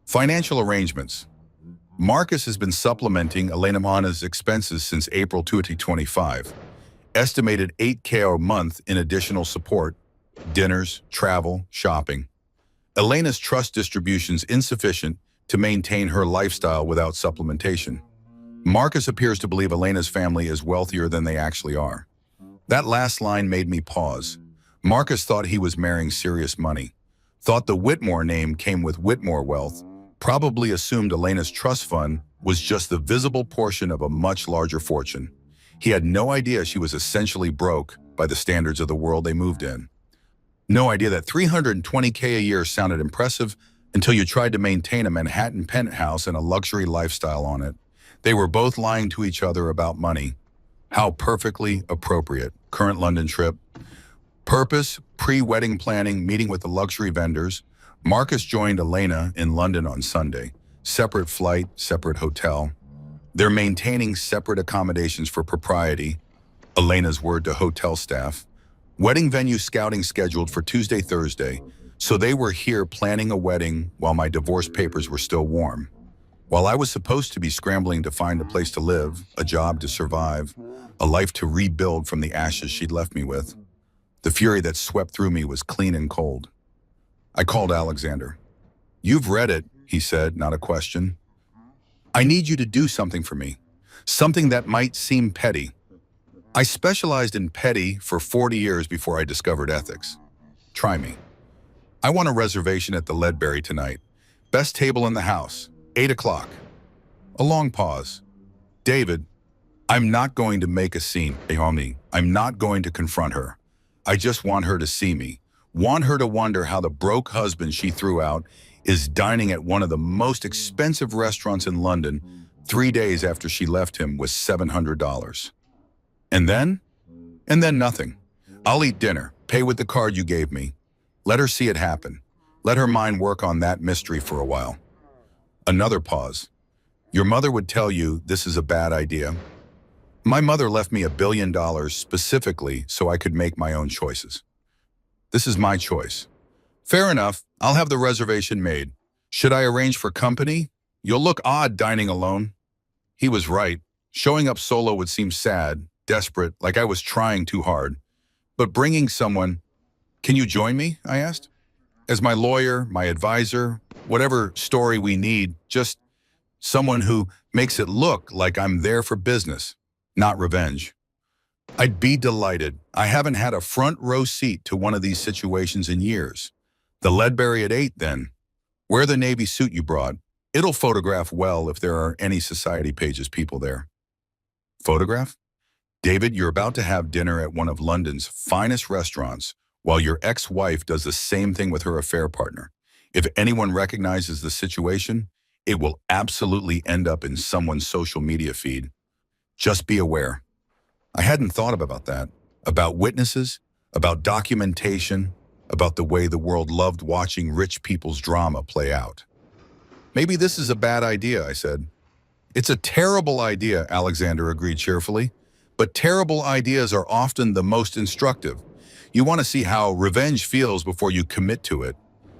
Financial arrangements. Marcus has been supplementing Elena Mana's expenses since April 2025. Estimated $8,000 a month in additional support, dinners, travel, shopping. Elena's trust distributions insufficient to maintain her lifestyle without supplementation. Marcus appears to believe Elena's family is wealthier than they actually are. That last line made me pause. Marcus thought he was marrying serious money, thought the Whitmore name came with Whitmore wealth, probably assumed Elena's trust fund was just the visible portion of a much larger fortune. He had no idea she was essentially broke by the standards of the world they moved in. No idea that $320K a year sounded impressive until you tried to maintain a Manhattan penthouse and a luxury lifestyle on it. They were both lying to each other about money. How perfectly appropriate. Current London trip. Purpose, pre-wedding planning, meeting with the luxury vendors. Marcus joined Elena in London on Sunday. Separate flight, separate hotel. They're maintaining separate accommodations for propriety. Elena's word to hotel staff. Wedding venue scouting scheduled for Tuesday, Thursday. So they were here planning a wedding while my divorce papers were still warm. While I was supposed to be scrambling to find a place to live, a job to survive, a life to rebuild from the ashes she'd left me with, the fury that swept through me was clean and cold. I called Alexander. "You've read it," he said, not a question. "I need you to do something for me, something that might seem petty." I specialized in petty for 40 years before I discovered ethics. Try me. "I want a reservation at the Ledbury tonight. Best table in the house, 8 o'clock. A long pause. "David, I'm not going to make a scene, Naomi. I'm not going to confront her. I just want her to see me. Want her to wonder how the broke husband she threw out is dining at one of the most expensive restaurants in London 3 days after she left him with $700. And then? And then nothing. I'll eat dinner, pay with the card you gave me. Let her see it happen. Let her mind work on that mystery for a while." Another pause. "Your mother would tell you this is a bad idea." "My mother left me $1 billion specifically so I could make my own choices. This is my choice." "Fair enough. I'll have the reservation made. Should I arrange for company? You'll look odd dining alone." He was right. Showing up solo would seem sad, desperate, like I was trying too hard. But bringing someone, "Can you join me?" I asked. "As my lawyer, my advisor, whatever story we need, just someone who makes it look like I'm there for business, not revenge." "I'd be delighted. I haven't had a front row seat to one of these situations in years." "The Ledbury at 8 then. Wear the navy suit you brought. It'll photograph well if there are any society pages people there." Photograph? "David, you're about to have dinner at one of London's finest restaurants while your ex-wife does the same thing with her affair partner. If anyone recognizes the situation, it will absolutely end up in someone's social media feed. Just be aware." I hadn't thought about that, about witnesses, about documentation, about the way the world loved watching rich people's drama play out. "Maybe this is a bad idea," I said. "It's a terrible idea," Alexander agreed cheerfully. "But terrible ideas are often the most instructive. You want to see how revenge feels before you commit to it.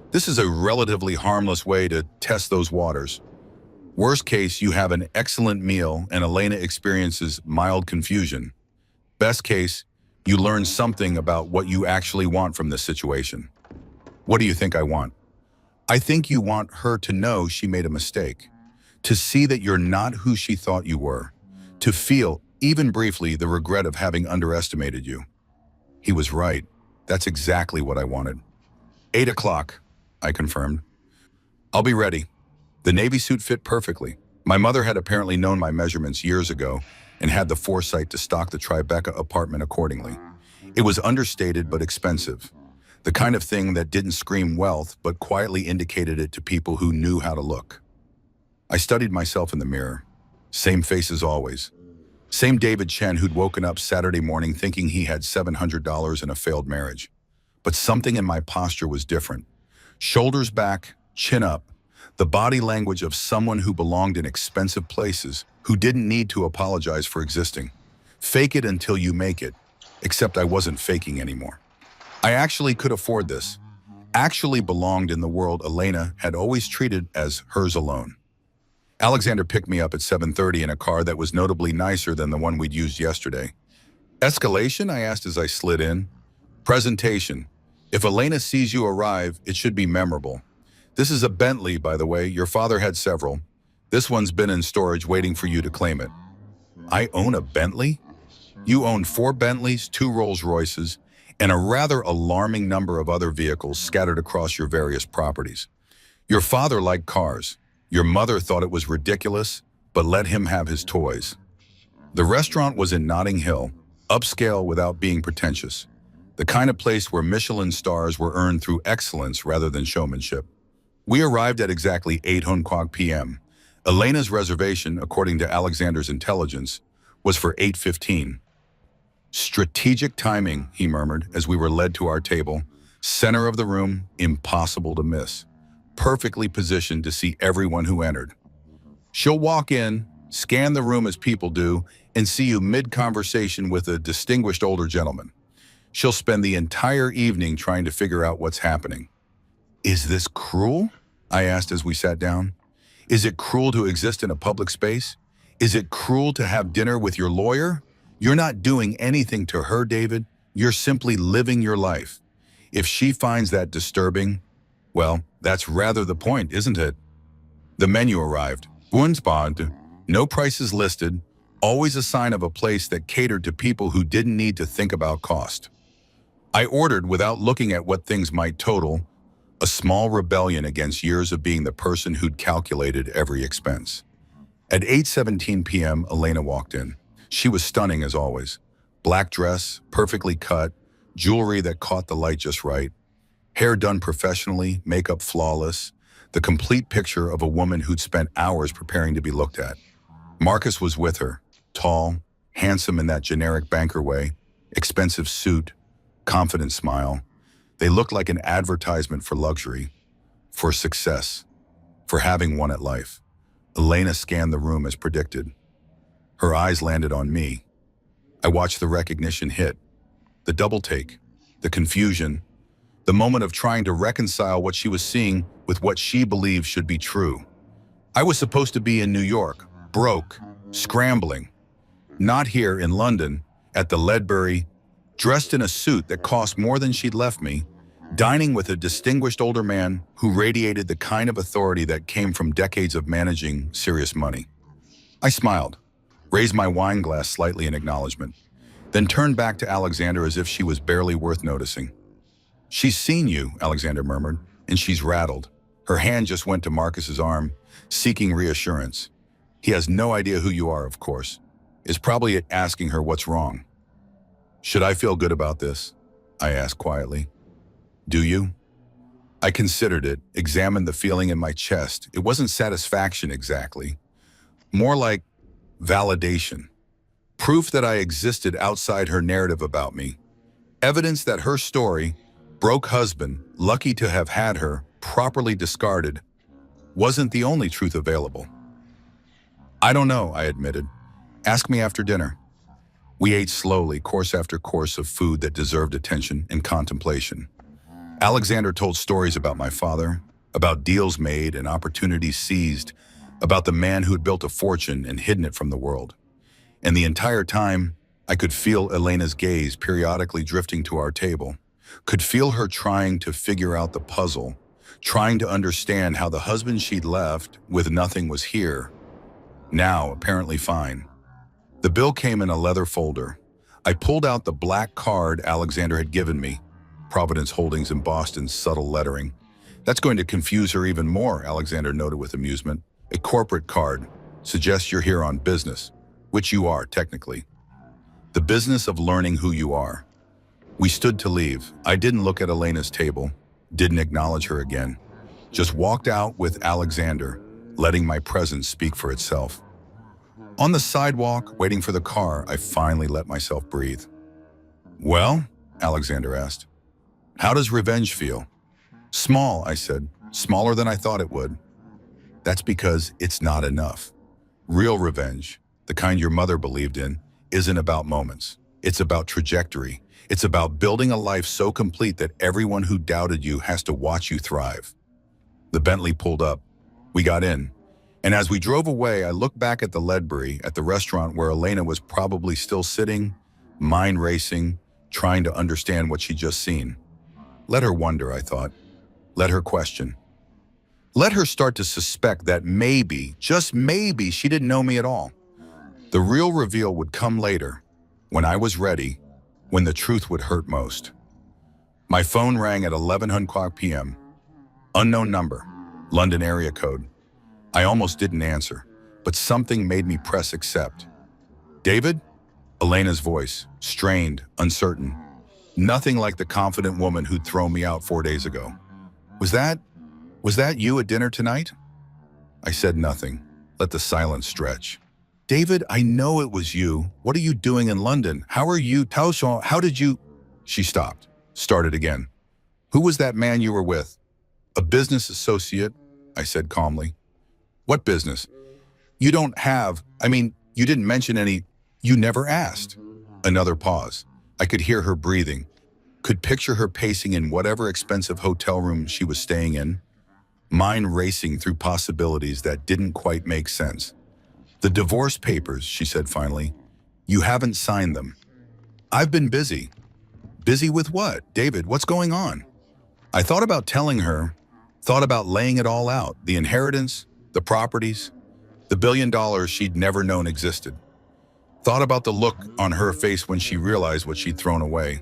This is a relatively harmless way to test those waters. Worst case, you have an excellent meal and Elena experiences mild confusion. Best case, you learn something about what you actually want from this situation." "What do you think I want?" "I think you want her to know she made a mistake, to see that you're not who she thought you were, to feel, Even briefly, the regret of having underestimated you. He was right. That's exactly what I wanted. 8 o'clock, I confirmed. I'll be ready. The Navy suit fit perfectly. My mother had apparently known my measurements years ago and had the foresight to stock the Tribeca apartment accordingly. It was understated but expensive. The kind of thing that didn't scream wealth but quietly indicated it to people who knew how to look. I studied myself in the mirror. Same face as always. Same David Chen who'd woken up Saturday morning thinking he had $700 in a failed marriage. But something in my posture was different. Shoulders back, chin up, the body language of someone who belonged in expensive places, who didn't need to apologize for existing. Fake it until you make it, except I wasn't faking anymore. I actually could afford this. Actually belonged in the world Elena had always treated as hers alone. Alexander picked me up at 7:30 in a car that was notably nicer than the one we'd used yesterday. Escalation? I asked as I slid in. Presentation. If Elena sees you arrive, it should be memorable. This is a Bentley, by the way. Your father had several. This one's been in storage waiting for you to claim it. I own a Bentley? You own 4 Bentleys, 2 Rolls Royces, and a rather alarming number of other vehicles scattered across your various properties. Your father liked cars. Your mother thought it was ridiculous, but let him have his toys. The restaurant was in Notting Hill, upscale without being pretentious. The kind of place where Michelin stars were earned through excellence rather than showmanship. We arrived at exactly 8 p.m. Elena's reservation, according to Alexander's intelligence, was for 8:15. Strategic timing, he murmured as we were led to our table. Center of the room, impossible to miss. Perfectly positioned to see everyone who entered. She'll walk in, scan the room as people do, and see you mid-conversation with a distinguished older gentleman. She'll spend the entire evening trying to figure out what's happening. Is this cruel? I asked as we sat down. Is it cruel to exist in a public space? Is it cruel to have dinner with your lawyer? You're not doing anything to her, David. You're simply living your life. If she finds that disturbing, well, that's rather the point, isn't it? The menu arrived. Bunsbad, no prices listed, always a sign of a place that catered to people who didn't need to think about cost. I ordered without looking at what things might total, a small rebellion against years of being the person who'd calculated every expense. At 8:17 p.m., Elena walked in. She was stunning as always. Black dress, perfectly cut, jewelry that caught the light just right. Hair done professionally, makeup flawless, the complete picture of a woman who'd spent hours preparing to be looked at. Marcus was with her, tall, handsome in that generic banker way, expensive suit, confident smile. They looked like an advertisement for luxury, for success, for having won at life. Elena scanned the room as predicted. Her eyes landed on me. I watched the recognition hit, the double take, the confusion, the moment of trying to reconcile what she was seeing with what she believed should be true. I was supposed to be in New York, broke, scrambling. Not here in London, at the Ledbury, dressed in a suit that cost more than she'd left me, dining with a distinguished older man who radiated the kind of authority that came from decades of managing serious money. I smiled, raised my wine glass slightly in acknowledgement, then turned back to Alexander as if she was barely worth noticing. She's seen you, Alexander murmured, and she's rattled. Her hand just went to Marcus's arm, seeking reassurance. He has no idea who you are, of course. Is probably asking her what's wrong. Should I feel good about this? I asked quietly. Do you? I considered it, examined the feeling in my chest. It wasn't satisfaction exactly. More like validation. Proof that I existed outside her narrative about me. Evidence that her story, broke husband, lucky to have had her, properly discarded, wasn't the only truth available. I don't know, I admitted. Ask me after dinner. We ate slowly, course after course of food that deserved attention and contemplation. Alexander told stories about my father, about deals made and opportunities seized, about the man who'd built a fortune and hidden it from the world. And the entire time, I could feel Elena's gaze periodically drifting to our table, could feel her trying to figure out the puzzle, trying to understand how the husband she'd left with nothing was here, now apparently fine. The bill came in a leather folder. I pulled out the black card Alexander had given me, Providence Holdings embossed in subtle lettering. That's going to confuse her even more, Alexander noted with amusement. A corporate card suggests you're here on business, which you are, technically. The business of learning who you are. We stood to leave. I didn't look at Elena's table, didn't acknowledge her again. Just walked out with Alexander, letting my presence speak for itself. On the sidewalk, waiting for the car, I finally let myself breathe. Well, Alexander asked, how does revenge feel? Small, I said, smaller than I thought it would. That's because it's not enough. Real revenge, the kind your mother believed in, isn't about moments. It's about trajectory. It's about building a life so complete that everyone who doubted you has to watch you thrive. The Bentley pulled up. We got in. And as we drove away, I looked back at the Ledbury, at the restaurant where Elena was probably still sitting, mind racing, trying to understand what she'd just seen. Let her wonder, I thought. Let her question. Let her start to suspect that maybe, just maybe, she didn't know me at all. The real reveal would come later, when I was ready, when the truth would hurt most. My phone rang at 11:00 p.m. Unknown number, London area code. I almost didn't answer, but something made me press accept. David? Elena's voice, strained, uncertain. Nothing like the confident woman who'd thrown me out 4 days ago. Was that you at dinner tonight? I said nothing, let the silence stretch. David, I know it was you. What are you doing in London? How are you? How did you? She stopped, started again. Who was that man you were with? A business associate, I said calmly. What business? You didn't mention any. You never asked. Another pause. I could hear her breathing, could picture her pacing in whatever expensive hotel room she was staying in, mind racing through possibilities that didn't quite make sense. The divorce papers, she said finally. You haven't signed them. I've been busy. Busy with what? David, what's going on? I thought about telling her, thought about laying it all out, the inheritance, the properties, the $1 billion she'd never known existed. Thought about the look on her face when she realized what she'd thrown away.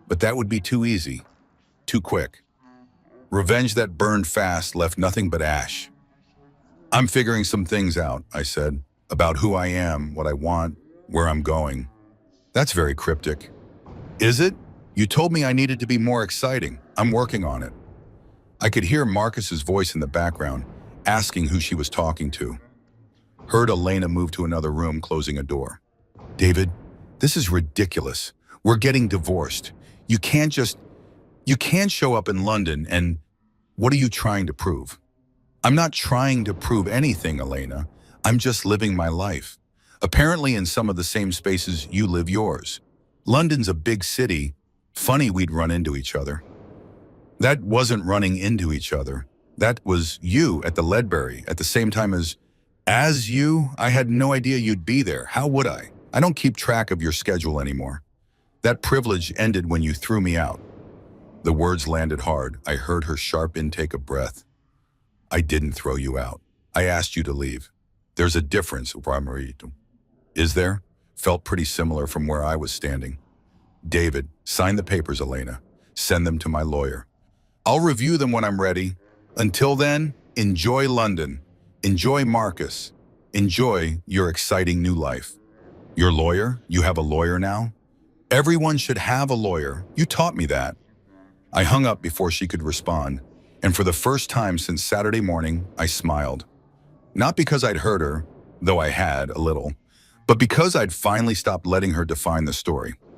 But that would be too easy, too quick. Revenge that burned fast left nothing but ash. I'm figuring some things out, I said, about who I am, what I want, where I'm going. That's very cryptic. Is it? You told me I needed to be more exciting. I'm working on it. I could hear Marcus's voice in the background, asking who she was talking to. Heard Elena move to another room, closing a door. David, this is ridiculous. We're getting divorced. You can't show up in London and what are you trying to prove? I'm not trying to prove anything, Elena. I'm just living my life. Apparently in some of the same spaces you live yours. London's a big city. Funny we'd run into each other. That wasn't running into each other. That was you at the Ledbury at the same time as you. I had no idea you'd be there. How would I? I don't keep track of your schedule anymore. That privilege ended when you threw me out. The words landed hard. I heard her sharp intake of breath. I didn't throw you out. I asked you to leave. There's a difference, Ramarito. Is there? Felt pretty similar from where I was standing. David, sign the papers, Elena. Send them to my lawyer. I'll review them when I'm ready. Until then, enjoy London. Enjoy Marcus. Enjoy your exciting new life. Your lawyer? You have a lawyer now? Everyone should have a lawyer. You taught me that. I hung up before she could respond, and for the first time since Saturday morning, I smiled. Not because I'd hurt her, though I had a little, but because I'd finally stopped letting her define the story.